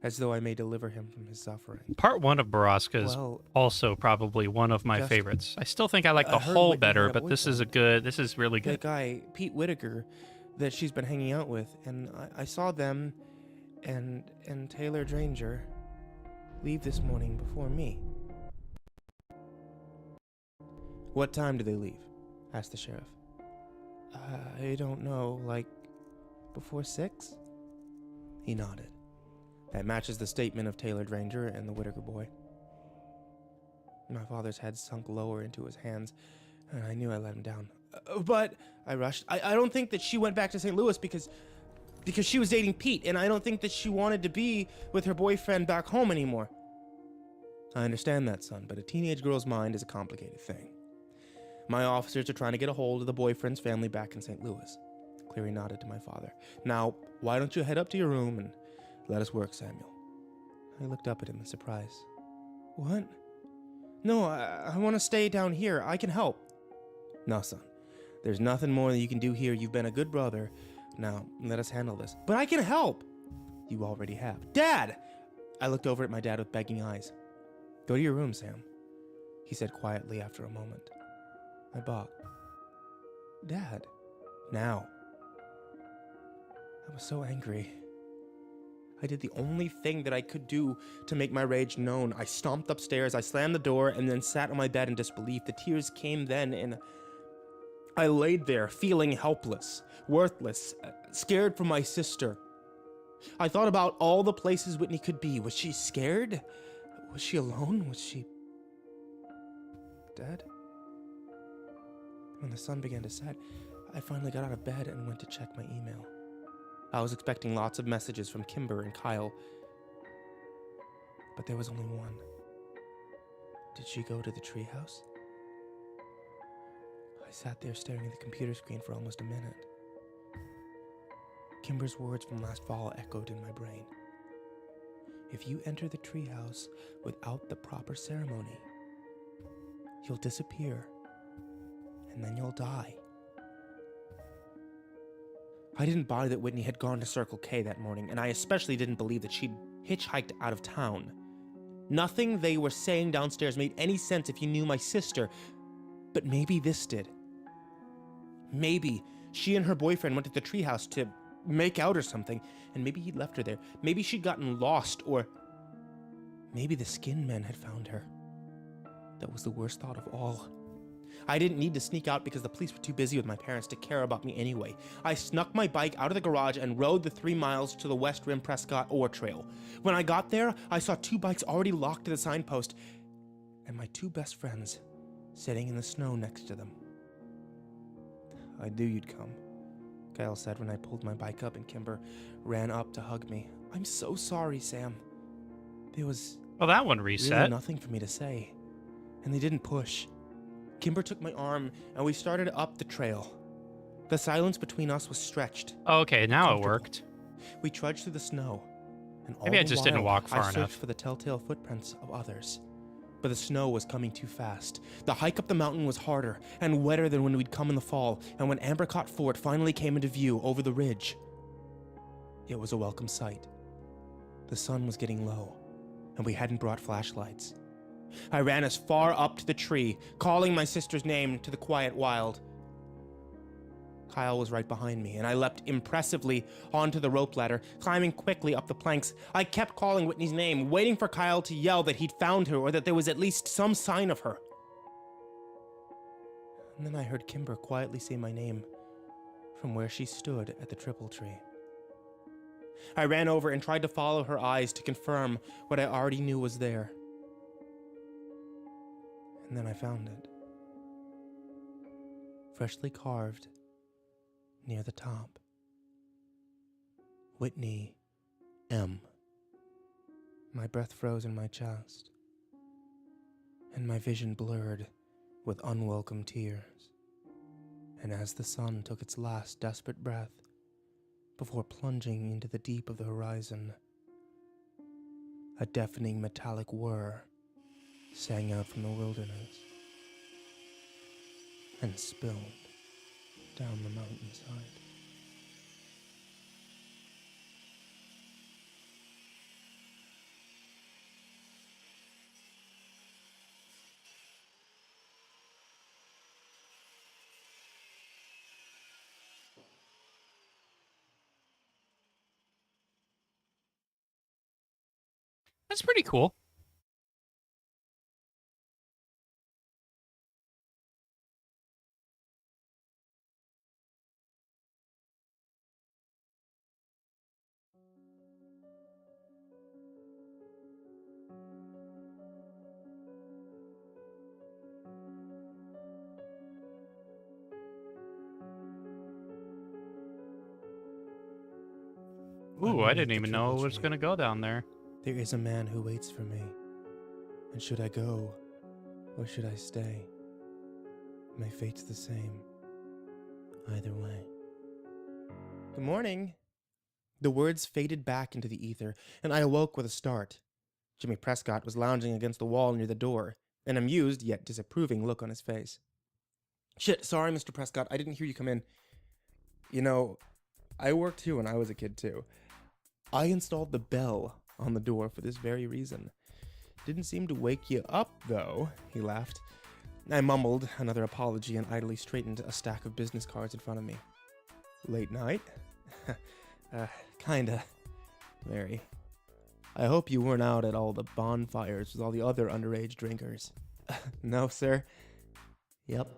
as though I may deliver him from his suffering. Part 1 of Baraska is Well, also probably one of my just- favorites. I still think I like I the heard whole Whitney better, had a but this is boyfriend. this is really that good. guy, Pete Whittaker, that she's been hanging out with, and I saw them and Taylor Dranger leave this morning before me. What time did they leave? Asked the sheriff. I don't know, like before 6? He nodded. That matches the statement of Taylor Dranger and the Whittaker boy. My father's head sunk lower into his hands, and I knew I let him down. But I rushed. I don't think that she went back to St. Louis because she was dating Pete, and I don't think that she wanted to be with her boyfriend back home anymore. I understand that, son, but a teenage girl's mind is a complicated thing. My officers are trying to get a hold of the boyfriend's family back in St. Louis. Cleary nodded to my father. Now, why don't you head up to your room and let us work, Samuel? I looked up at him in surprise. What? No, I want to stay down here. I can help. No, son. There's nothing more that you can do here. You've been a good brother. Now, let us handle this. But I can help! You already have. Dad! I looked over at my dad with begging eyes. Go to your room, Sam, he said quietly after a moment. I balked. Dad. Now. I was so angry. I did the only thing that I could do to make my rage known. I stomped upstairs, I slammed the door, and then sat on my bed in disbelief. The tears came then, and I laid there, feeling helpless, worthless, scared for my sister. I thought about all the places Whitney could be. Was she scared? Was she alone? Was she dead? When the sun began to set, I finally got out of bed and went to check my email. I was expecting lots of messages from Kimber and Kyle, but there was only one. Did she go to the treehouse? I sat there staring at the computer screen for almost a minute. Kimber's words from last fall echoed in my brain. If you enter the treehouse without the proper ceremony, you'll disappear, and then you'll die. I didn't buy that Whitney had gone to Circle K that morning, and I especially didn't believe that she'd hitchhiked out of town. Nothing they were saying downstairs made any sense if you knew my sister, but maybe this did. Maybe she and her boyfriend went to the treehouse to make out or something, and maybe he'd left her there. Maybe she'd gotten lost, or maybe the skin men had found her. That was the worst thought of all. I didn't need to sneak out because the police were too busy with my parents to care about me anyway. I snuck my bike out of the garage and rode the 3 miles to the West Rim Prescott Ore Trail. When I got there, I saw 2 bikes already locked to the signpost, and my 2 best friends sitting in the snow next to them. I knew you'd come, Kyle said when I pulled my bike up and Kimber ran up to hug me. I'm so sorry, Sam. There was Well, that one really reset. nothing for me to say, and they didn't push. Kimber took my arm, and we started up the trail. The silence between us was stretched. Okay, now it comfortable. worked. We trudged through the snow, and all Maybe I the just didn't while, walk far I searched enough. for the telltale footprints of others. But the snow was coming too fast. The hike up the mountain was harder and wetter than when we'd come in the fall, and when Ambercott Fort finally came into view over the ridge, it was a welcome sight. The sun was getting low, and we hadn't brought flashlights. I ran as far up to the tree, calling my sister's name to the quiet wild. Kyle was right behind me, and I leapt impressively onto the rope ladder, climbing quickly up the planks. I kept calling Whitney's name, waiting for Kyle to yell that he'd found her or that there was at least some sign of her. And then I heard Kimber quietly say my name from where she stood at the triple tree. I ran over and tried to follow her eyes to confirm what I already knew was there. And then I found it. Freshly carved near the top. Whitney M. My breath froze in my chest, and my vision blurred with unwelcome tears. And as the sun took its last desperate breath before plunging into the deep of the horizon, a deafening metallic whir sang out from the wilderness and spilled down the mountainside. That's pretty cool. Ooh, I didn't even know it was going to go down there. There is a man who waits for me. And should I go, or should I stay? My fate's the same. Either way. Good morning. The words faded back into the ether, and I awoke with a start. Jimmy Prescott was lounging against the wall near the door, an amused yet disapproving look on his face. Shit, sorry, Mr. Prescott, I didn't hear you come in. You know, I worked here when I was a kid, too. I installed the bell on the door for this very reason. Didn't seem to wake you up, though, he laughed. I mumbled another apology and idly straightened a stack of business cards in front of me. Late night? Kinda. Very. I hope you weren't out at all the bonfires with all the other underage drinkers. No, sir. Yep.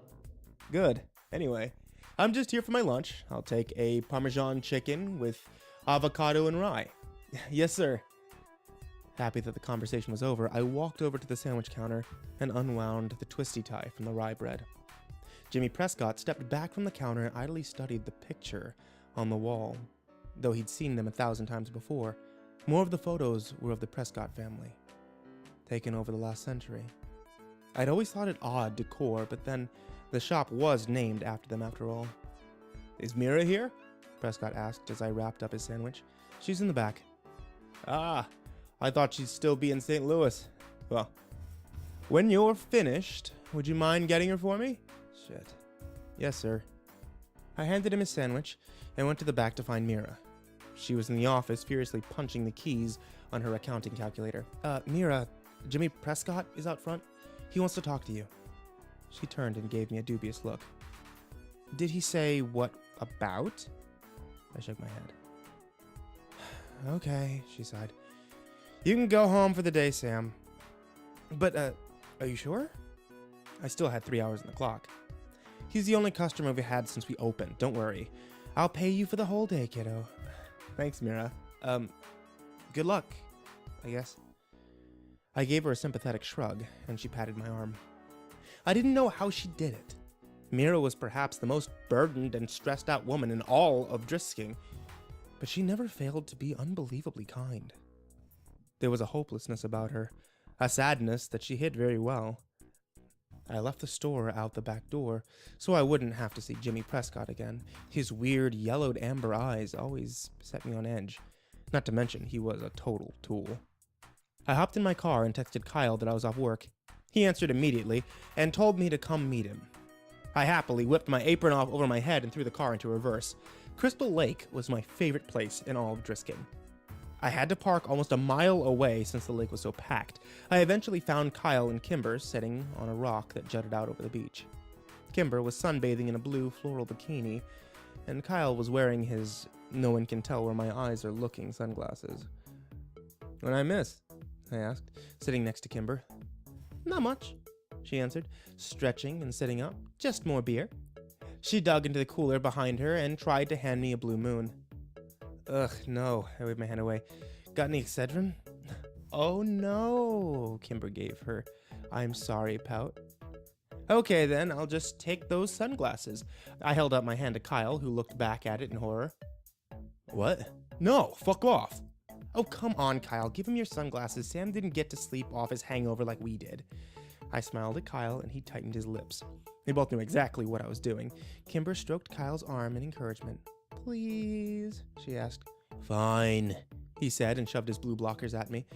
Good. Anyway, I'm just here for my lunch. I'll take a Parmesan chicken with avocado and rye. Yes, sir. Happy that the conversation was over, I walked over to the sandwich counter and unwound the twisty tie from the rye bread. Jimmy Prescott stepped back from the counter and idly studied the picture on the wall. Though he'd seen them 1,000 times before, more of the photos were of the Prescott family, taken over the last century. I'd always thought it odd decor, but then the shop was named after them after all. Is Mira here? Prescott asked as I wrapped up his sandwich. She's in the back. Ah, I thought she'd still be in St. Louis. Well, when you're finished, would you mind getting her for me? Shit. Yes, sir. I handed him his sandwich and went to the back to find Mira. She was in the office, furiously punching the keys on her accounting calculator. Mira, Jimmy Prescott is out front. He wants to talk to you. She turned and gave me a dubious look. Did he say what about? I shook my head. Okay, she sighed. You can go home for the day, Sam. But, are you sure? I still had 3 hours on the clock. He's the only customer we've had since we opened. Don't worry. I'll pay you for the whole day, kiddo. Thanks, Mira. Good luck, I guess. I gave her a sympathetic shrug, and she patted my arm. I didn't know how she did it. Mira was perhaps the most burdened and stressed out woman in all of Drisking, but she never failed to be unbelievably kind. There was a hopelessness about her, a sadness that she hid very well. I left the store out the back door so I wouldn't have to see Jimmy Prescott again. His weird yellowed amber eyes always set me on edge. Not to mention, he was a total tool. I hopped in my car and texted Kyle that I was off work. He answered immediately and told me to come meet him. I happily whipped my apron off over my head and threw the car into reverse. Crystal Lake was my favorite place in all of Driskin. I had to park almost a mile away since the lake was so packed. I eventually found Kyle and Kimber sitting on a rock that jutted out over the beach. Kimber was sunbathing in a blue floral bikini, and Kyle was wearing his no one can tell where my eyes are looking sunglasses. What'd I miss? I asked, sitting next to Kimber. Not much, she answered, stretching and sitting up. Just more beer. She dug into the cooler behind her and tried to hand me a blue moon. Ugh, no, I waved my hand away. Got any Excedrin? Oh no, Kimber gave her I'm sorry pout. Okay then, I'll just take those sunglasses. I held out my hand to Kyle, who looked back at it in horror. What? No, fuck off. Oh, come on, Kyle, give him your sunglasses. Sam didn't get to sleep off his hangover like we did. I smiled at Kyle, and he tightened his lips. They both knew exactly what I was doing. Kimber stroked Kyle's arm in encouragement. Please, she asked. Fine, he said, and shoved his blue blockers at me.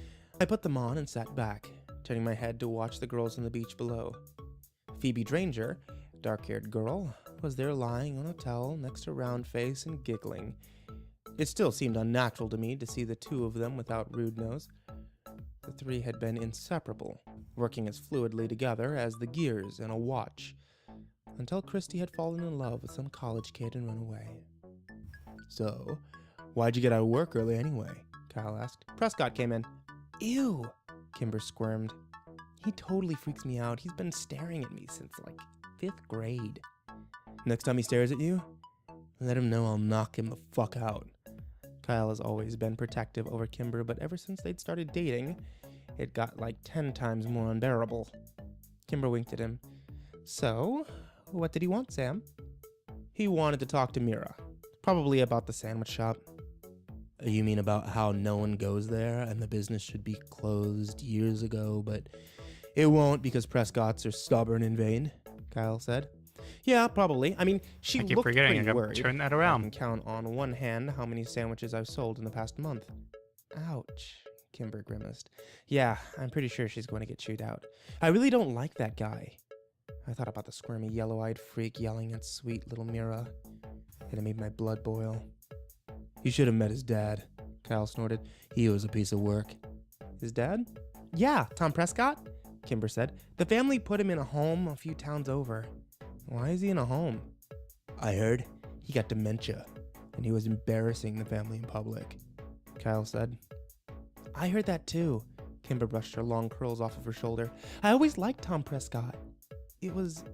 I put them on and sat back, turning my head to watch the girls on the beach below. Phoebe Dranger, dark-haired girl, was there lying on a towel next to Roundface and giggling. It still seemed unnatural to me to see the two of them without Rude Nose. The three had been inseparable, working as fluidly together as the gears in a watch, until Christy had fallen in love with some college kid and run away. So, why'd you get out of work early anyway? Kyle asked. Prescott came in. Ew, Kimber squirmed. He totally freaks me out. He's been staring at me since, 5th grade. Next time he stares at you, let him know I'll knock him the fuck out. Kyle has always been protective over Kimber, but ever since they'd started dating, it got 10 times more unbearable. Kimber winked at him. So, what did he want, Sam? He wanted to talk to Mira. Probably about the sandwich shop. You mean about how no one goes there and the business should be closed years ago, but it won't because Prescotts are stubborn and vain? Kyle said. Yeah, probably. I mean, she I keep looked forgetting. pretty I gotta worried. turn that I around. can count on one hand how many sandwiches I've sold in the past month. Ouch, Kimber grimaced. Yeah, I'm pretty sure she's going to get chewed out. I really don't like that guy. I thought about the squirmy, yellow-eyed freak yelling at sweet little Mira, and it made my blood boil. You should have met his dad, Kyle snorted. He was a piece of work. His dad? Yeah, Tom Prescott, Kimber said. The family put him in a home a few towns over. Why is he in a home? I heard he got dementia, and he was embarrassing the family in public, Kyle said. I heard that too. Kimber brushed her long curls off of her shoulder. I always liked Tom Prescott. It was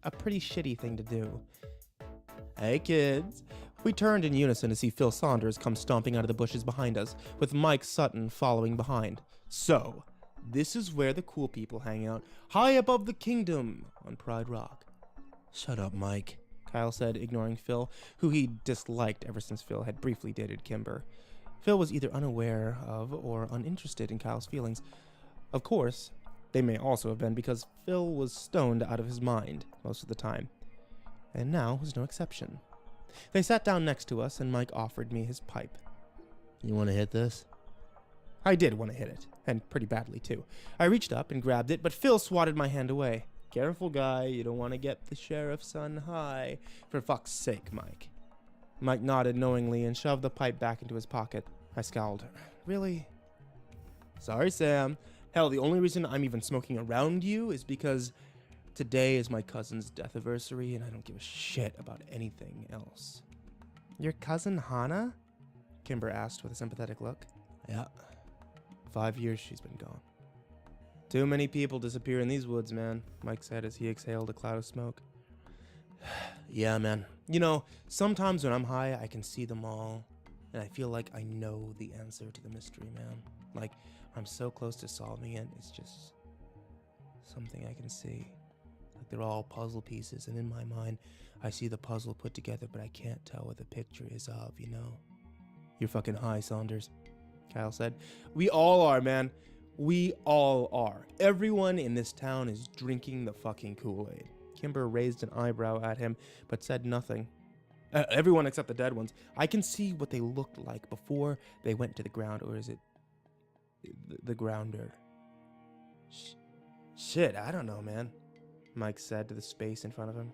a pretty shitty thing to do. Hey, kids. We turned in unison to see Phil Saunders come stomping out of the bushes behind us, with Mike Sutton following behind. So, this is where the cool people hang out, high above the kingdom on Pride Rock. Shut up, Mike, Kyle said, ignoring Phil, who he disliked ever since Phil had briefly dated Kimber. Phil was either unaware of or uninterested in Kyle's feelings. Of course, they may also have been because Phil was stoned out of his mind most of the time. And now was no exception. They sat down next to us, and Mike offered me his pipe. You want to hit this? I did want to hit it, and pretty badly, too. I reached up and grabbed it, but Phil swatted my hand away. Careful, guy. You don't want to get the sheriff's son high. For fuck's sake, Mike. Mike nodded knowingly and shoved the pipe back into his pocket. I scowled. Really? Sorry, Sam. Hell, the only reason I'm even smoking around you is because today is my cousin's death anniversary, and I don't give a shit about anything else. Your cousin Hannah? Kimber asked with a sympathetic look. Yeah. 5 years she's been gone. Too many people disappear in these woods, man, Mike said as he exhaled a cloud of smoke. Yeah, man. You know, sometimes when I'm high, I can see them all, and I feel like I know the answer to the mystery, man. Like, I'm so close to solving it, it's just something I can see. Like they're all puzzle pieces, and in my mind, I see the puzzle put together, but I can't tell what the picture is of, you know? You're fucking high, Saunders, Kyle said. We all are, man. We all are. Everyone in this town is drinking the fucking Kool-Aid. Kimber raised an eyebrow at him, but said nothing. Everyone except the dead ones. I can see what they looked like before they went to the ground, or is it the grounder? Shit, I don't know, man, Mike said to the space in front of him.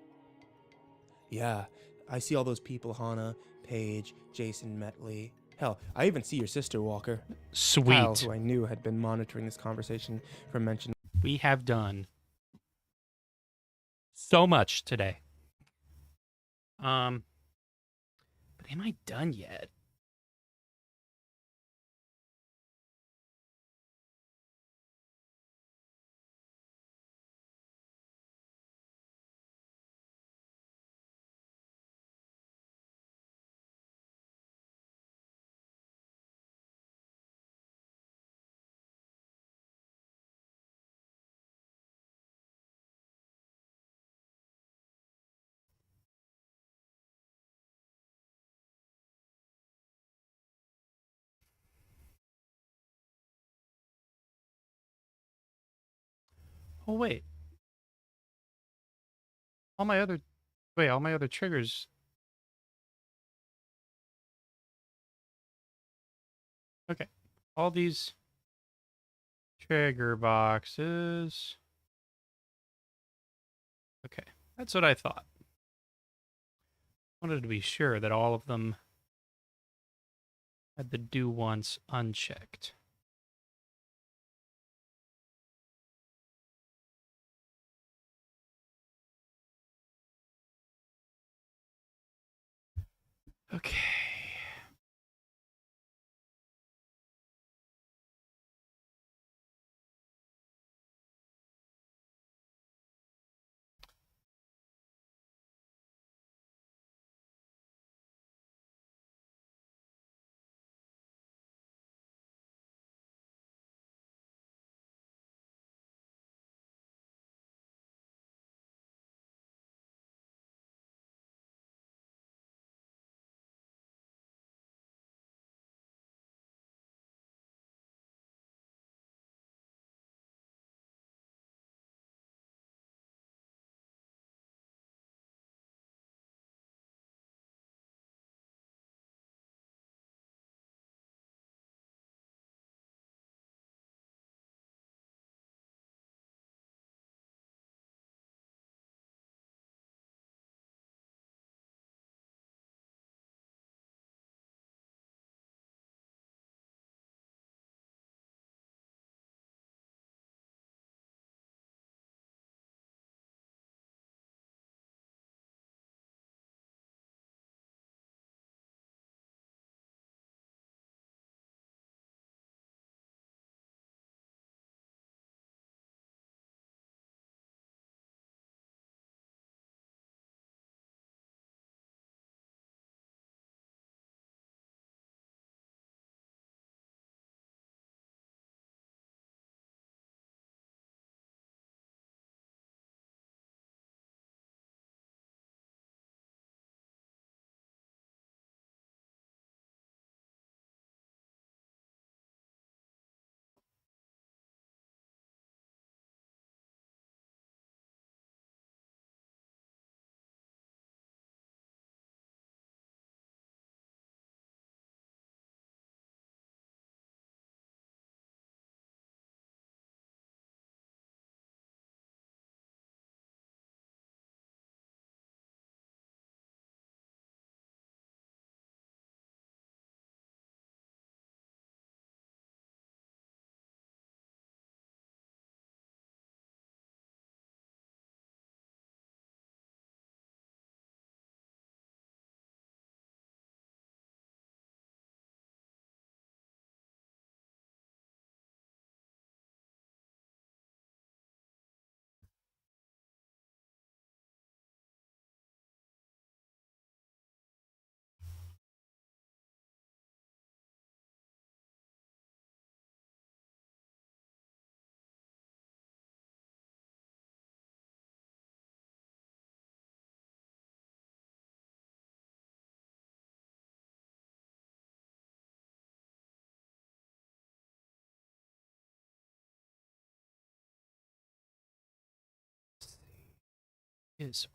Yeah, I see all those people, Hannah, Paige, Jason, Metley. Hell, I even see your sister, Walker. Sweet. Kyle, who I knew had been monitoring this conversation from mention. We have done so much today. But am I done yet? Oh, wait. All my other... Wait, all my other triggers... Okay. All these trigger boxes... Okay. That's what I thought. Wanted to be sure that all of them had the do once unchecked. Okay. Is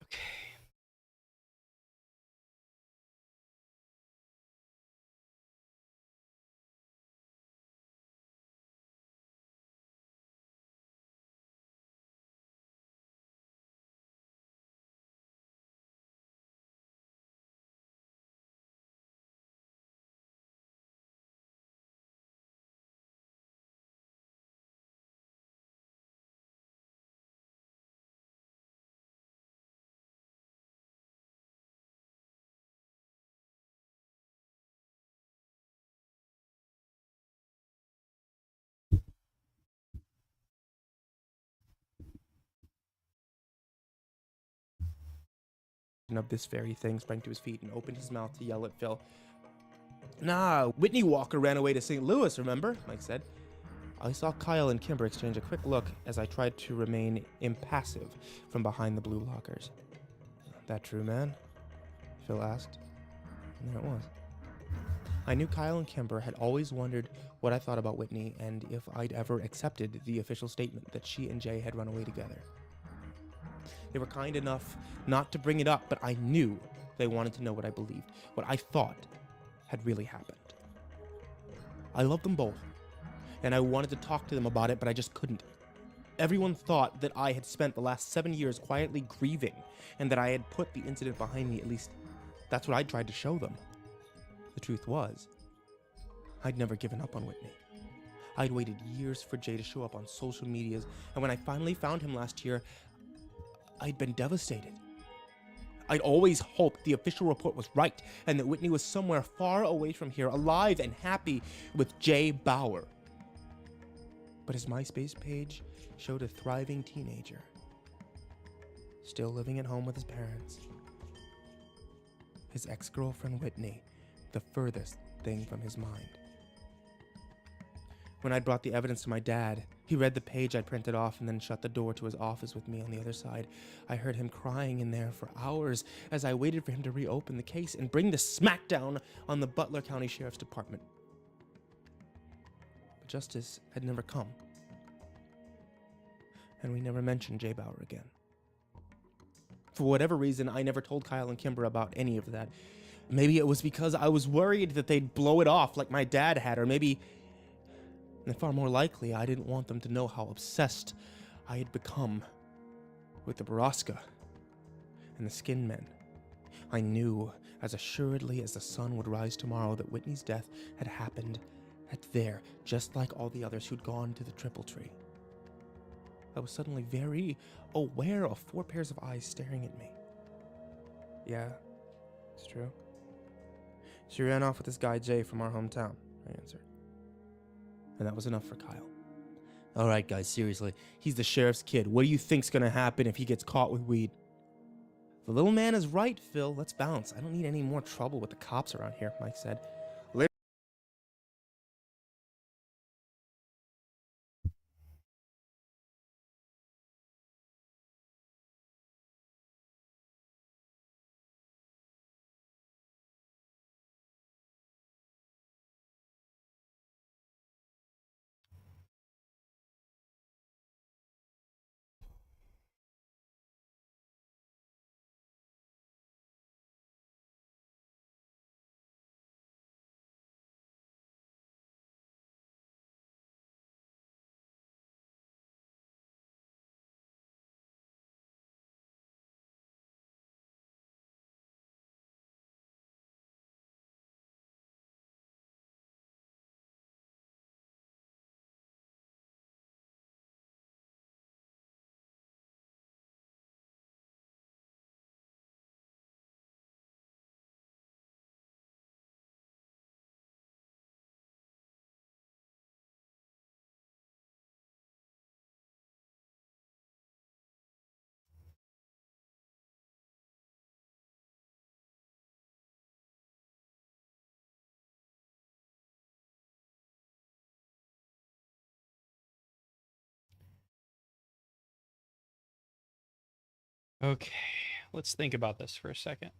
okay. Of this very thing, sprang to his feet and opened his mouth to yell at Phil. Nah, Whitney Walker ran away to St. Louis, remember? Mike said. I saw Kyle and Kimber exchange a quick look as I tried to remain impassive from behind the blue lockers. That true, man? Phil asked. And there it was. I knew Kyle and Kimber had always wondered what I thought about Whitney and if I'd ever accepted the official statement that she and Jay had run away together. They were kind enough not to bring it up, but I knew they wanted to know what I believed, what I thought had really happened. I loved them both, and I wanted to talk to them about it, but I just couldn't. Everyone thought that I had spent the last 7 years quietly grieving, and that I had put the incident behind me. At least, that's what I tried to show them. The truth was, I'd never given up on Whitney. I'd waited years for Jay to show up on social medias, and when I finally found him last year, I'd been devastated. I'd always hoped the official report was right, and that Whitney was somewhere far away from here, alive and happy with Jay Bauer. But his MySpace page showed a thriving teenager, still living at home with his parents. His ex-girlfriend Whitney, the furthest thing from his mind. When I'd brought the evidence to my dad, he read the page I'd printed off and then shut the door to his office with me on the other side. I heard him crying in there for hours as I waited for him to reopen the case and bring the smackdown on the Butler County Sheriff's Department. But justice had never come. And we never mentioned Jay Bauer again. For whatever reason, I never told Kyle and Kimber about any of that. Maybe it was because I was worried that they'd blow it off like my dad had, or maybe, and far more likely, I didn't want them to know how obsessed I had become with the Baraska and the Skin Men. I knew, as assuredly as the sun would rise tomorrow, that Whitney's death had happened at there, just like all the others who'd gone to the Triple Tree. I was suddenly very aware of 4 pairs of eyes staring at me. Yeah, it's true. She ran off with this guy Jay from our hometown, I answered. And that was enough for Kyle. All right, guys, seriously. He's the sheriff's kid. What do you think's gonna happen if he gets caught with weed? The little man is right, Phil. Let's bounce. I don't need any more trouble with the cops around here, Mike said. Okay, let's think about this for a second.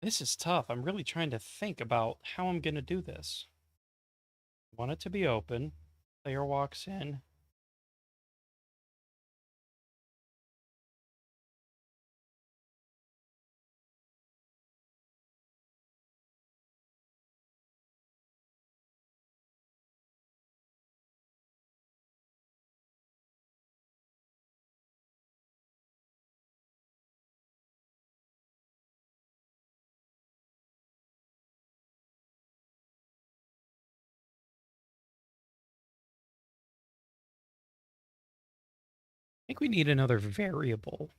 This is tough. I'm really trying to think about how I'm going to do this. I want it to be open. Player walks in. I think we need another variable.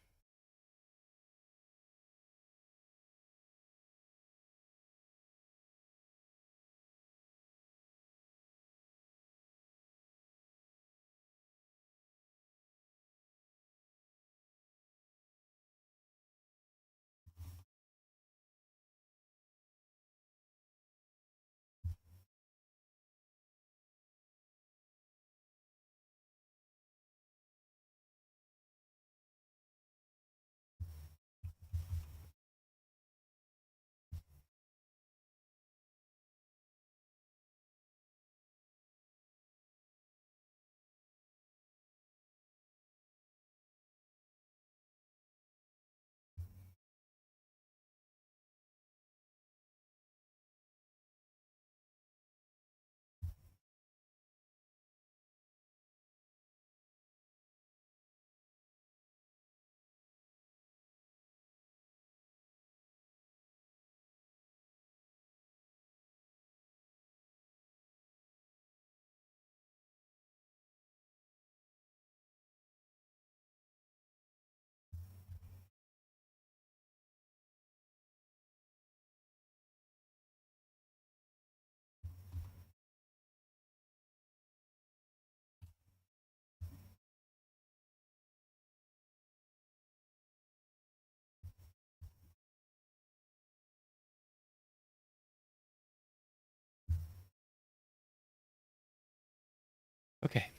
Okay.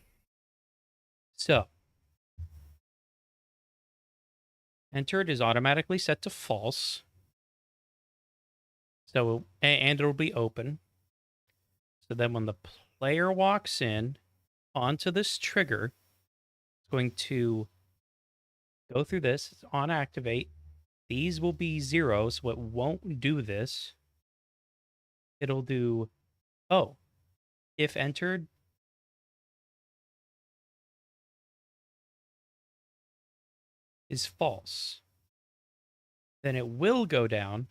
So, entered is automatically set to false. So, and it'll be open. So then when the player walks in onto this trigger, it's going to go through this, it's on activate. These will be 0, so it won't do this. It'll do, oh, if entered, is false. Then it will go down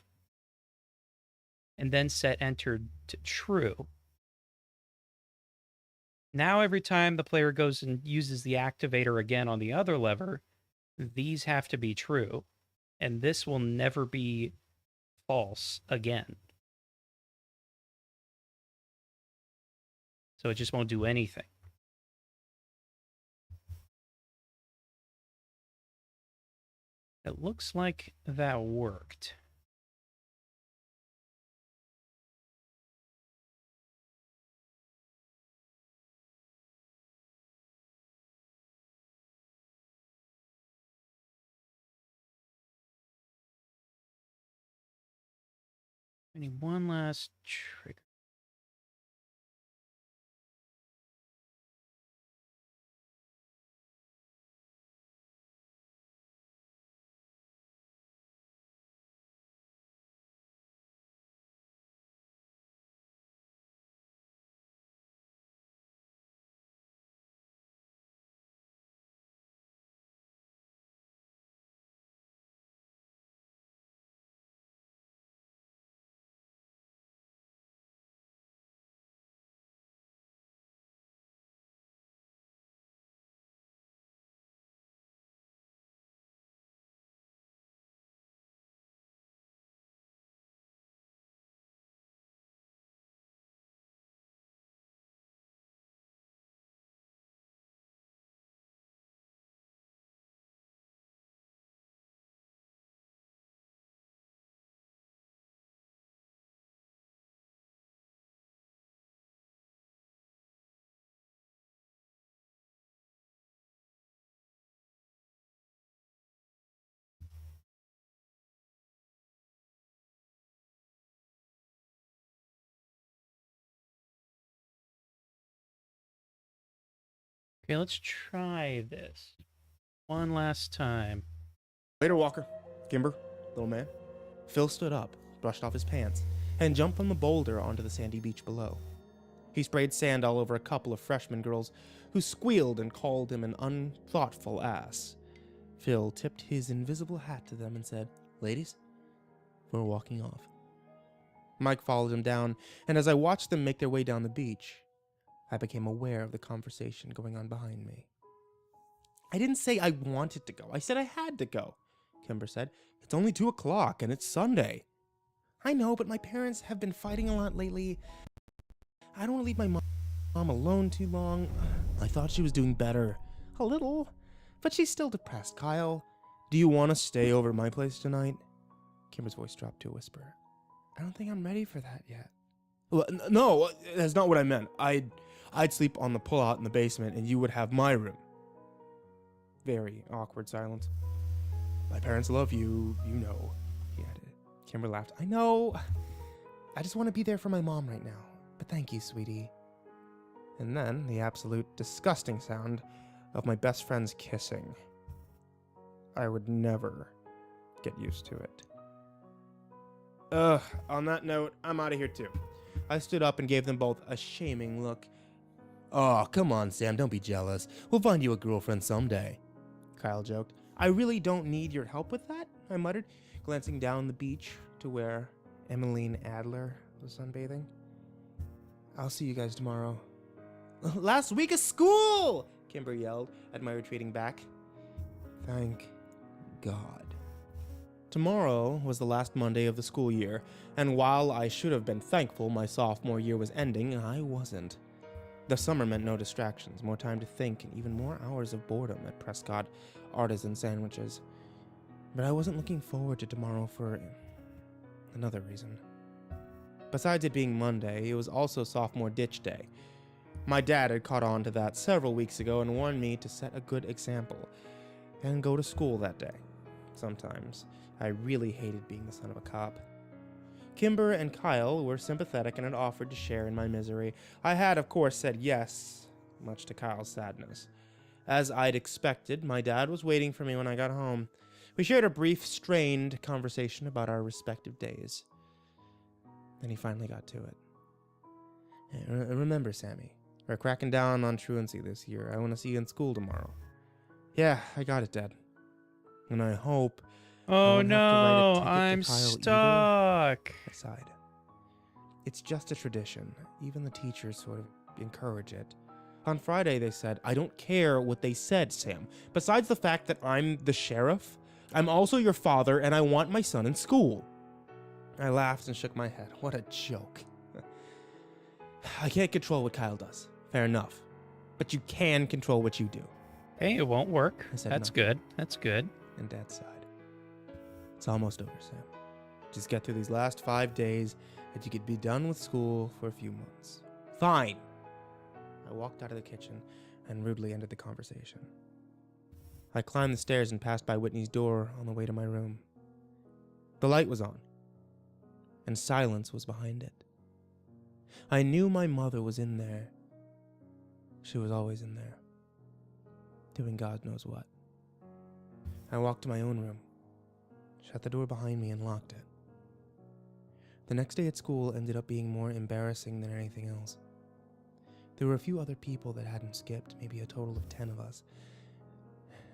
and then set entered to true. Now every time the player goes and uses the activator again on the other lever, these have to be true. And this will never be false again. So it just won't do anything. It looks like that worked. I need one last trigger. Okay, let's try this. One last time. Later, Walker. Kimber, little man. Phil stood up, brushed off his pants, and jumped from the boulder onto the sandy beach below. He sprayed sand all over a couple of freshman girls who squealed and called him an unthoughtful ass. Phil tipped his invisible hat to them and said, "Ladies, we're walking off." Mike followed him down, and as I watched them make their way down the beach, I became aware of the conversation going on behind me. "I didn't say I wanted to go. I said I had to go," Kimber said. "It's only 2 o'clock, and it's Sunday." "I know, but my parents have been fighting a lot lately. I don't want to leave my mom alone too long." I thought she was doing better. A little. But she's still depressed, Kyle. "Do you want to stay over at my place tonight?" Kimber's voice dropped to a whisper. "I don't think I'm ready for that yet." "Well, no, that's not what I meant. I'd sleep on the pullout in the basement, and you would have my room." Very awkward silence. "My parents love you, you know," he added. Kimber laughed. "I know. I just want to be there for my mom right now. But thank you, sweetie." And then the absolute disgusting sound of my best friends kissing. I would never get used to it. On that note, I'm out of here too. I stood up and gave them both a shaming look. "Oh, come on, Sam, don't be jealous. We'll find you a girlfriend someday," Kyle joked. "I really don't need your help with that," I muttered, glancing down the beach to where Emmeline Adler was sunbathing. "I'll see you guys tomorrow." "Last week of school!" Kimber yelled at my retreating back. Thank God. Tomorrow was the last Monday of the school year, and while I should have been thankful my sophomore year was ending, I wasn't. The summer meant no distractions, more time to think, and even more hours of boredom at Prescott Artisan Sandwiches. But I wasn't looking forward to tomorrow for another reason. Besides it being Monday, it was also sophomore ditch day. My dad had caught on to that several weeks ago and warned me to set a good example and go to school that day. Sometimes I really hated being the son of a cop. Kimber and Kyle were sympathetic and had offered to share in my misery. I had, of course, said yes, much to Kyle's sadness. As I'd expected, my dad was waiting for me when I got home. We shared a brief, strained conversation about our respective days. Then he finally got to it. "Hey, remember, Sammy, we're cracking down on truancy this year. I want to see you in school tomorrow." "Yeah, I got it, Dad. And I hope I Oh won't have to no, write a ticket to I'm Kyle either." stuck. I sighed. "It's just a tradition. Even the teachers sort of encourage it. On Friday they said, I don't care what they said, Sam. Besides the fact that I'm the sheriff, I'm also your father and I want my son in school." I laughed and shook my head. What a joke. "I can't control what Kyle does. Fair enough. But you can control what you do." Hey, it won't work. I said That's nothing. good. That's good. And Dad sighed. "It's almost over, Sam. Just get through these last 5 days and you could be done with school for a few months." "Fine." I walked out of the kitchen and rudely ended the conversation. I climbed the stairs and passed by Whitney's door on the way to my room. The light was on, and silence was behind it. I knew my mother was in there. She was always in there, doing God knows what. I walked to my own room, shut the door behind me, and locked it. The next day at school ended up being more embarrassing than anything else. There were a few other people that hadn't skipped, maybe a total of 10 of us,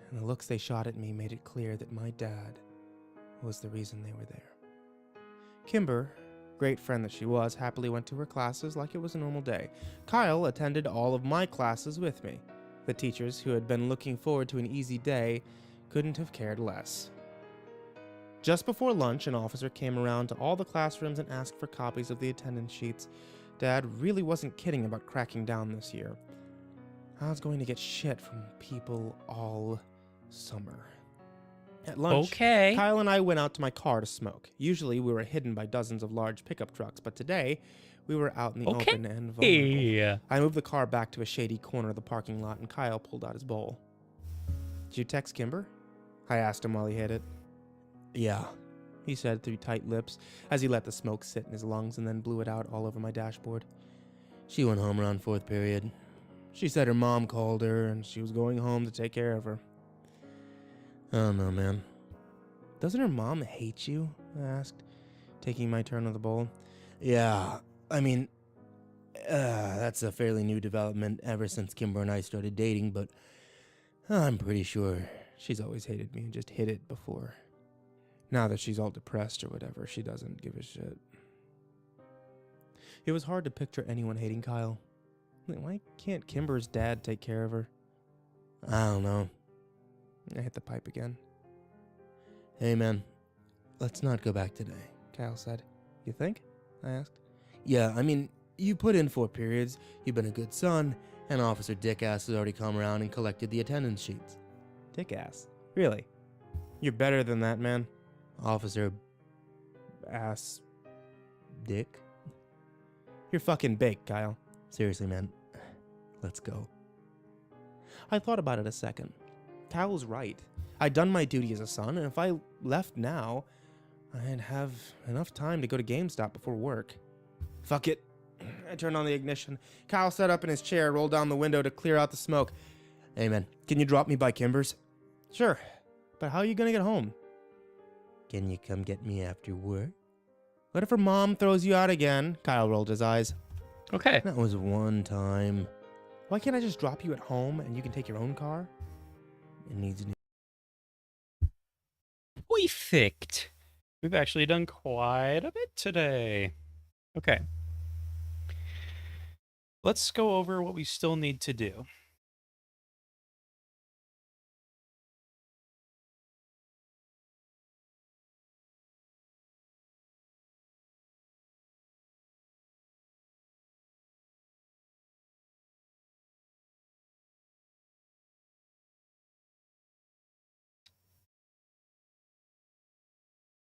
and the looks they shot at me made it clear that my dad was the reason they were there. Kimber, great friend that she was, happily went to her classes like it was a normal day. Kyle attended all of my classes with me. The teachers, who had been looking forward to an easy day, couldn't have cared less. Just before lunch, an officer came around to all the classrooms and asked for copies of the attendance sheets. Dad really wasn't kidding about cracking down this year. I was going to get shit from people all summer. At lunch, Okay. Kyle and I went out to my car to smoke. Usually we were hidden by dozens of large pickup trucks, but today we were out in the Okay. open and vulnerable. Yeah. I moved the car back to a shady corner of the parking lot, and Kyle pulled out his bowl. "Did you text Kimber?" I asked him while he hit it. "Yeah," he said through tight lips as he let the smoke sit in his lungs and then blew it out all over my dashboard. "She went home around 4th period. She said her mom called her and she was going home to take care of her. I don't know, man. Doesn't her mom hate you? I asked, taking my turn of the bowl. Yeah, I mean, that's a fairly new development ever since Kimber and I started dating, but I'm pretty sure she's always hated me and just hid it before. Now that she's all depressed or whatever, she doesn't give a shit. It was hard to picture anyone hating Kyle. Why can't Kimber's dad take care of her? I don't know. I hit the pipe again. Hey, man, let's not go back today, Kyle said. You think? I asked. Yeah, I mean, you put in 4 periods, you've been a good son, and Officer Dickass has already come around and collected the attendance sheets. Dickass? Really? You're better than that, man. Officer... Ass... Dick? You're fucking baked, Kyle. Seriously, man. Let's go. I thought about it a second. Kyle was right. I'd done my duty as a son, and if I left now, I'd have enough time to go to GameStop before work. Fuck it. I turned on the ignition. Kyle sat up in his chair, rolled down the window to clear out the smoke. Hey, man, can you drop me by Kimber's? Sure, but how are you gonna get home? Can you come get me after work? What if her mom throws you out again? Kyle rolled his eyes. Okay. That was one time. Why can't I just drop you at home and you can take your own car? It needs new. Perfect. We've actually done quite a bit today. Okay. Let's go over what we still need to do.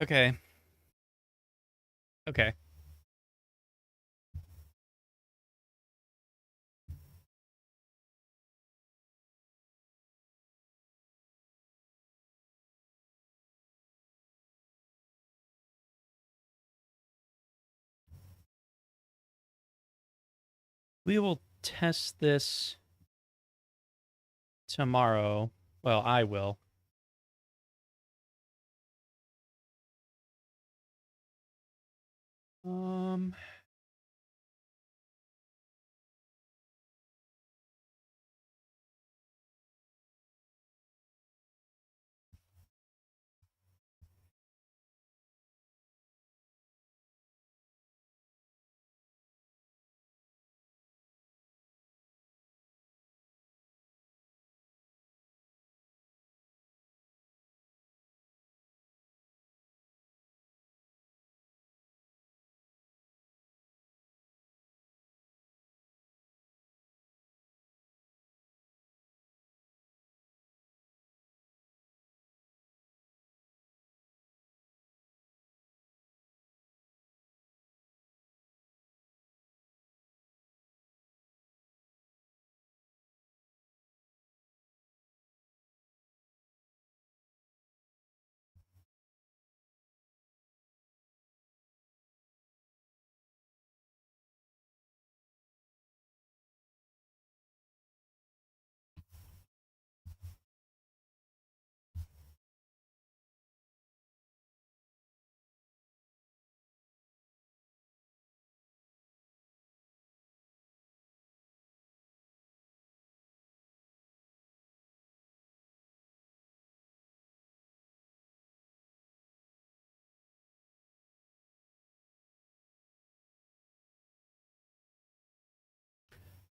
Okay. Okay. We will test this tomorrow. Well, I will. Um...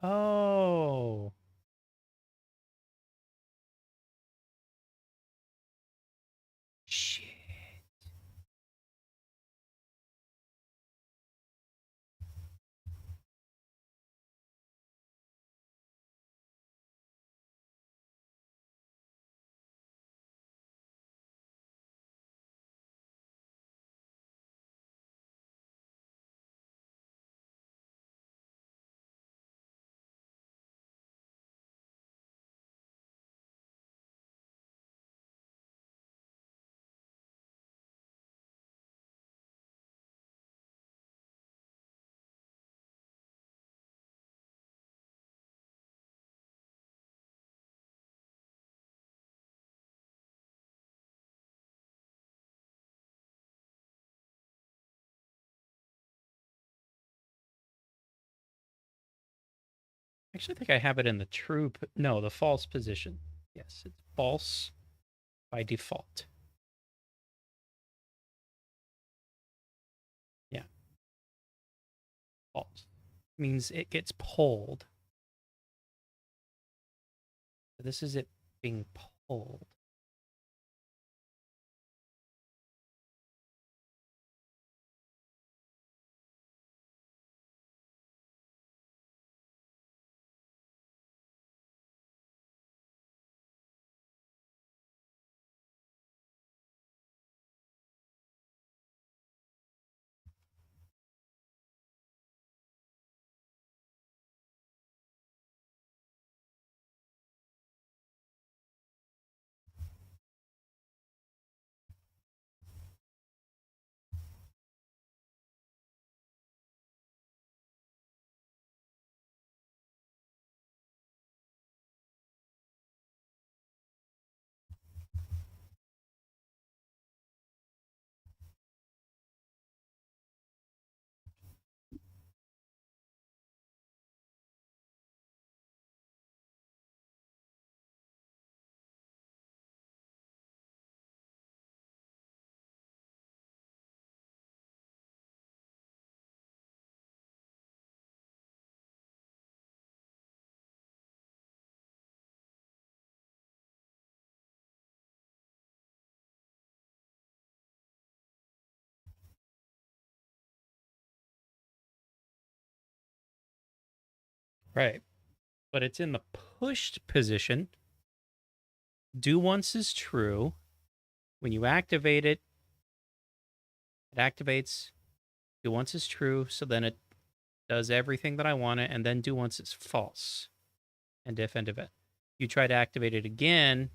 Oh. Shit. Actually, I think I have it in the true. No, the false position. Yes, it's false by default. Yeah. False means it gets pulled. This is it being pulled. Right. But it's in the pushed position. Do once is true. When you activate it, it activates. Do once is true, so then it does everything that I want it, and then do once is false. And if end of it. You try to activate it again.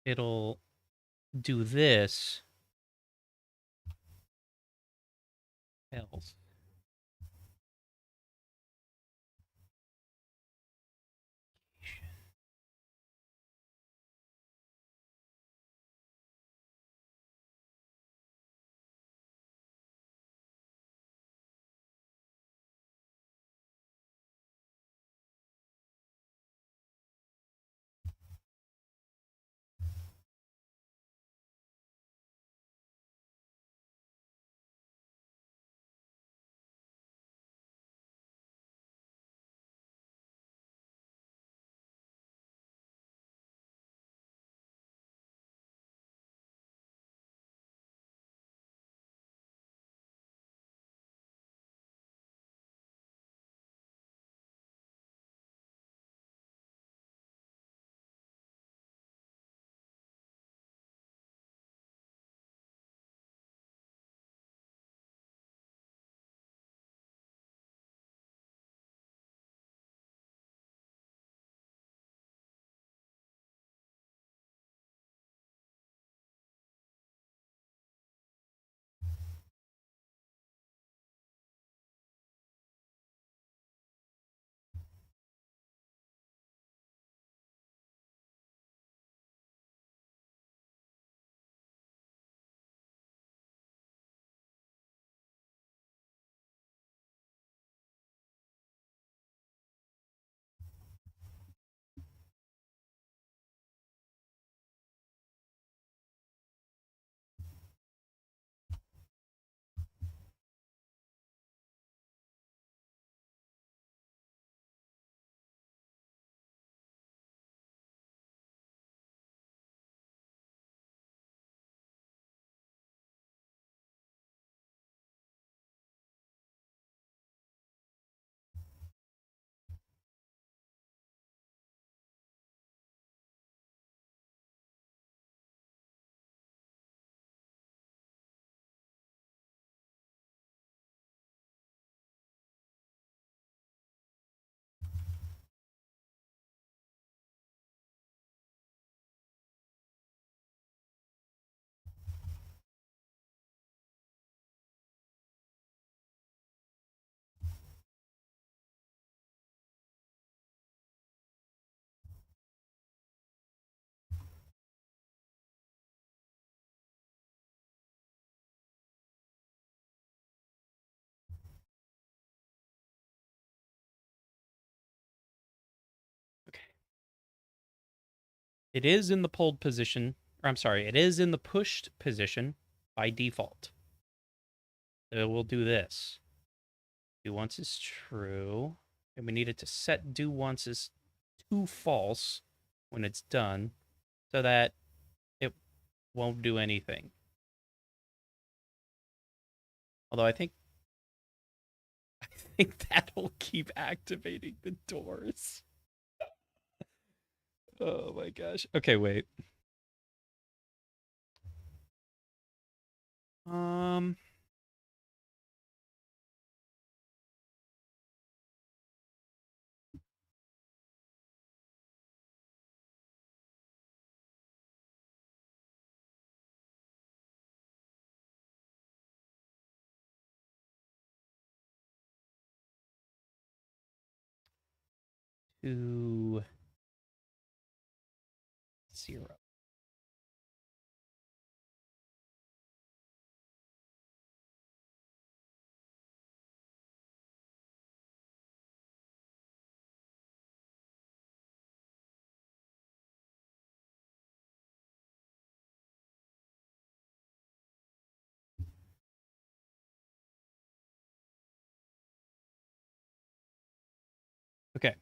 It'll do this. Else. It is in the pulled position, or I'm sorry, it is in the pushed position by default. So we'll do this. Do once is true, and we need it to set do once is to false when it's done, so that it won't do anything. Although I think that'll keep activating the doors. Oh my gosh. Okay, wait. Um to 0. Okay.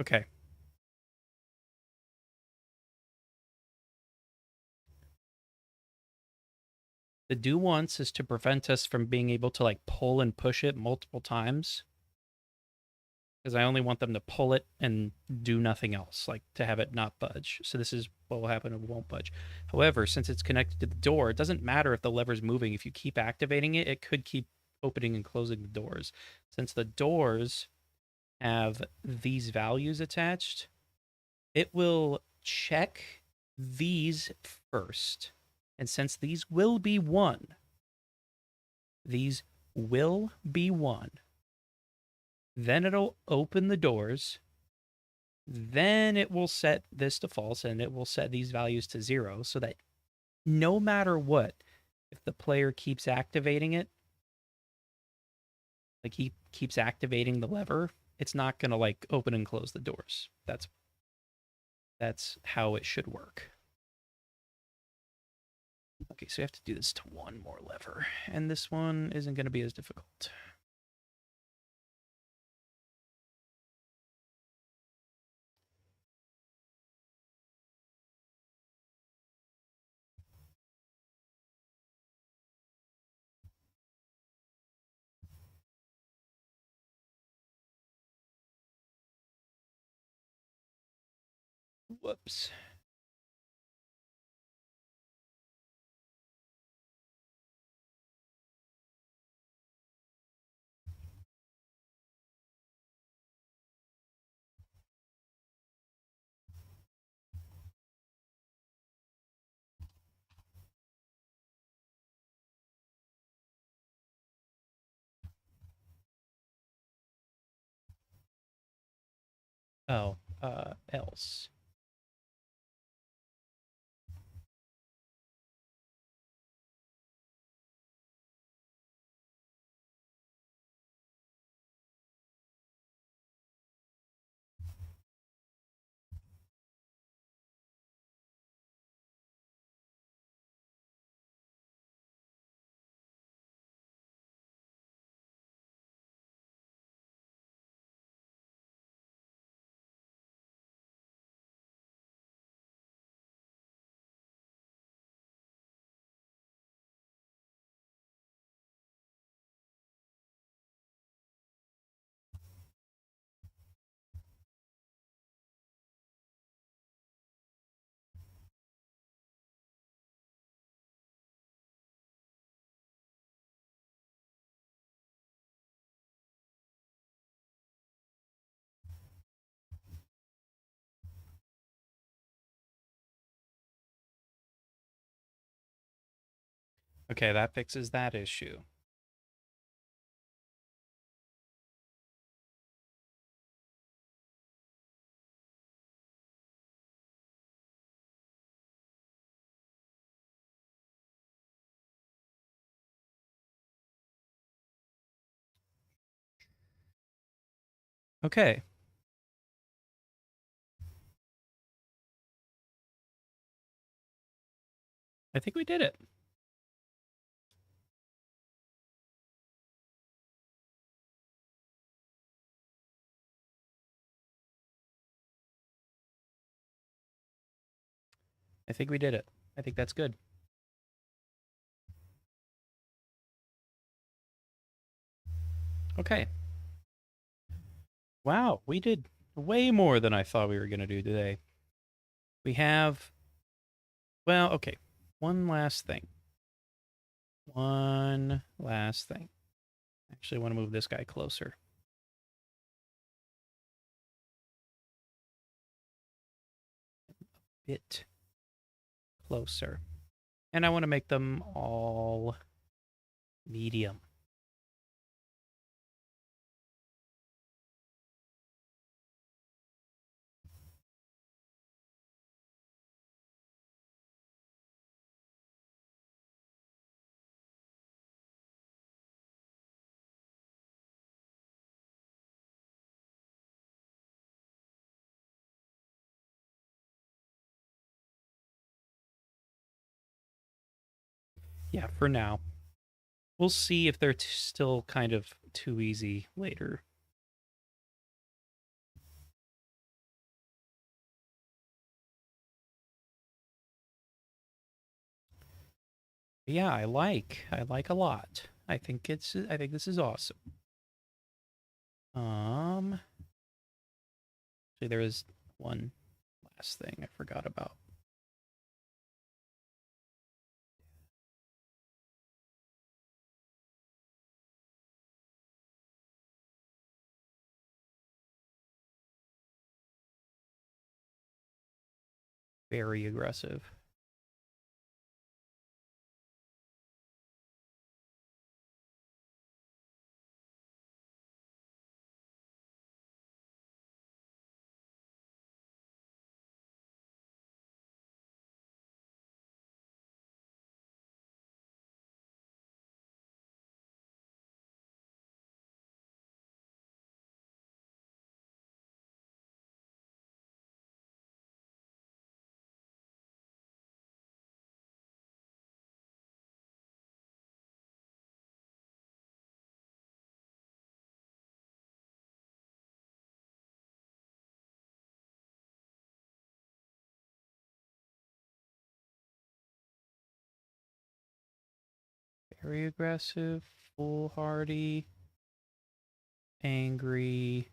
Okay. The do once is to prevent us from being able to like pull and push it multiple times. Because I only want them to pull it and do nothing else, like to have it not budge. So this is what will happen if it won't budge. However, since it's connected to the door, it doesn't matter if the lever's moving. If you keep activating it, it could keep opening and closing the doors. Since the doors have these values attached, it will check these first. And since these will be 1, these will be 1. Then it'll open the doors. Then it will set this to false, and it will set these values to 0, so that no matter what, if the player keeps activating it, like he keeps activating the lever, it's not going to like open and close the doors. That's how it should work. Okay, so we have to do this to one more lever, and this one isn't going to be as difficult. Whoops. Oh, else. Okay, that fixes that issue. Okay. I think we did it. I think we did it. I think that's good. Okay. Wow, we did way more than I thought we were going to do today. We have, well, okay, one last thing. One last thing. Actually, I want to move this guy closer. Bit closer. And I want to make them all medium. Yeah, for now. We'll see if they're still kind of too easy later. Yeah, I like a lot. I think this is awesome. See, there is one last thing I forgot about. Very aggressive. Very aggressive, foolhardy, angry.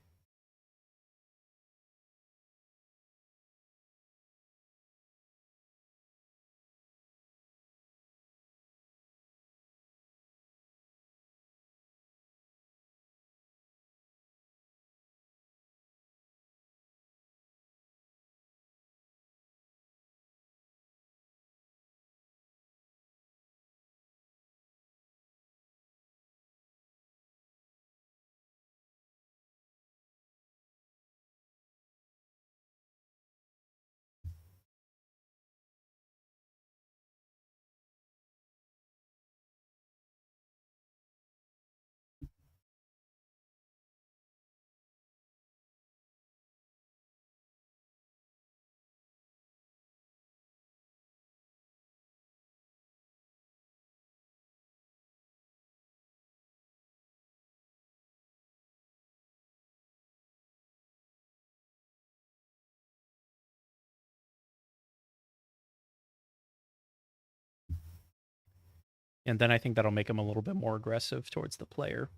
And then I think that'll make him a little bit more aggressive towards the player.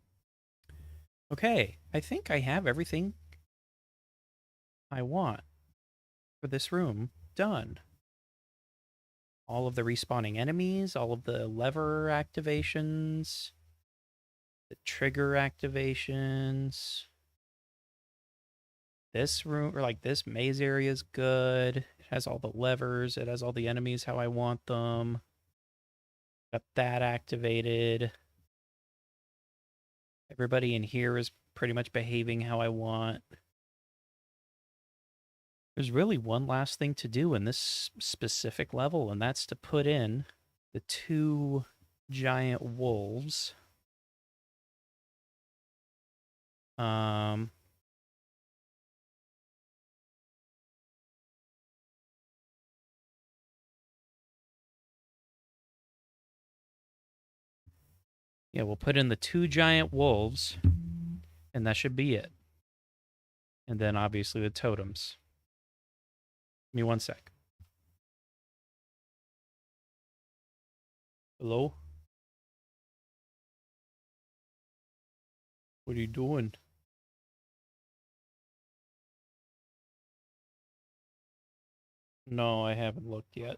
Okay, I think I have everything I want for this room done. All of the respawning enemies, all of the lever activations, the trigger activations. This room, or like this maze area is good. It has all the levers. It has all the enemies how I want them. Got that activated. Everybody in here is pretty much behaving how I want. There's really one last thing to do in this specific level, and that's to put in the 2 giant wolves. Um, Yeah, we'll put in the 2 giant wolves, and that should be it. And then obviously the totems. Give me 1 sec. Hello? What are you doing? No, I haven't looked yet.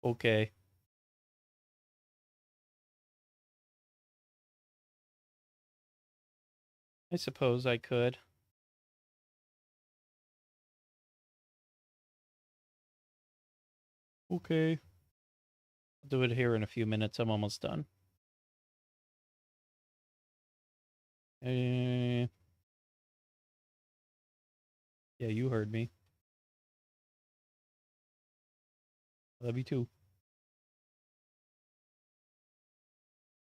Okay. I suppose I could. Okay. I'll do it here in a few minutes. I'm almost done. Yeah, you heard me. I love you too.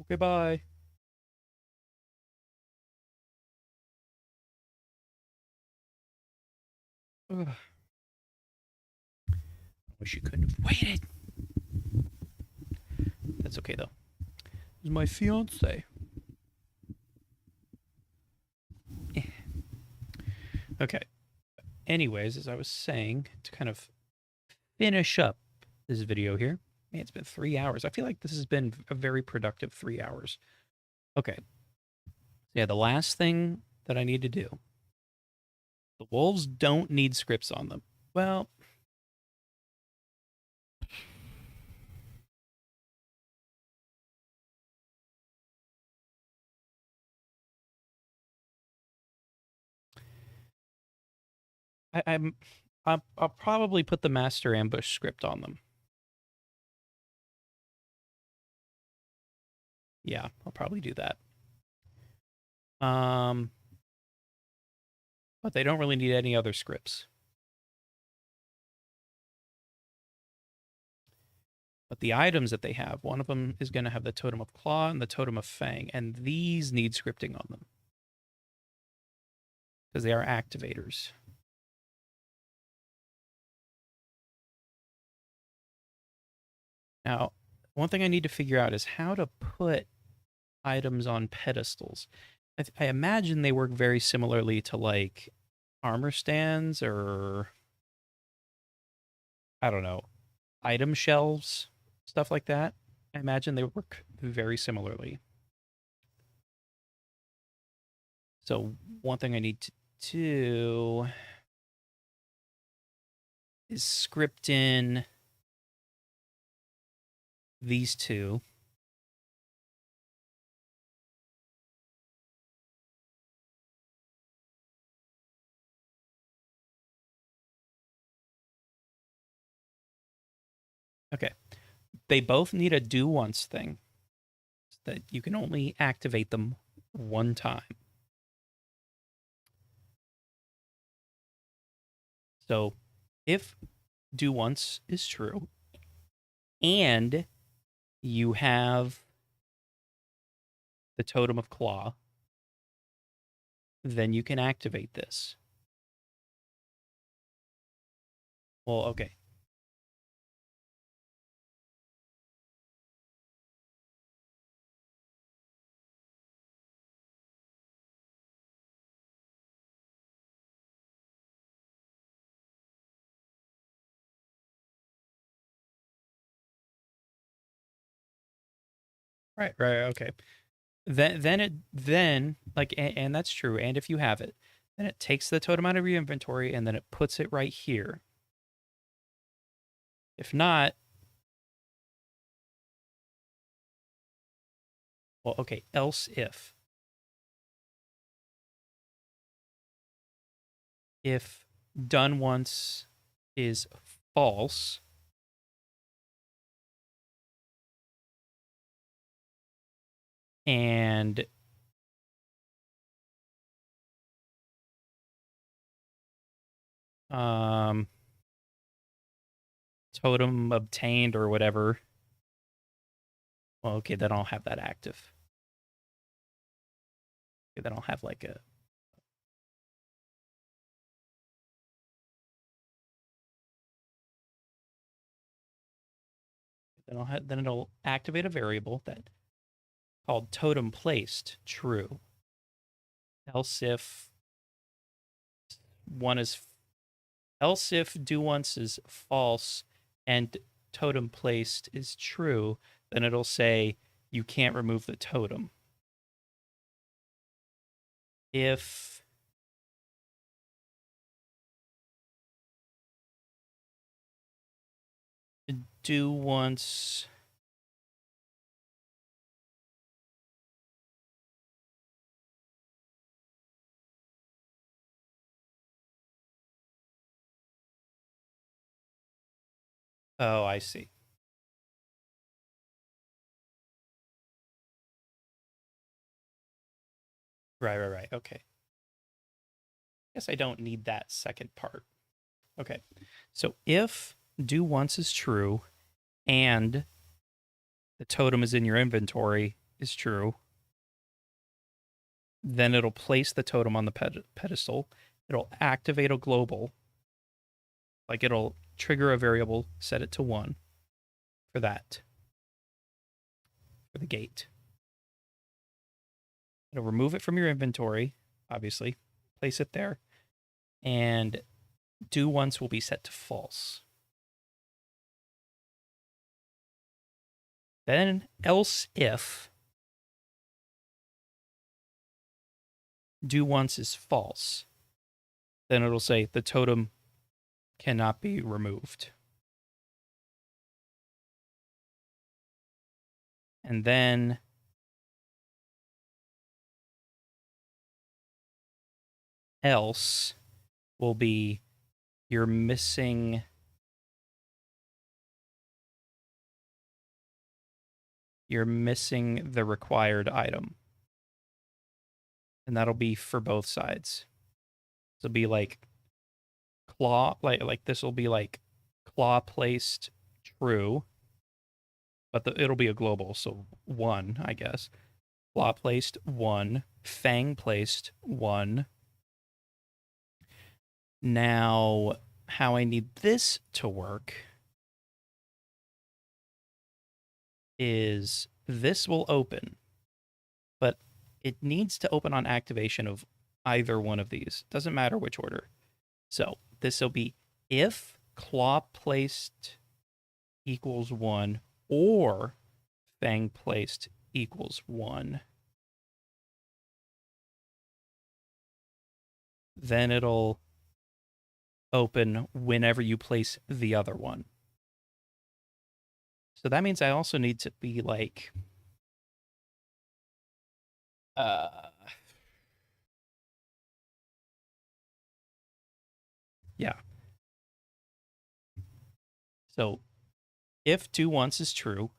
Okay, bye. Ugh. Wish you couldn't have waited. That's okay though. This is my fiance. Okay. Anyways, as I was saying, to kind of finish up this video here. Man, it's been 3 hours. I feel like this has been a very productive 3 hours. Okay. Yeah, the last thing that I need to do. The wolves don't need scripts on them. Well, I'll probably put the master ambush script on them. Yeah, I'll probably do that. But they don't really need any other scripts. But the items that they have, one of them is going to have the Totem of Claw and the Totem of Fang, and these need scripting on them. Because they are activators. Now, one thing I need to figure out is how to put items on pedestals. I imagine they work very similarly to like armor stands or I don't know, item shelves, stuff like that. I imagine they work very similarly. So one thing I need to do is script in these two. Okay. They both need a do once thing. So that you can only activate them one time. So if do once is true and you have the Totem of Claw, then you can activate this. Well, okay. Right, okay. Then like and that's true. And if you have it, then it takes the totem out of your inventory and then it puts it right here. If not, well, okay, else if done once is false, and totem obtained or whatever, well, okay, then I'll have that active. Okay, then I'll have like a Then it'll activate a variable that called totem placed true. Else if do once is false and totem placed is true, then it'll say you can't remove the totem. If do once Oh, I see. Right. Okay. Guess I don't need that second part. Okay. So if do once is true and the totem is in your inventory is true, then it'll place the totem on the pedestal. It'll activate a global. Like it'll trigger a variable, set it to 1 for that, for the gate. It'll remove it from your inventory, obviously, place it there, and do once will be set to false. Then else if do once is false, then it'll say the totem cannot be removed. And then else will be you're missing the required item. And that'll be for both sides. This will be like claw, like this will be like claw placed true, but it'll be a global, so 1, I guess. Claw placed 1, fang placed 1. Now, how I need this to work is this will open, but it needs to open on activation of either one of these. Doesn't matter which order. So this will be if claw placed equals 1 or fang placed equals 1. Then it'll open whenever you place the other one. So that means I also need to be like yeah. So if do once is true,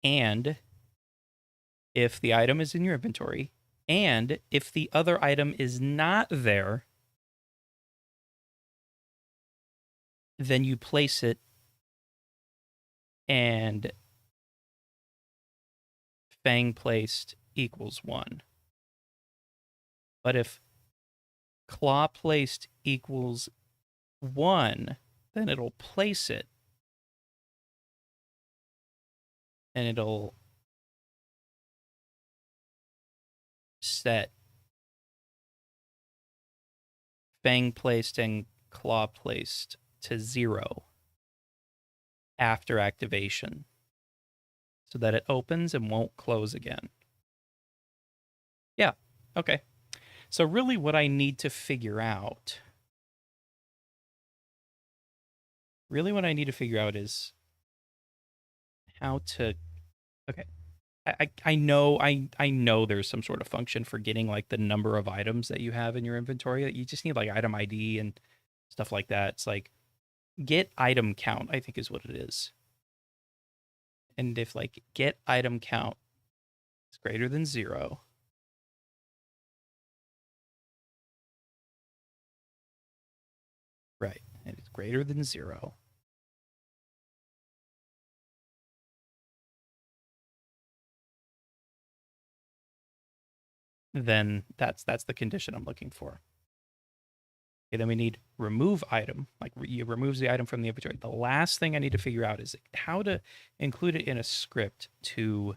and if the item is in your inventory, and if the other item is not there, then you place it and fang placed equals 1. But if claw placed equals 1, then it'll place it and it'll set fang placed and claw placed to 0 after activation so that it opens and won't close again. Yeah, okay. So really what I need to figure out is how to, okay. I know there's some sort of function for getting like the number of items that you have in your inventory. You just need like item ID and stuff like that. It's like get item count, I think is what it is. And if like get item count is greater than 0, right, and it's greater than 0, then that's the condition I'm looking for. Okay, then we need remove item. Like you removes the item from the inventory. The last thing I need to figure out is how to include it in a script to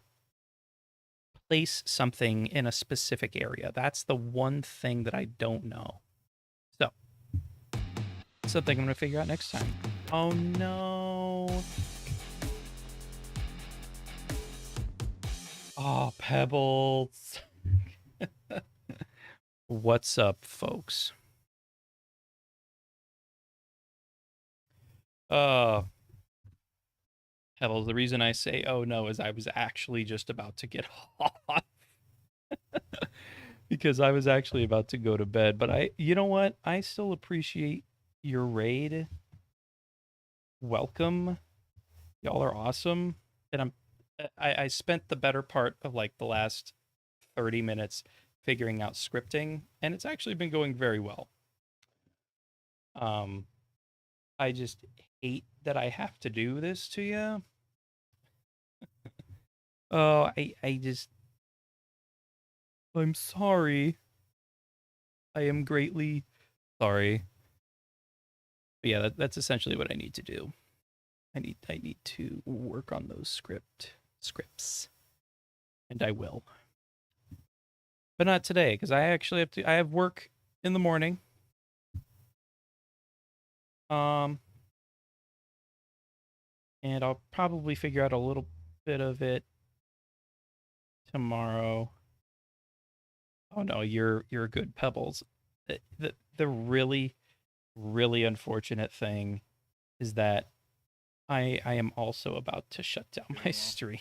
place something in a specific area. That's the one thing that I don't know. So, something I'm going to figure out next time. Oh no. Oh, Pebbles. What's up, folks? Pebbles, the reason I say oh no is I was actually just about to get off. Because I was actually about to go to bed. But you know what? I still appreciate your raid. Welcome. Y'all are awesome. And I spent the better part of like the last 30 minutes figuring out scripting, and it's actually been going very well. I just hate that I have to do this to you. Oh, I'm sorry. I am greatly sorry. But yeah, that's essentially what I need to do. I need to work on those scripts. And I will. But not today, because I have work in the morning. And I'll probably figure out a little bit of it tomorrow. Oh no, you're good, Pebbles. The really, really unfortunate thing is that I am also about to shut down my stream.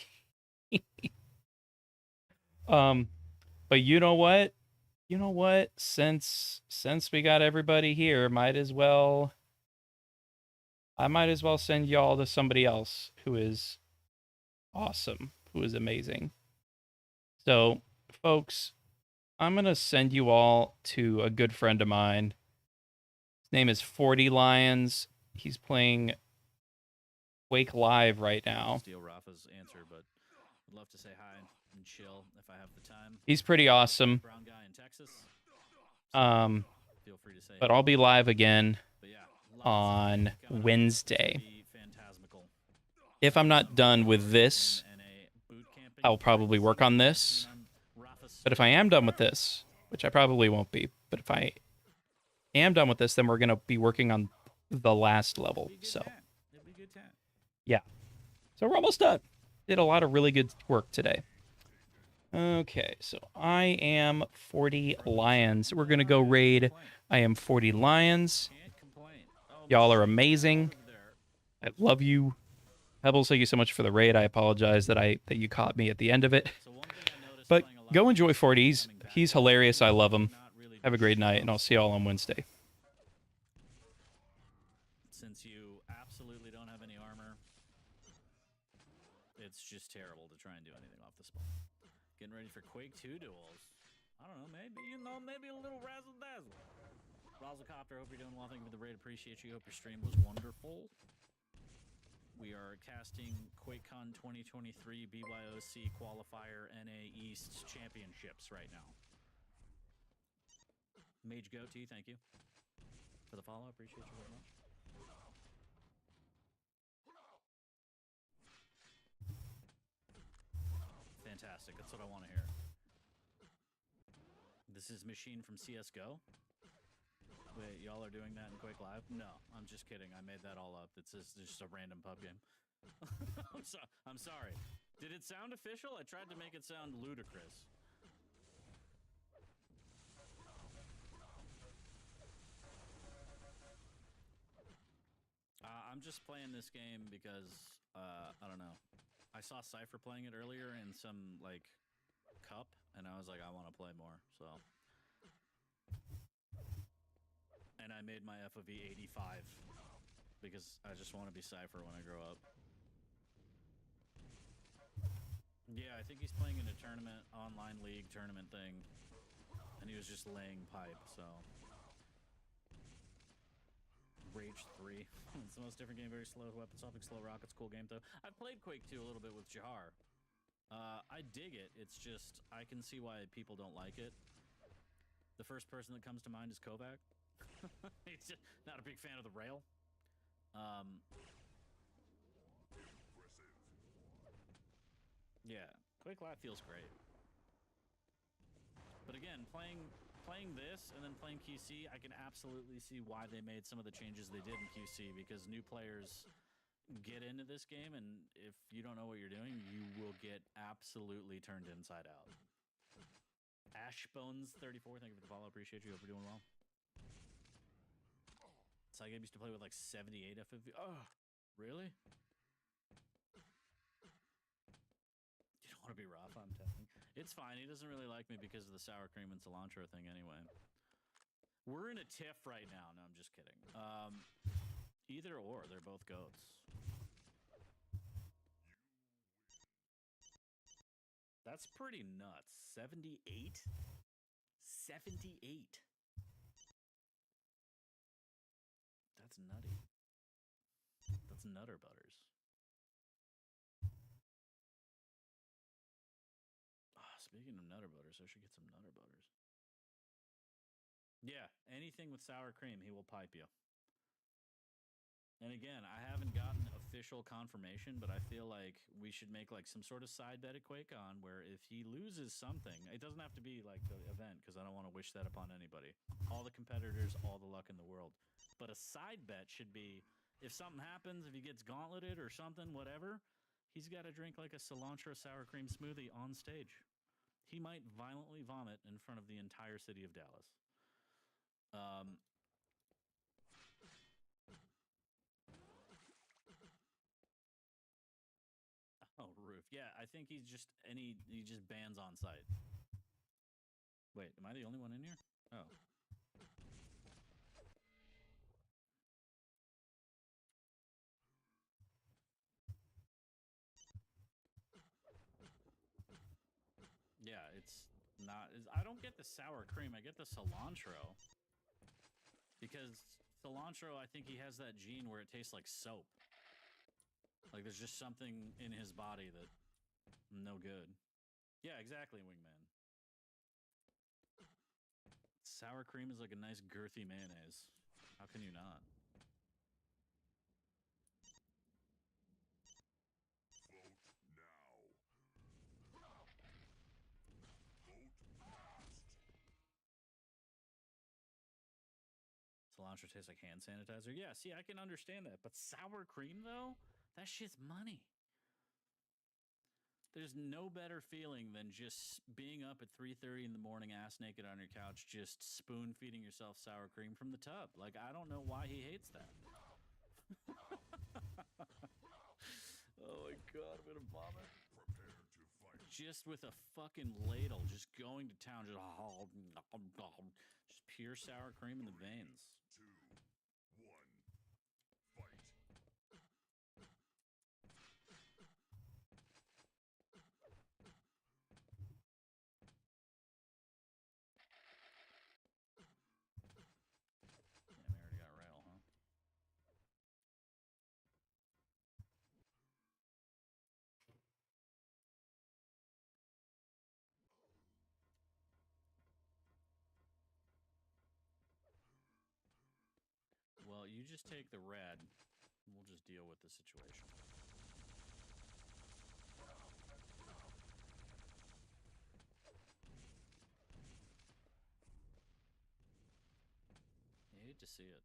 But you know what? You know what? Since we got everybody here, I might as well send y'all to somebody else who is awesome, who is amazing. So, folks, I'm going to send you all to a good friend of mine. His name is 40 Lions. He's playing Quake Live right now. Steal Rafa's answer, but I'd love to say hi and chill if I have the time. He's pretty awesome. Brown guy in Texas. Feel free to say. But I'll be live again on Wednesday. If I'm not done with this, I'll probably work on this. But if I am done with this, which I probably won't be, but if I am done with this, then we're going to be working on the last level. So, yeah. So we're almost done. Did a lot of really good work today. Okay, so I am 40 Lions. We're going to go raid. I am 40 Lions. Y'all are amazing. I love you. Pebbles, thank you so much for the raid. I apologize that you caught me at the end of it. But go enjoy 40. He's hilarious. I love him. Have a great night, and I'll see y'all on Wednesday. Since you absolutely don't have any armor, it's just terrible to try and do anything off the spawn. Getting ready for Quake 2 duels. I don't know, maybe a little razzle dazzle. Razzlecopter, hope you're doing well. Thank you for the raid. Appreciate you. Hope your stream was wonderful. We are casting QuakeCon 2023 BYOC Qualifier NA East Championships right now. Mage Goatee, thank you for the follow. Appreciate you very much. Fantastic. That's what I want to hear. This is Machine from CSGO. Wait, y'all are doing that in Quake Live? No, I'm just kidding. I made that all up. It's just a random pub game. I'm sorry. Did it sound official? I tried to make it sound ludicrous. I'm just playing this game because, I don't know. I saw Cypher playing it earlier in some, like, cup, and I was like, I want to play more, so. And I made my FOV 85 because I just want to be Cypher when I grow up. Yeah, I think he's playing in a tournament, online league tournament thing, and he was just laying pipe, so. Rage 3. It's the most different game, very slow weapon swapping, slow rockets, cool game though. I've played Quake 2 a little bit with Jahar. I dig it, it's just, I can see why people don't like it. The first person that comes to mind is Kovac. He's just not a big fan of the rail. Yeah, Quick Lap feels great. But again, playing this and then playing QC, I can absolutely see why they made some of the changes they did in QC, because new players get into this game, and if you don't know what you're doing, you will get absolutely turned inside out. Ashbones34, thank you for the follow. Appreciate you. Hope you're doing well. Sygame used to play with like 78 FFV. Oh, really? You don't want to be rough, I'm telling. It's fine. He doesn't really like me because of the sour cream and cilantro thing anyway. We're in a tiff right now. No, I'm just kidding. Either or, they're both goats. That's pretty nuts. 78? 78. That's nutty. That's Nutter Butters. Oh, speaking of Nutter Butters, I should get some Nutter Butters. Yeah, anything with sour cream, he will pipe you. And again, I haven't gotten official confirmation, but I feel like we should make like some sort of side bet at QuakeCon where if he loses something, it doesn't have to be like the event because I don't want to wish that upon anybody. All the competitors, all the luck in the world. But a side bet should be if something happens, if he gets gauntleted or something, whatever, he's got to drink like a cilantro sour cream smoothie on stage. He might violently vomit in front of the entire city of Dallas. Oh, Roof. Yeah, I think he's just he just bans on site. Wait, am I the only one in here? Oh. Yeah, it's not. I don't get the sour cream. I get the cilantro. Because cilantro, I think he has that gene where it tastes like soap. Like there's just something in his body that no good. Yeah, exactly, Wingman. Sour cream is like a nice girthy mayonnaise. How can you not? Cilantro tastes like hand sanitizer. Yeah, see, I can understand that. But sour cream, though? That shit's money. There's no better feeling than just being up at 3:30 in the morning, ass naked on your couch, just spoon feeding yourself sour cream from the tub. Like, I don't know why he hates that. Oh my god, I'm gonna vomit. Prepare to fight. Just with a fucking ladle, just going to town, just pure sour cream in the veins. 2, 1, fight. Yeah, we already got rattle, huh? Well, you just take the red, and we'll just deal with the situation. I hate to see it.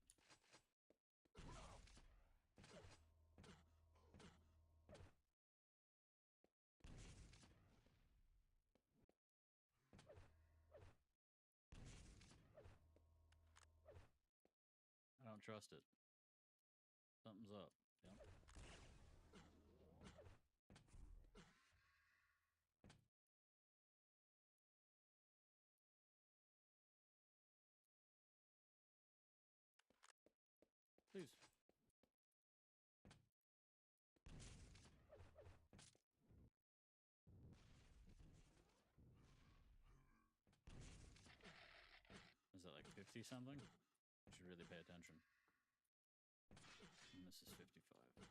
I don't trust it. Something's up. Yep. Please. Is that like 50 something? You should really pay attention. And this is 55.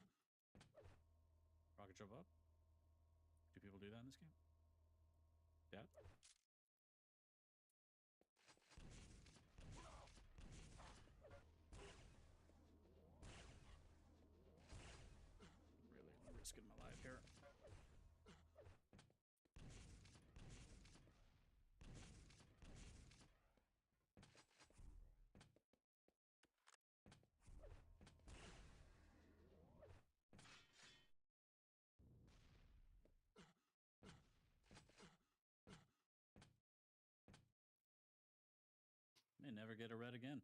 Rocket jump up? Do people do that in this game? Yeah? get a red again.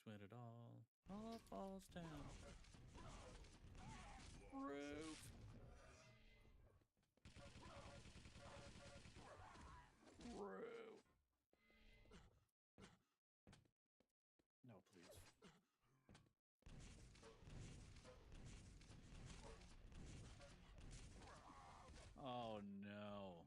Cause when it all falls down. Roof. Roof. No, please. Oh no.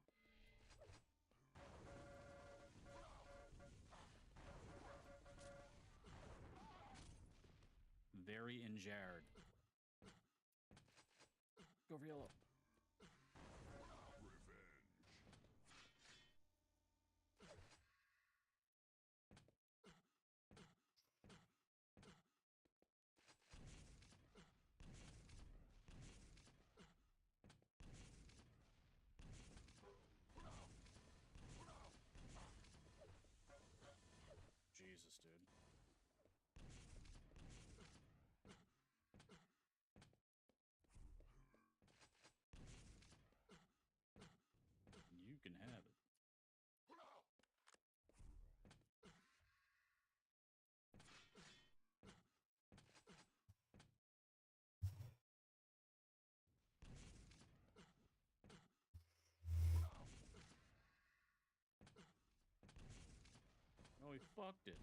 Very injured. Go for yellow. Jesus, dude. You can have it. Oh, he fucked it.